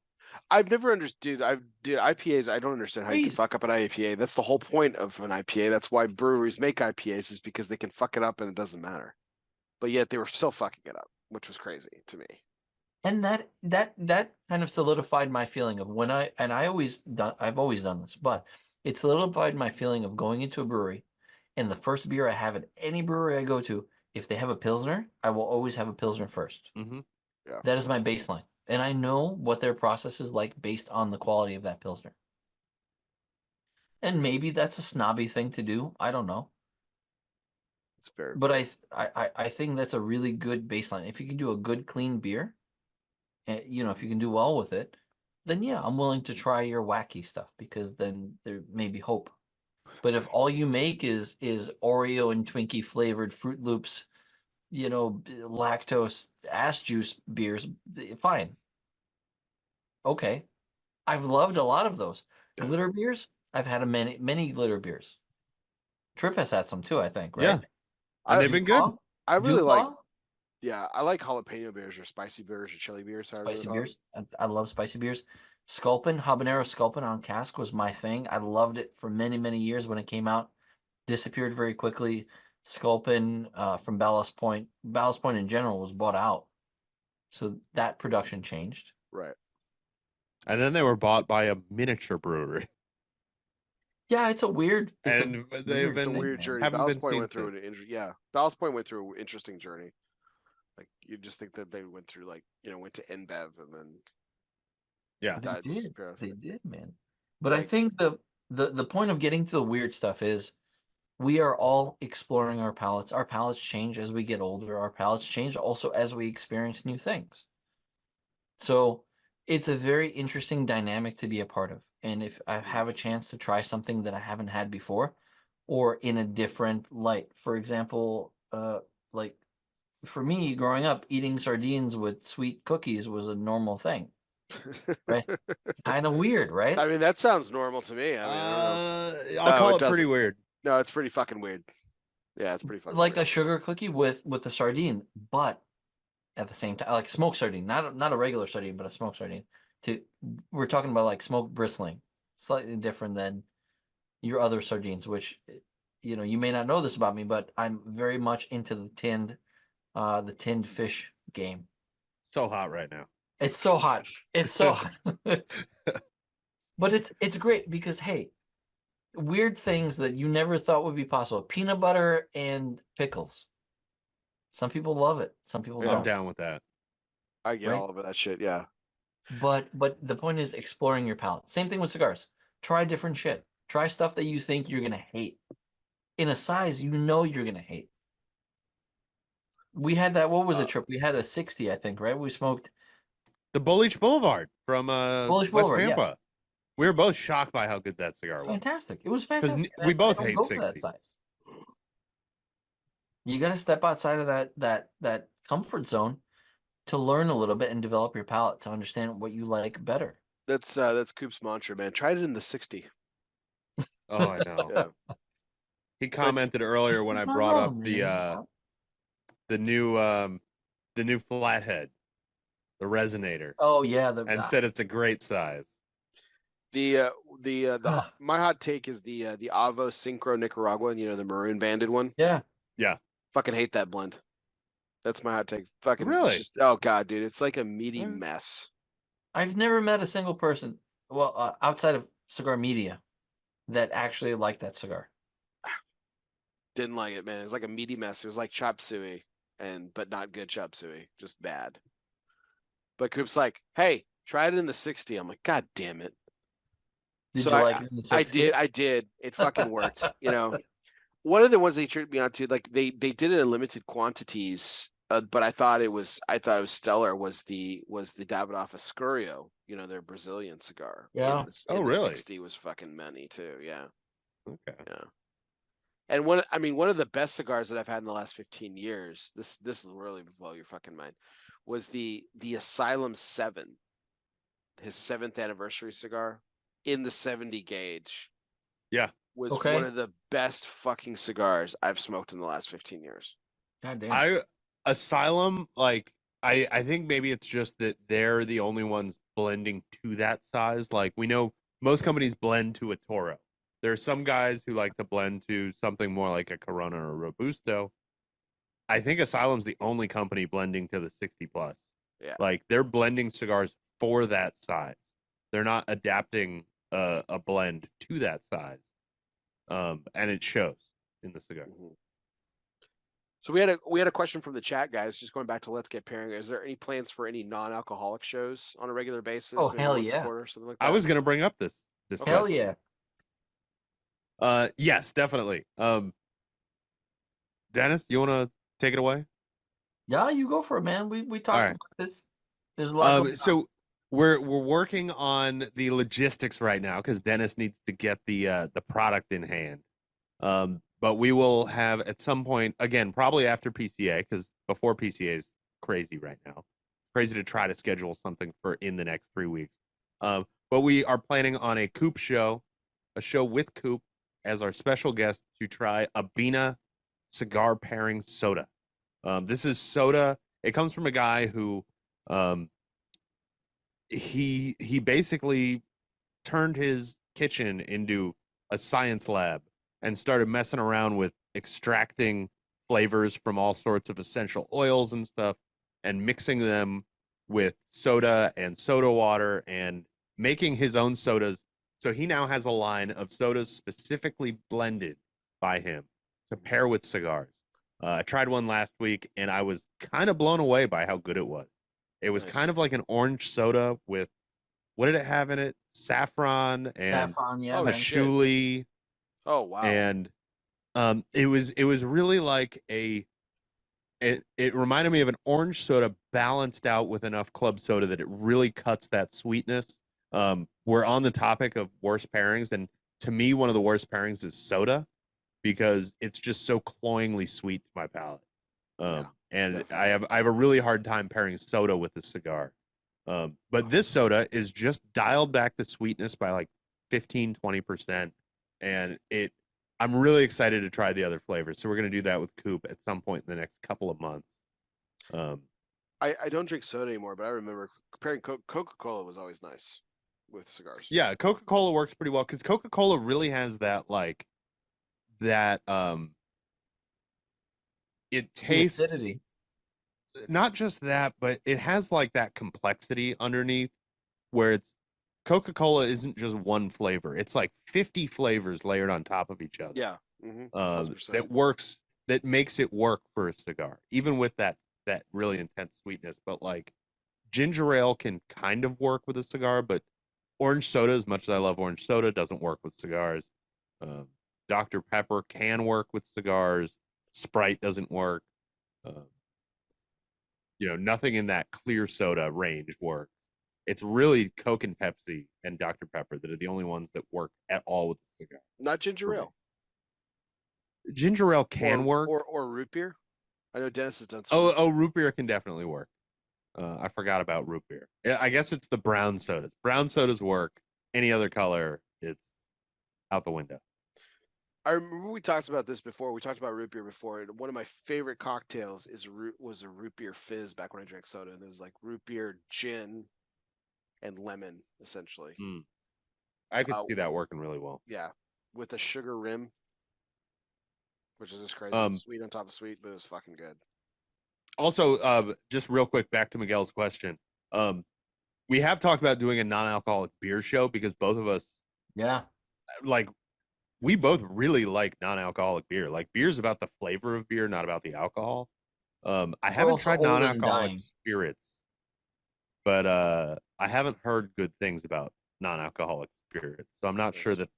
I've never understood. IPAs. I don't understand how you can Crazy. fuck up an IPA. That's the whole point of an IPA. That's why breweries make IPAs, is because they can fuck it up and it doesn't matter. But yet they were still fucking it up, which was crazy to me. And that kind of solidified my feeling of I've always done this, but it solidified my feeling of going into a brewery, and the first beer I have at any brewery I go to, if they have a Pilsner, I will always have a Pilsner first. Mm-hmm. Yeah. That is my baseline. And I know what their process is like based on the quality of that Pilsner. And maybe that's a snobby thing to do. I don't know. It's fair. But I think that's a really good baseline. If you can do a good, clean beer, and if you can do well with it, then yeah, I'm willing to try your wacky stuff, because then there may be hope. But if all you make is Oreo and Twinkie flavored Fruit Loops, lactose ass juice beers, fine. Okay. I've loved a lot of those. Yeah. Glitter beers, I've had many glitter beers. Tripp has had some too, I think, Yeah. right? And they've been good. I really like. Dewpaw? Yeah, I like jalapeno beers or spicy beers or chili beers. Spicy beers. I love spicy beers. Sculpin, habanero Sculpin on cask was my thing. I loved it for many, many years when it came out. Disappeared very quickly. Sculpin from Ballast Point. Ballast Point in general was bought out. So that production changed. Right. And then they were bought by a miniature brewery. Yeah, it's a weird. And they've It's a been weird journey. haven't Ballast been Point seen went through since. Ballast Point went through an interesting journey. Like, you just think that they went through, went to NBev and then Yeah. They did, man. But I Like- think the point of getting to the weird stuff is we are all exploring our palates. Our palates change as we get older. Our palates change also as we experience new things. So it's a very interesting dynamic to be a part of. And if I have a chance to try something that I haven't had before, or in a different light, for example, like for me growing up, eating sardines with sweet cookies was a normal thing. Right? Kind of weird, right? I mean, that sounds normal to me. I mean, I don't know. I'll call it it pretty doesn't. weird. No, it's pretty fucking weird. Yeah, it's pretty fucking Like weird. a sugar cookie with a sardine, but at the same time, like a smoked sardine, not a regular sardine, but a smoked sardine. We're talking about like smoked bristling, slightly different than your other sardines, which you may not know this about me, but I'm very much into the tinned fish game. So hot right now. It's so hot. It's so hot. But it's great because, hey, weird things that you never thought would be possible. Peanut butter and pickles. Some people love it. Some people Yeah. I'm don't. down with that. I get Right? all of that shit. Yeah. But the point is exploring your palate. Same thing with cigars. Try different shit. Try stuff that you think you're gonna hate. In a size you're gonna hate. We had that. What was it, Trip? We had a 60, I think, right? We smoked The Bullish Boulevard from Bullish West Boulevard, yeah. Tampa. We were both shocked by how good that cigar was. fantastic. It was fantastic. we And both I don't hate go for that 60s. size. You got to step outside of that comfort zone to learn a little bit and develop your palate to understand what you like better. That's Coop's mantra, man. Try it in the 60. Oh, I know. Yeah. He commented earlier when I He's not brought wrong, up man. He's not. the new flathead, the resonator, Oh yeah, and said it's a great size. The my hot take is the Avo Synchro Nicaraguan, the maroon banded one. yeah. Fucking hate that blend. That's my hot take. Fucking Really? It's just, oh god, dude, it's like a meaty Yeah. mess. I've never met a single person, well, outside of cigar media, that actually liked that cigar. Didn't like it, man. It was like a meaty mess. It was like chop suey. but not good chop suey, just bad. But Coop's like, hey, try it in the 60. I'm like, God damn it. Did So you like it in the 60? I did. It fucking worked. One of the ones they tricked me on to, like they did it in limited quantities, but I thought it was stellar. Was the Davidoff Escurio, their Brazilian cigar. Yeah. In the really? 60 was fucking many too. Yeah. Okay. Yeah. And one of the best cigars that I've had in the last 15 years, this will really blow your fucking mind, was the Asylum 7, his 7th anniversary cigar in the 70 gauge. Yeah. Was Okay. one of the best fucking cigars I've smoked in the last 15 years. God damn. Asylum, like I think maybe it's just that they're the only ones blending to that size. Like we know most companies blend to a Toro. There are some guys who like to blend to something more like a Corona or a Robusto. I think Asylum's the only company blending to the 60 plus. Yeah. Like they're blending cigars for that size. They're not adapting a blend to that size. And it shows in the cigar. Mm-hmm. So we had a question from the chat, guys. Just going back to Let's Get Pairing. Is there any plans for any non-alcoholic shows on a regular basis? Oh, maybe hell once a yeah. quarter, something like that. I was gonna bring up this. Hell question. yeah. Yes, definitely. Dennis, you want to take it away? Yeah, you go for it, man. We talked right. about this. There's a lot going on. So we're working on the logistics right now because Dennis needs to get the product in hand. But we will have at some point, again, probably after PCA, because before PCA is crazy right now. Crazy to try to schedule something for in the next 3 weeks. But we are planning on a Coop show, a show with Coop as our special guest to try a Bina cigar pairing soda. This is soda. It comes from a guy who he basically turned his kitchen into a science lab and started messing around with extracting flavors from all sorts of essential oils and stuff and mixing them with soda and soda water and making his own sodas. So he now has a line of sodas specifically blended by him to pair with cigars. I tried one last week and I was kind of blown away by how good it was. It was Nice. kind of like an orange soda with, what did it have in it? Saffron and Saffron, yeah, Oh, man. shit. patchouli. Oh wow. And it was really like it reminded me of an orange soda balanced out with enough club soda that it really cuts that sweetness. We're on the topic of worst pairings, and to me, one of the worst pairings is soda because it's just so cloyingly sweet to my palate. And definitely. I have a really hard time pairing soda with a cigar. But this soda is just dialed back the sweetness by like 15-20%, and I'm really excited to try the other flavors. So we're going to do that with Coop at some point in the next couple of months. I don't drink soda anymore, but I remember pairing Coca-Cola was always nice with cigars. Yeah, Coca-Cola works pretty well because Coca-Cola really has that it tastes The acidity. not just that, but it has like that complexity underneath where it's Coca-Cola isn't just one flavor. It's like 50 flavors layered on top of each other. Yeah. Mm-hmm. That makes it work for a cigar, even with that really intense sweetness. But like ginger ale can kind of work with a cigar, but orange soda, as much as I love orange soda, doesn't work with cigars. Dr. Pepper can work with cigars. Sprite doesn't work. Nothing in that clear soda range works. It's really Coke and Pepsi and Dr. Pepper that are the only ones that work at all with the cigar. Not ginger ale. Ginger ale can work. Or root beer. I know Dennis has done some. Root beer can definitely work. I forgot about root beer. I guess it's the brown sodas. Brown sodas work. Any other color, it's out the window. I remember we talked about this before. We talked about root beer before. And one of my favorite cocktails was a root beer fizz back when I drank soda. And it was like root beer, gin, and lemon, essentially. I could see that working really well. Yeah, with a sugar rim, which is just crazy. Sweet on top of sweet, but it was fucking good. Also, just real quick, back to Miguel's question. We have talked about doing a non-alcoholic beer show because both of us, we both really like non-alcoholic beer. Like beer's about the flavor of beer, not about the alcohol. I We're haven't also tried older than non-alcoholic dying. spirits, but I haven't heard good things about non-alcoholic spirits. So I'm not sure Nice. that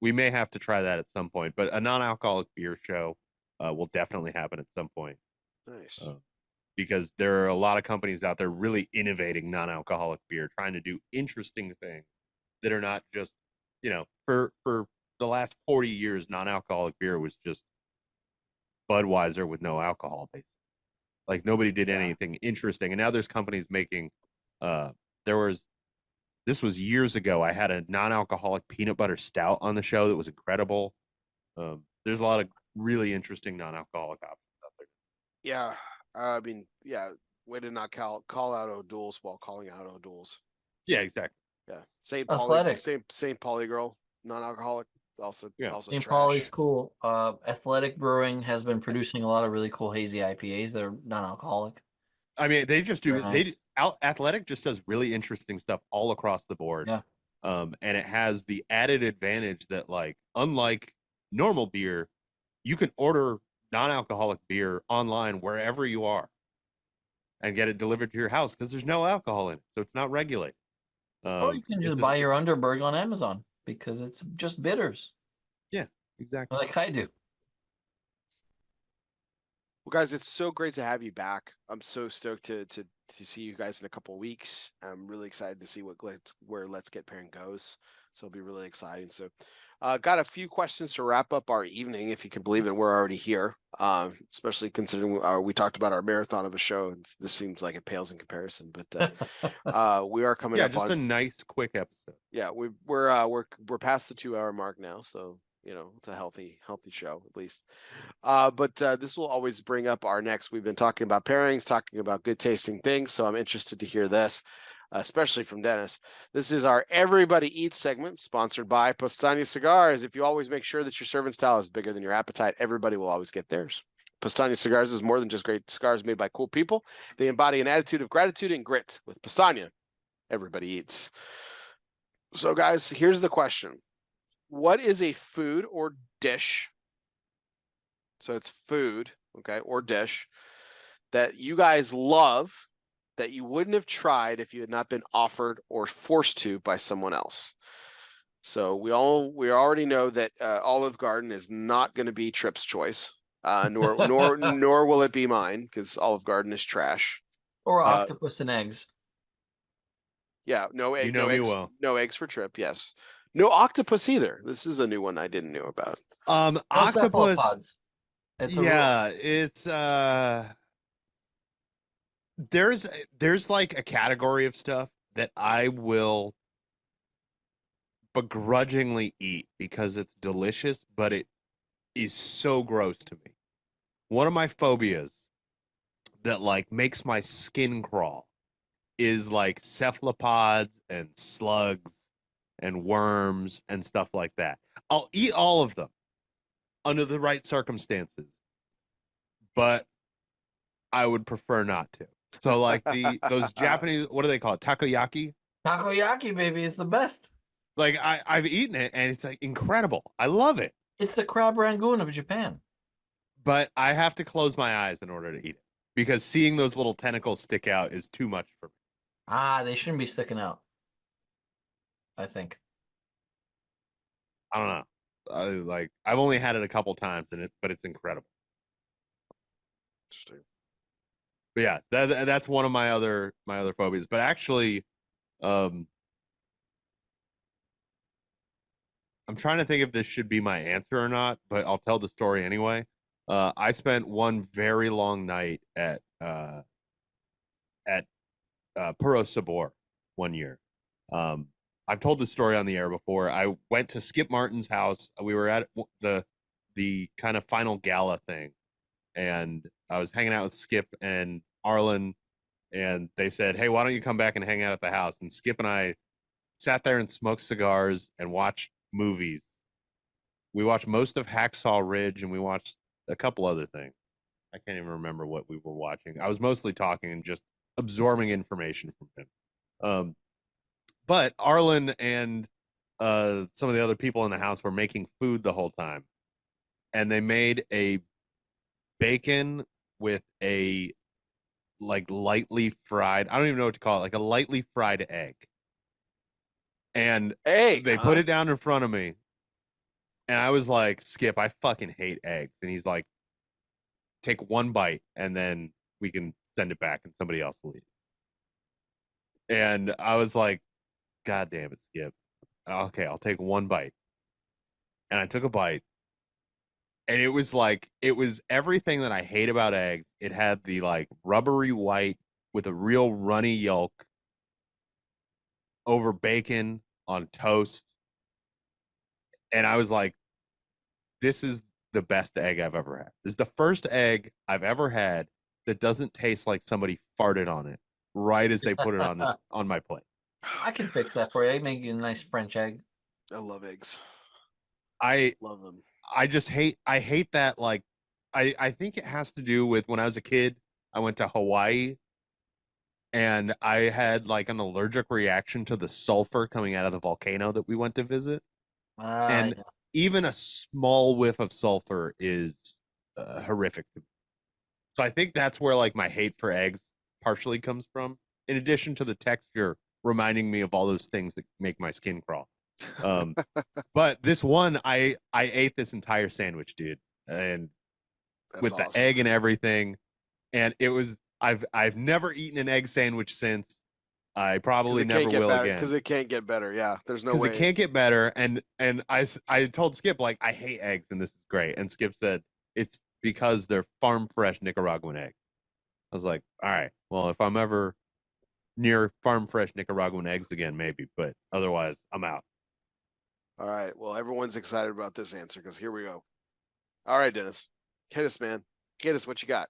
we may have to try that at some point. But a non-alcoholic beer show will definitely happen at some point. Nice. Because there are a lot of companies out there really innovating non-alcoholic beer, trying to do interesting things that are not just, for the last 40 years, non-alcoholic beer was just Budweiser with no alcohol, basically. Like nobody did Yeah. anything interesting. And now there's companies making, there was, this was years ago. I had a non-alcoholic peanut butter stout on the show that was incredible. There's a lot of really interesting non-alcoholic options out there. Yeah. I mean, yeah. Way to not call out O'Doul's while calling out O'Doul's. Yeah, exactly. Yeah. St. Athletic. Pauli girl, non-alcoholic. Also St. trash. Pauli's cool. Athletic Brewing has been producing a lot of really cool hazy IPAs that are non-alcoholic. I mean, they just do. Very nice. Athletic just does really interesting stuff all across the board. Yeah. And it has the added advantage that, like, unlike normal beer, you can order non-alcoholic beer online wherever you are and get it delivered to your house because there's no alcohol in it, so it's not regulated. Or you can just buy your Underberg on Amazon because it's just bitters. Yeah, exactly. Like I do. Well, guys, it's so great to have you back. I'm so stoked to see you guys in a couple of weeks. I'm really excited to see where Let's Get Pairing goes. So it'll be really exciting. So, got a few questions to wrap up our evening. If you can believe it, we're already here. Especially considering we talked about our marathon of a show, and this seems like it pales in comparison. But we are coming up. Just a nice, quick episode. Yeah, we're past the 2 hour mark now, so it's a healthy show at least. But this will always bring up our next. We've been talking about pairings, talking about good tasting things, so I'm interested to hear this, especially from Dennis. This is our Everybody Eats segment, sponsored by Postania Cigars. If you always make sure that your serving style is bigger than your appetite, everybody will always get theirs. Postania Cigars is more than just great cigars made by cool people. They embody an attitude of gratitude and grit. With Postania, everybody eats. So, guys, here's the question. What is a food or dish? So it's food, okay, or dish that you guys love that you wouldn't have tried if you had not been offered or forced to by someone else. So we already know that Olive Garden is not going to be Tripp's choice, nor will it be mine because Olive Garden is trash. Or octopus and eggs. Yeah, no egg, you know no me eggs, well. no eggs for Tripp. Yes, no octopus either. This is a new one I didn't know about. Octopus. It's there's like a category of stuff that I will begrudgingly eat because it's delicious, but it is so gross to me. One of my phobias that like makes my skin crawl is like cephalopods and slugs and worms and stuff like that. I'll eat all of them under the right circumstances, but I would prefer not to. So like those Japanese, what do they call it? Takoyaki? Takoyaki, baby, is the best. Like I've eaten it and it's like incredible. I love it. It's the crab rangoon of Japan. But I have to close my eyes in order to eat it because seeing those little tentacles stick out is too much for me. They shouldn't be sticking out, I think. I don't know. I've only had it a couple times but it's incredible. Interesting. But yeah, that's one of my other phobias. But actually, I'm trying to think if this should be my answer or not, but I'll tell the story anyway. I spent one very long night at Puro Sabor one year. I've told this story on the air before. I went to Skip Martin's house. We were at the kind of final gala thing, and I was hanging out with Skip and Arlen, and they said, "Hey, why don't you come back and hang out at the house?" And Skip and I sat there and smoked cigars and watched movies. We watched most of Hacksaw Ridge, and we watched a couple other things. I can't even remember what we were watching. I was mostly talking and just absorbing information from him. But Arlen and some of the other people in the house were making food the whole time. And they made a bacon with a like lightly fried, I don't even know what to call it, like a lightly fried egg. And Egg, they huh? put it down in front of me. And I was like, Skip, I fucking hate eggs. And he's like, take one bite and then we can send it back and somebody else will eat it. And I was like, God damn it, Skip. Okay, I'll take one bite. And I took a bite. And it was like, it was everything that I hate about eggs. It had the like rubbery white with a real runny yolk over bacon on toast. And I was like, this is the best egg I've ever had. This is the first egg I've ever had that doesn't taste like somebody farted on it right as they put it on my plate. I can fix that for you. I make you a nice French egg. I love eggs. I Love them. I hate that like I think it has to do with when I was a kid, I went to Hawaii and I had like an allergic reaction to the sulfur coming out of the volcano that we went to visit. And Yeah. even a small whiff of sulfur is horrific to me. So I think that's where like my hate for eggs partially comes from, in addition to the texture reminding me of all those things that make my skin crawl. But this one, I ate this entire sandwich, dude, and That's with awesome. the egg and everything, and it was I've never eaten an egg sandwich since. I probably never will again because it can't get better. Yeah, there's no way. because it can't get better. And I told Skip like I hate eggs and this is great, and Skip said it's because they're farm fresh Nicaraguan eggs. I was like, all right, well if I'm ever near farm fresh Nicaraguan eggs again, maybe, but otherwise I'm out. All right. Well, everyone's excited about this answer because here we go. All right, Dennis, hit us, man. Hit us. What you got?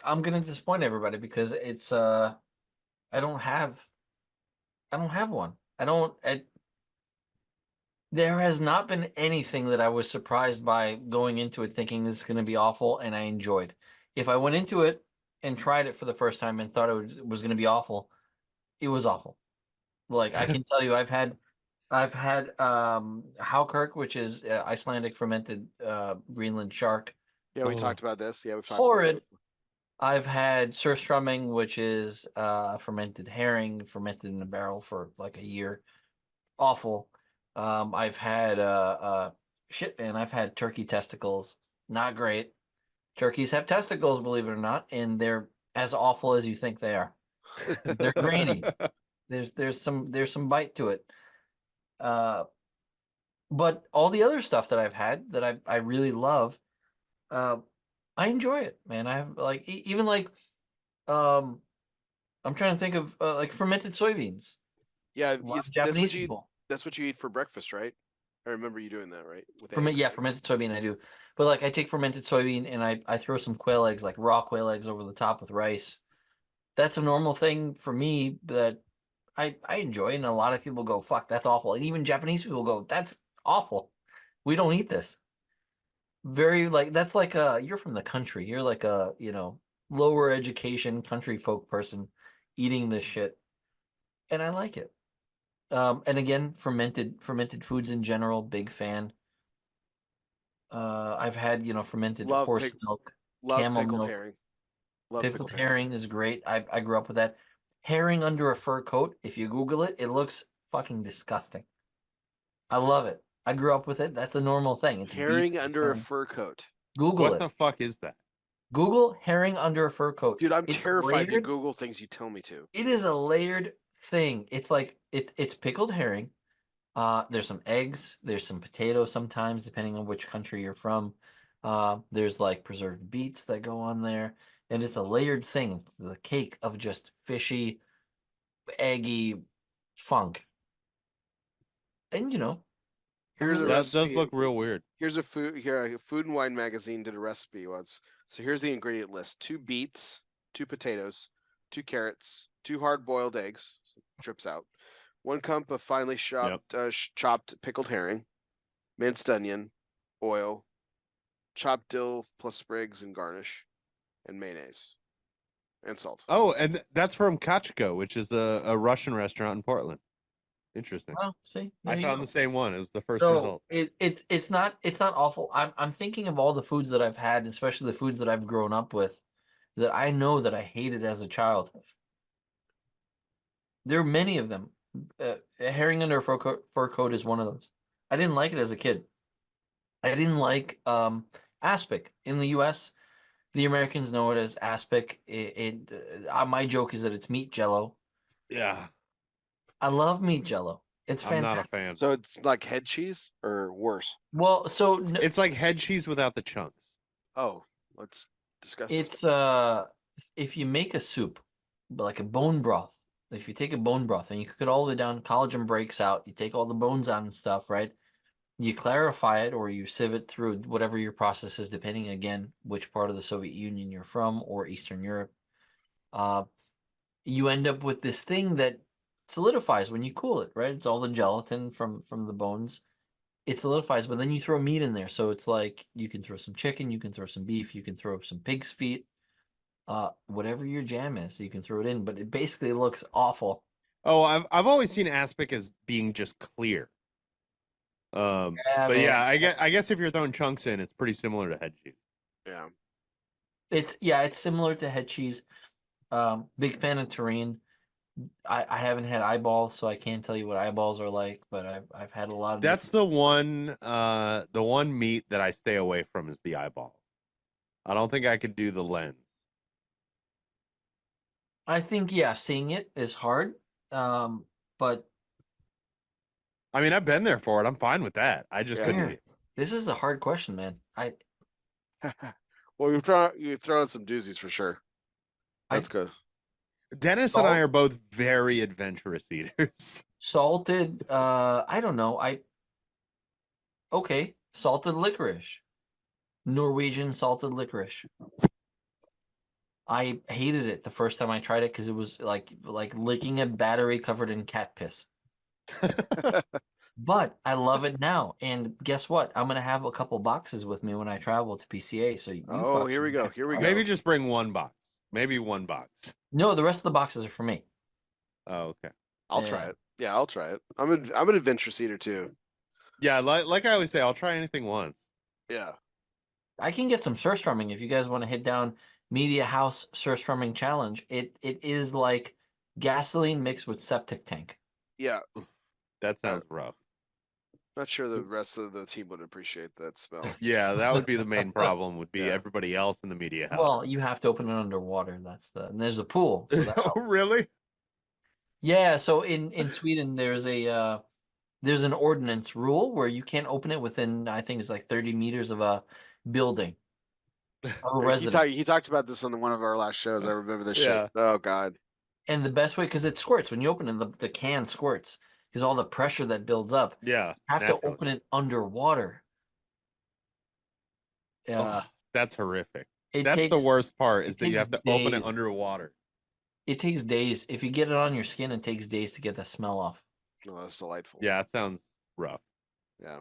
I'm gonna disappoint everybody because it's I don't have one. There has not been anything that I was surprised by going into it thinking this is going to be awful and I enjoyed. If I went into it and tried it for the first time and thought it was going to be awful, it was awful. Like I can tell you, I've had Haukirk, which is Icelandic fermented Greenland shark. Yeah, we Oh. talked about this. Yeah, we've talked Horrid. about this. I've had surströmming, which is fermented herring, fermented in a barrel for like a year. Awful. I've had shit, man. I've had turkey testicles. Not great. Turkeys have testicles, believe it or not, and they're as awful as you think they are. They're grainy. There's some bite to it. But all the other stuff that I've had that I really love, I enjoy it, man. I have like even like I'm trying to think of like fermented soybeans. Yeah, A lot of that's Japanese what you people. that's what you eat for breakfast, right? I remember you doing that, right? With eggs. Yeah, fermented soybean I do. But like I take fermented soybean and I throw some quail eggs, like raw quail eggs over the top with rice. That's a normal thing for me that I enjoy, and a lot of people go, fuck, that's awful. And even Japanese people go, that's awful. We don't eat this. Very like that's like you're from the country. You're like a, lower education country folk person eating this shit. And I like it. And again, fermented foods in general, big fan. I've had, fermented Love horse milk, love camel pickled milk. herring. Love Pickled herring is great. I grew up with that. Herring under a fur coat. If you Google it, it looks fucking disgusting. I love it. I grew up with it. That's a normal thing. It's Herring beets. under a fur coat. Google What it. the fuck is that? Google herring under a fur coat. Dude, I'm It's terrified to layered. Google things you tell me to. It is a layered thing. It's like it's pickled herring. There's some eggs. There's some potatoes sometimes, depending on which country you're from. There's like preserved beets that go on there, and it's a layered thing. It's the cake of just fishy, eggy funk. And I'm Here's a really That does recipe. look real weird. Here's a Food and Wine magazine did a recipe once. So here's the ingredient list: 2 beets, 2 potatoes, 2 carrots, 2 hard-boiled eggs. So trips out. 1 cup of finely chopped pickled herring, minced onion, oil, chopped dill plus sprigs and garnish, and mayonnaise and salt. Oh, and that's from Kachko, which is a Russian restaurant in Portland. Interesting. Well, see, I there you found go. the same one. It was the first So result. it's not awful. I'm thinking of all the foods that I've had, especially the foods that I've grown up with, that I know that I hated as a child. There are many of them. Herring under a fur coat is one of those. I didn't like it as a kid. I didn't like aspic in the U.S. The Americans know it as aspic. My joke is that it's meat jello. Yeah, I love meat jello. It's I'm not a fantastic. fan. So it's like head cheese or worse? Well, so It's like head cheese without the chunks. Oh, let's discuss it. it's if you make a soup, but like a bone broth, if you take a bone broth and you cook it all the way down, collagen breaks out, you take all the bones out and stuff, right? You clarify it or you sieve it through whatever your process is, depending again which part of the Soviet Union you're from or Eastern Europe. You end up with this thing that solidifies when you cool it, right? It's all the gelatin from the bones. It solidifies, but then you throw meat in there. So it's like you can throw some chicken, you can throw some beef, you can throw some pig's feet, whatever your jam is, you can throw it in. But it basically looks awful. Oh, I've always seen aspic as being just clear. Yeah, But man. yeah, I guess if you're throwing chunks in, it's pretty similar to head cheese. Yeah. It's similar to head cheese. Big fan of terrine. I haven't had eyeballs, so I can't tell you what eyeballs are like, but I've had a lot of That's different. the one meat that I stay away from is the eyeballs. I don't think I could do the lens. I think seeing it is hard. But I mean, I've been there for it. I'm fine with that. I just Yeah. couldn't Aaron, eat it. this is a hard question, man. Well, you're throwing some doozies for sure. That's good. Dennis and I are both very adventurous eaters. Salted, I don't know. Okay, salted licorice. Norwegian salted licorice. I hated it the first time I tried it because it was like licking a battery covered in cat piss. But I love it now. And guess what? I'm gonna have a couple boxes with me when I travel to PCA. So you Oh, fucks here we can go. get Here we to go. try it. Maybe just bring one box. Maybe one box. No, the rest of the boxes are for me. Oh, okay. I'll try it. Yeah, I'll try it. I'm an adventurous eater too. Yeah, like I always say, I'll try anything once. Yeah. I can get some surstrumming if you guys want to hit down Media House Surstrumming Challenge. It is like gasoline mixed with septic tank. Yeah. That sounds rough. Not sure the rest of the team would appreciate that smell. Yeah, that would be the main problem. Would be Yeah. everybody else in the media house. Well, you have to open it underwater. And there's a pool. So that Oh, really? yeah. So in Sweden, there's an ordinance rule where you can't open it within, I think it's like 30 meters of a building. Of a resident. He talked about this on one of our last shows. I remember this Yeah. shit. Oh God. And the best way, because it squirts when you open it, the can squirts because all the pressure that builds up. Yeah. You have to open it underwater. Oh, that's horrific. It That's the takes worst part is that you takes have to open it days. underwater. It takes days. If you get it on your skin, it takes days to get the smell off. Oh, that's delightful. Yeah, it sounds rough. Yeah.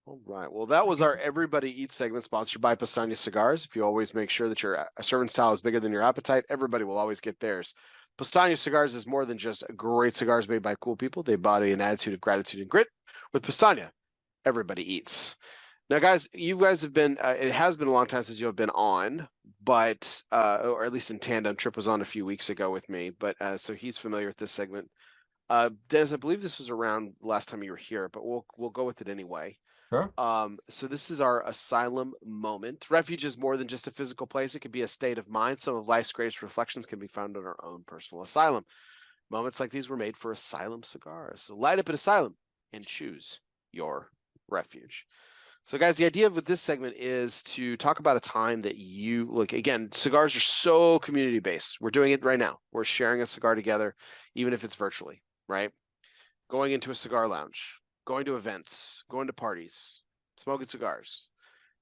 All right. Well, that was our Everybody Eats segment sponsored by Pastania Cigars. If you always make sure that your serving style is bigger than your appetite, everybody will always get theirs. Pastania Cigars is more than just great cigars made by cool people. They embody an attitude of gratitude and grit. With Pastania, everybody eats. Now, guys, you guys have been, it has been a long time since you have been on, but, or at least in tandem. Tripp was on a few weeks ago with me, but so he's familiar with this segment. Des, I believe this was around last time you were here, but we'll go with it anyway. Sure. So this is our asylum moment. Refuge is more than just a physical place. It can be a state of mind. Some of life's greatest reflections can be found in our own personal asylum. Moments like these were made for asylum cigars. So light up an asylum and choose your refuge. So guys, the idea with this segment is to talk about a time that you look, again, cigars are so community based. We're doing it right now. We're sharing a cigar together, even if it's virtually, right? Going into a cigar lounge, going to events, going to parties, smoking cigars.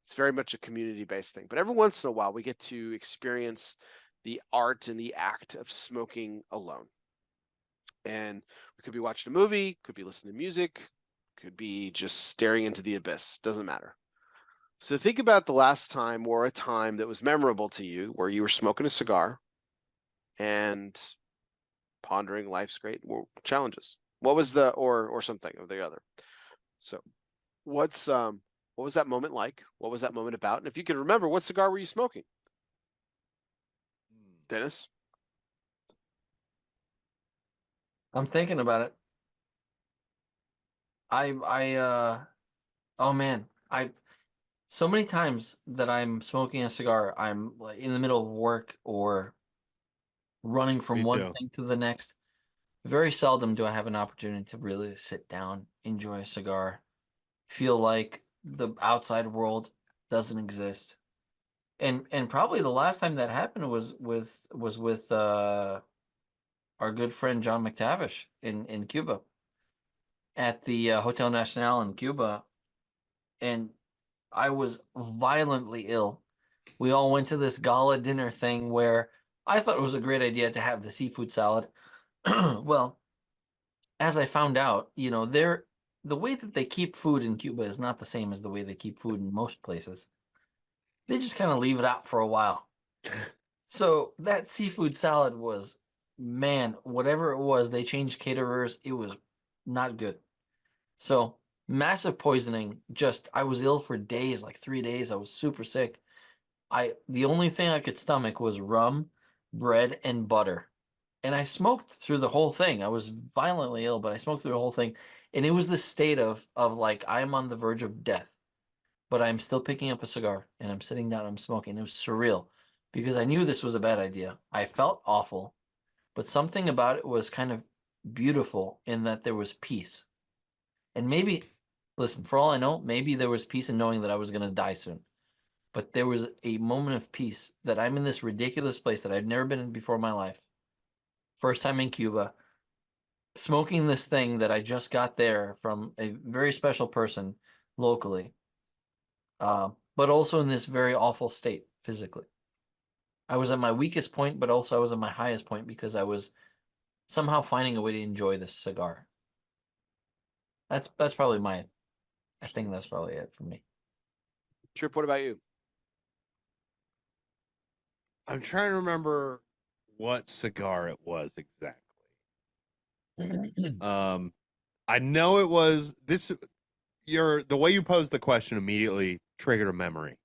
It's very much a community-based thing. But every once in a while, we get to experience the art and the act of smoking alone. And we could be watching a movie, could be listening to music, could be just staring into the abyss. Doesn't matter. So think about the last time or a time that was memorable to you where you were smoking a cigar and pondering life's great challenges. What was or something of the other? So, what was that moment like? What was that moment about? And if you can remember, what cigar were you smoking, Dennis? I'm thinking about it. Oh man, so many times that I'm smoking a cigar, I'm like in the middle of work or running from Me one too. thing to the next. Very seldom do I have an opportunity to really sit down, enjoy a cigar, feel like the outside world doesn't exist. And probably the last time that happened was with our good friend John McTavish in Cuba at the Hotel Nacional in Cuba, and I was violently ill. We all went to this gala dinner thing where I thought it was a great idea to have the seafood salad. Well, as I found out, the way that they keep food in Cuba is not the same as the way they keep food in most places. They just kind of leave it out for a while. So that seafood salad was, man, whatever it was, they changed caterers. It was not good. So massive poisoning. I was ill for days, like 3 days. I was super sick. The only thing I could stomach was rum, bread, and butter. And I smoked through the whole thing. I was violently ill, but I smoked through the whole thing. And it was this state of like I'm on the verge of death, but I'm still picking up a cigar and I'm sitting down, I'm smoking. It was surreal because I knew this was a bad idea. I felt awful, but something about it was kind of beautiful in that there was peace. And maybe, listen, for all I know, maybe there was peace in knowing that I was going to die soon. But there was a moment of peace that I'm in this ridiculous place that I've never been in before in my life. First time in Cuba, smoking this thing that I just got there from a very special person locally, but also in this very awful state physically. I was at my weakest point, but also I was at my highest point because I was somehow finding a way to enjoy this cigar. That's probably I think that's probably it for me. Tripp, what about you? I'm trying to remember what cigar it was exactly. I know it was this. The way you posed the question immediately triggered a memory,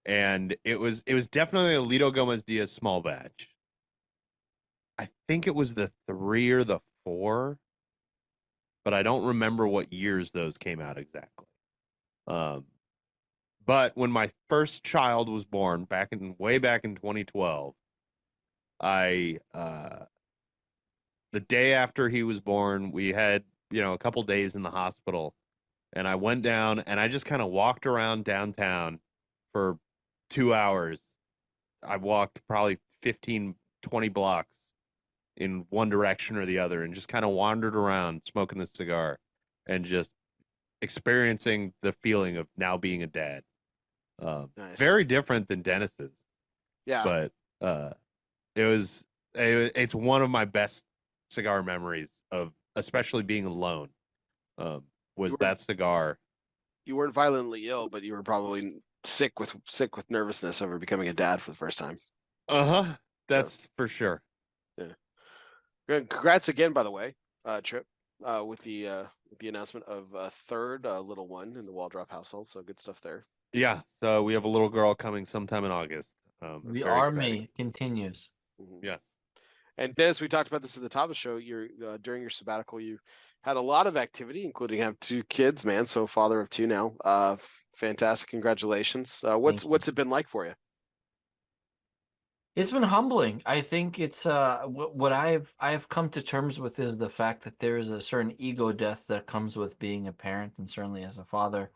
and it was definitely a Lito Gomez Diaz small batch. I think it was the 3 or the 4, but I don't remember what years those came out exactly. But when my first child was born way back in 2012, I the day after he was born, we had, a couple days in the hospital, and I went down and I just kind of walked around downtown for 2 hours. I walked probably 15, 20 blocks in one direction or the other and just kind of wandered around smoking this cigar and just experiencing the feeling of now being a dad. Nice. Very different than Dennis's, Yeah. but it's one of my best cigar memories of especially being alone. Was that cigar. You weren't violently ill, but you were probably sick with nervousness over becoming a dad for the first time. Uh-huh. That's for sure. Yeah. Congrats again, by the way, Tripp, with the announcement of a third little one in the Waldrop household. So good stuff there. Yeah. So we have a little girl coming sometime in August. The army continues. Yes. And Dennis, we talked about this at the top of the show. During your sabbatical, you had a lot of activity, including have 2 kids, man. So father of 2 now. Fantastic! Congratulations. What's it been like for you? It's been humbling. I think it's what I've come to terms with is the fact that there is a certain ego death that comes with being a parent, and certainly as a father,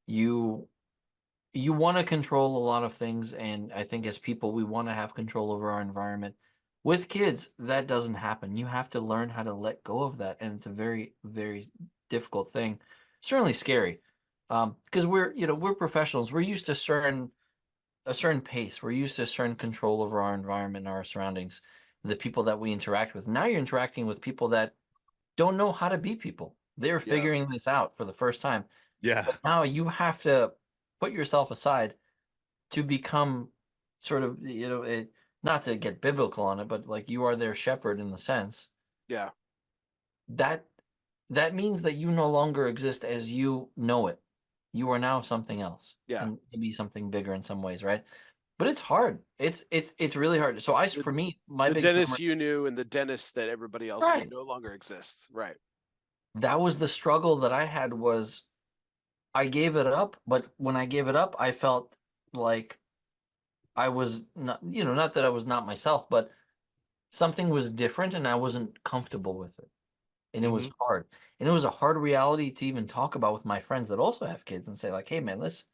you want to control a lot of things, and I think as people we want to have control over our environment. With kids, that doesn't happen. You have to learn how to let go of that, and it's a very, very difficult thing. Certainly scary, because we're professionals. We're used to a certain pace. We're used to a certain control over our environment and our surroundings, the people that we interact with. Now you're interacting with people that don't know how to be people. They're figuring this out for the first time. Yeah. But now you have to put yourself aside to become sort of, not to get biblical on it, but like you are their shepherd in the sense. Yeah. That means that you no longer exist as you know it. You are now something else. Yeah. And maybe something bigger in some ways, right? But it's hard. It's really hard. So for me, my The biggest Dennis memory, you knew and the Dennis that everybody else knew right? no longer exists. Right. That was the struggle that I had. Was I gave it up, but when I gave it up, I felt like I was not, not that I was not myself, but something was different and I wasn't comfortable with it. And it was Mhm. hard. And it was a hard reality to even talk about with my friends that also have kids and say like, "Hey man, this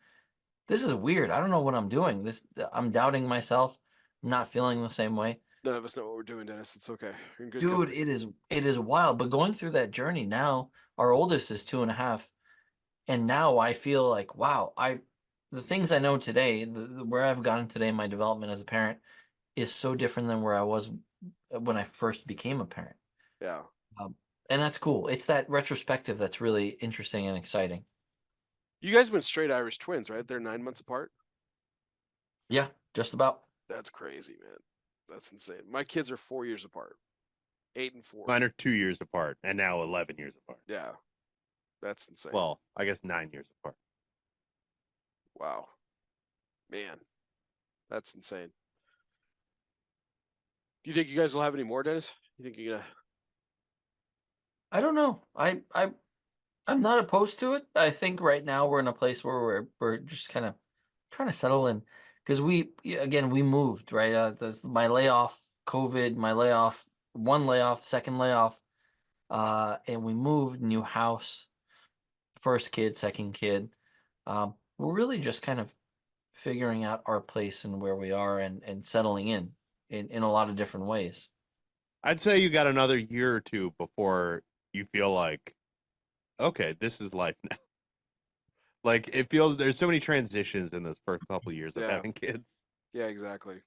is weird. I don't know what I'm doing. I'm doubting myself. I'm not feeling the same way." None of us know what we're doing, Dennis. It's okay. You're in good Dude, company. it is wild. But going through that journey now, our oldest is 2.5, and now I feel like, wow, the things I know today, where I've gotten today in my development as a parent is so different than where I was when I first became a parent. Yeah. Um, and that's cool. It's that retrospective that's really interesting and exciting. You guys went straight Irish twins, right? They're 9 months apart. Yeah, just about. That's crazy, man. That's insane. My kids are 4 years apart. 8 and 4. Mine are 2 years apart, and now 11 years apart. Yeah. That's insane. Well, I guess 9 years apart. Wow. Man. That's insane. Do you think you guys will have any more, Dennis? You think you're gonna I don't know. I'm not opposed to it. I think right now we're in a place where we're just kind of trying to settle in because again we moved, right. There's my layoff, COVID, my layoff, one layoff, second layoff, and we moved, new house, first kid, second kid. We're really just kind of figuring out our place and where we are and settling in a lot of different ways. I'd say you got another year or two before you feel like, okay, this is life now. Like it feels there's so many transitions in those first couple of years of Yeah. having kids. Yeah, exactly.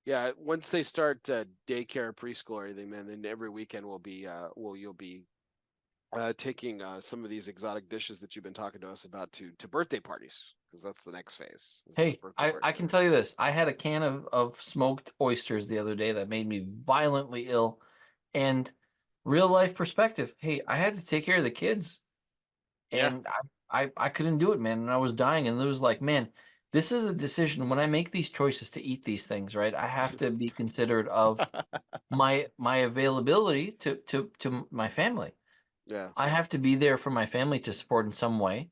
Yeah, once they start daycare, preschool, or anything, man, then every weekend will be you'll be taking some of these exotic dishes that you've been talking to us about to birthday parties, because that's the next phase. Is those Hey, birthday I parties, can right? tell you this. I had a can of smoked oysters the other day that made me violently ill. And real life perspective, hey, I had to take care of the kids Yeah. and I couldn't do it, man. And I was dying. And it was like, man, this is a decision. When I make these choices to eat these things, right? I have to be considerate of my availability to my family. Yeah. I have to be there for my family to support in some way.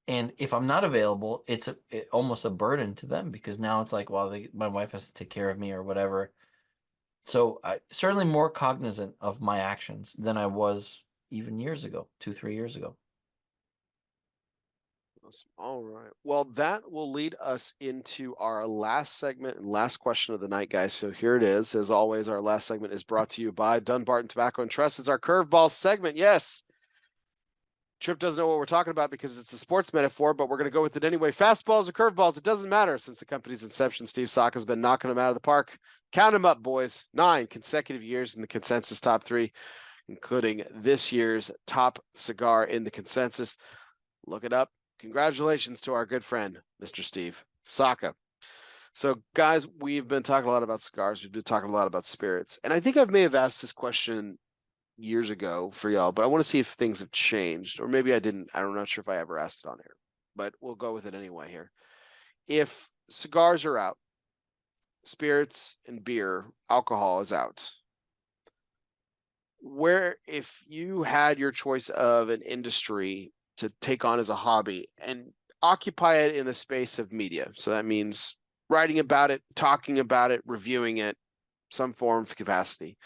And if I'm not available, it's almost a burden to them because now it's like, well, my wife has to take care of me or whatever. So I certainly more cognizant of my actions than I was even years ago, 2, 3 years ago. Awesome. All right. Well, that will lead us into our last segment and last question of the night, guys. So here it is. As always, our last segment is brought to you by Dunbarton Tobacco and Trust. It's our curveball segment. Yes. Tripp doesn't know what we're talking about because it's a sports metaphor, but we're going to go with it anyway. Fastballs or curveballs, it doesn't matter. Since the company's inception, Steve Saka has been knocking them out of the park. Count them up, boys. 9 consecutive years in the consensus top 3, including this year's top cigar in the consensus. Look it up. Congratulations to our good friend, Mr. Steve Saka. So, guys, we've been talking a lot about cigars. We've been talking a lot about spirits. And I think I may have asked this question years ago for y'all, but I want to see if things have changed, or maybe I didn't. I'm not sure if I ever asked it on here, but we'll go with it anyway here. If cigars are out, spirits and beer, alcohol is out. Where, if you had your choice of an industry to take on as a hobby and occupy it in the space of media, so that means writing about it, talking about it, reviewing it, some form of capacity,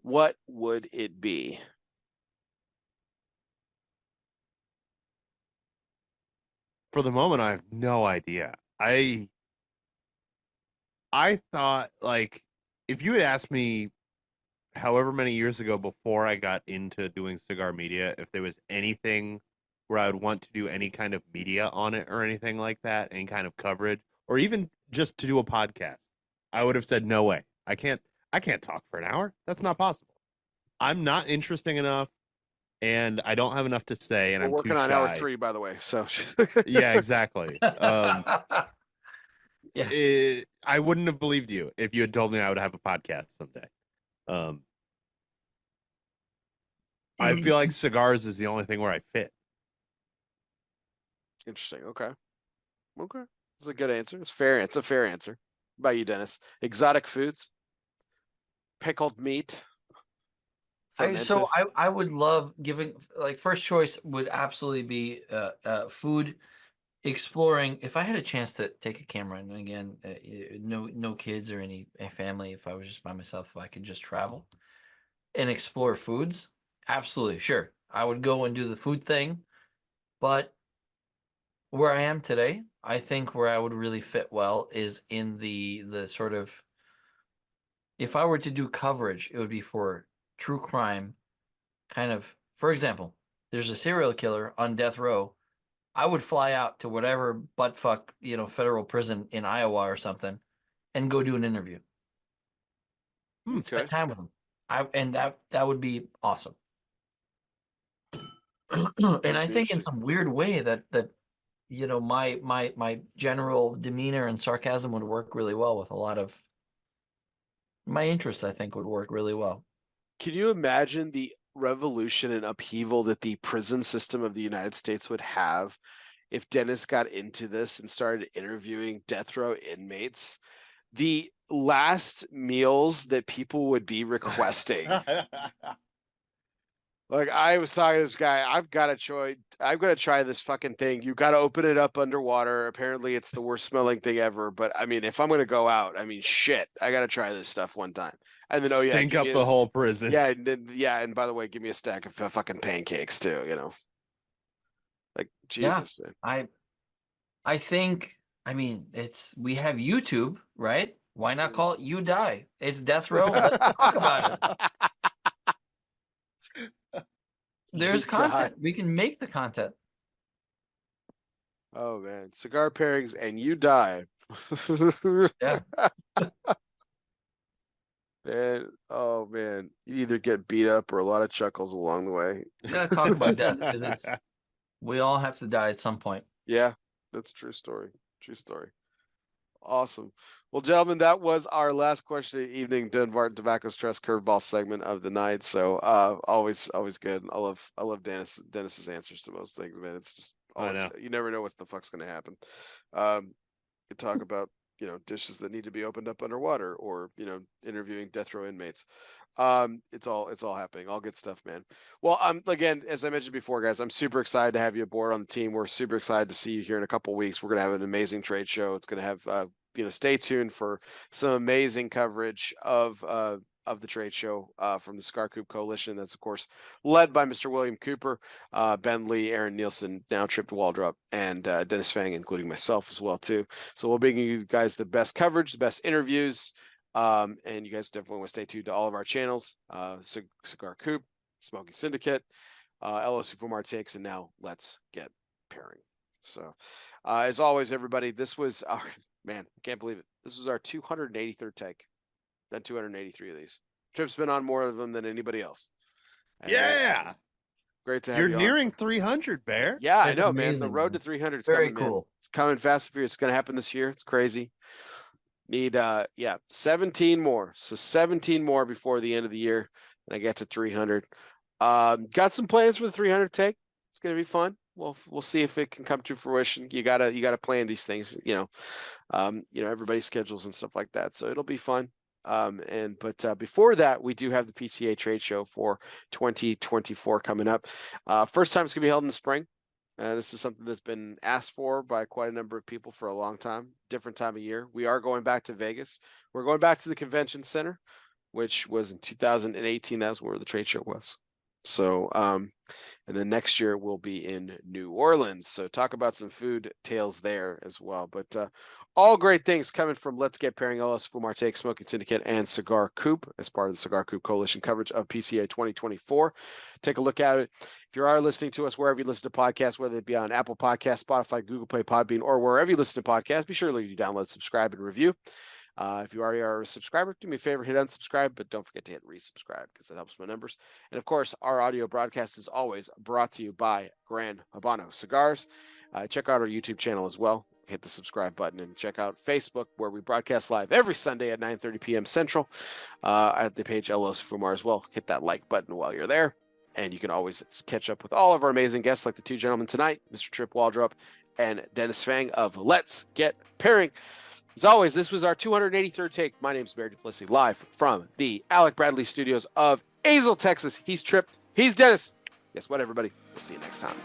what would it be? For the moment, I have no idea. I thought like if you had asked me however many years ago before I got into doing cigar media, if there was anything where I would want to do any kind of media on it or anything like that, any kind of coverage, or even just to do a podcast, I would have said no way. I can't talk for an hour. That's not possible. I'm not interesting enough and I don't have enough to say and We're I'm too working on hour shy. 3, by the way. So, Yeah, exactly. Yes. I wouldn't have believed you if you had told me I would have a podcast someday. Um, I feel like cigars is the only thing where I fit. Interesting. Okay. Okay. That's a good answer. It's fair. It's a fair answer. What about you, Dennis? Exotic foods, pickled meat, fermented. I would love giving, like, first choice would absolutely be food exploring. If I had a chance to take a camera, and again, no kids or any family, if I was just by myself, if I could just travel and explore foods, absolutely, sure, I would go and do the food thing. But where I am today, I think where I would really fit well is in the sort of, if I were to do coverage, it would be for true crime, kind of. For example, there's a serial killer on death row. I would fly out to whatever buttfuck, federal prison in Iowa or something and go do an interview. Okay. Spend time with him. And that would be awesome. And I think in some weird way that my general demeanor and sarcasm would work really well with a lot of my interests. I think would work really well. Can you imagine the revolution and upheaval that the prison system of the United States would have if Dennis got into this and started interviewing death row inmates? The last meals that people would be requesting. Like, I was talking to this guy, I've got to try this fucking thing. You got to open it up underwater. Apparently it's the worst smelling thing ever. But I mean, if I'm going to go out, I mean, shit, I got to try this stuff one time. And then, Stink up the whole prison. Yeah. And then, and by the way, give me a stack of fucking pancakes too, like Jesus. Yeah, I think, I mean, we have YouTube, right? Why not call it You Die? It's death row. Let's talk about it. There's content. We can make the content. Oh man, cigar pairings and You Die. Yeah. And oh man, you either get beat up or a lot of chuckles along the way. We gotta talk about death because we all have to die at some point. Yeah, that's a true story. True story. Awesome. Well, gentlemen, that was our last question of the evening. Dunbar Tobacco Stress Curveball segment of the night. So always good. I love Dennis's answers to most things, man. It's just always, you never know what the fuck's gonna happen. You talk about dishes that need to be opened up underwater, or interviewing death row inmates. It's all happening. All good stuff, man. Well, again, as I mentioned before, guys, I'm super excited to have you aboard on the team. We're super excited to see you here in a couple of weeks. We're gonna have an amazing trade show. It's gonna have stay tuned for some amazing coverage of the trade show from the Cigar Coop Coalition. That's of course led by Mr. William Cooper, Ben Lee, Aaron Nielsen, now Tripp Waldrop, and Denis Tsvang, including myself as well too. So we'll bring you guys the best coverage, the best interviews. And you guys definitely want to stay tuned to all of our channels, Cigar Coop, Smoking Syndicate, LOC Fumar Takes, and now Let's Get Pairing. So as always, everybody, this was our, man, I can't believe it. This was our 283rd take. Done 283 of these. Tripp's been on more of them than anybody else. And yeah. Great to have you. You're nearing 300, Bear. Yeah, That's I know, amazing, man. The road man. to 300 is very coming, cool. man. It's coming fast and furious. It's going to happen this year. It's crazy. Need 17 more. So 17 more before the end of the year, and I get to 300. Got some plans for the 300 take. It's going to be fun. We'll see if it can come to fruition. You gotta plan these things, everybody's schedules and stuff like that. So it'll be fun. But before that, we do have the PCA trade show for 2024 coming up. First time it's gonna be held in the spring. This is something that's been asked for by quite a number of people for a long time. Different time of year. We are going back to Vegas. We're going back to the convention center, which was in 2018. That's where the trade show was. So, and then next year we'll be in New Orleans. So talk about some food tales there as well. But all great things coming from Let's Get Pairing, LS Fumar Take, Smoking Syndicate, and Cigar Coop as part of the Cigar Coop Coalition coverage of PCA 2024. Take a look at it. If you are listening to us wherever you listen to podcasts, whether it be on Apple Podcasts, Spotify, Google Play, Podbean, or wherever you listen to podcasts, be sure to download, subscribe, and review. If you already are a subscriber, do me a favor, hit unsubscribe, but don't forget to hit resubscribe because that helps my numbers. And of course, our audio broadcast is always brought to you by Grand Habano Cigars. Check out our YouTube channel as well. hit the subscribe button and check out Facebook, where we broadcast live every Sunday at 9:30 p.m. Central at the page LOS Fumar as well. Hit that like button while you're there. And you can always catch up with all of our amazing guests, like the two gentlemen tonight, Mr. Tripp Waldrop and Denis Tsvang of Let's Get Pairing. As always, this was our 283rd take. My name is Barry Duplessis, live from the Alec Bradley studios of Azle, Texas. He's Tripp. He's Denis. Guess what, everybody? We'll see you next time.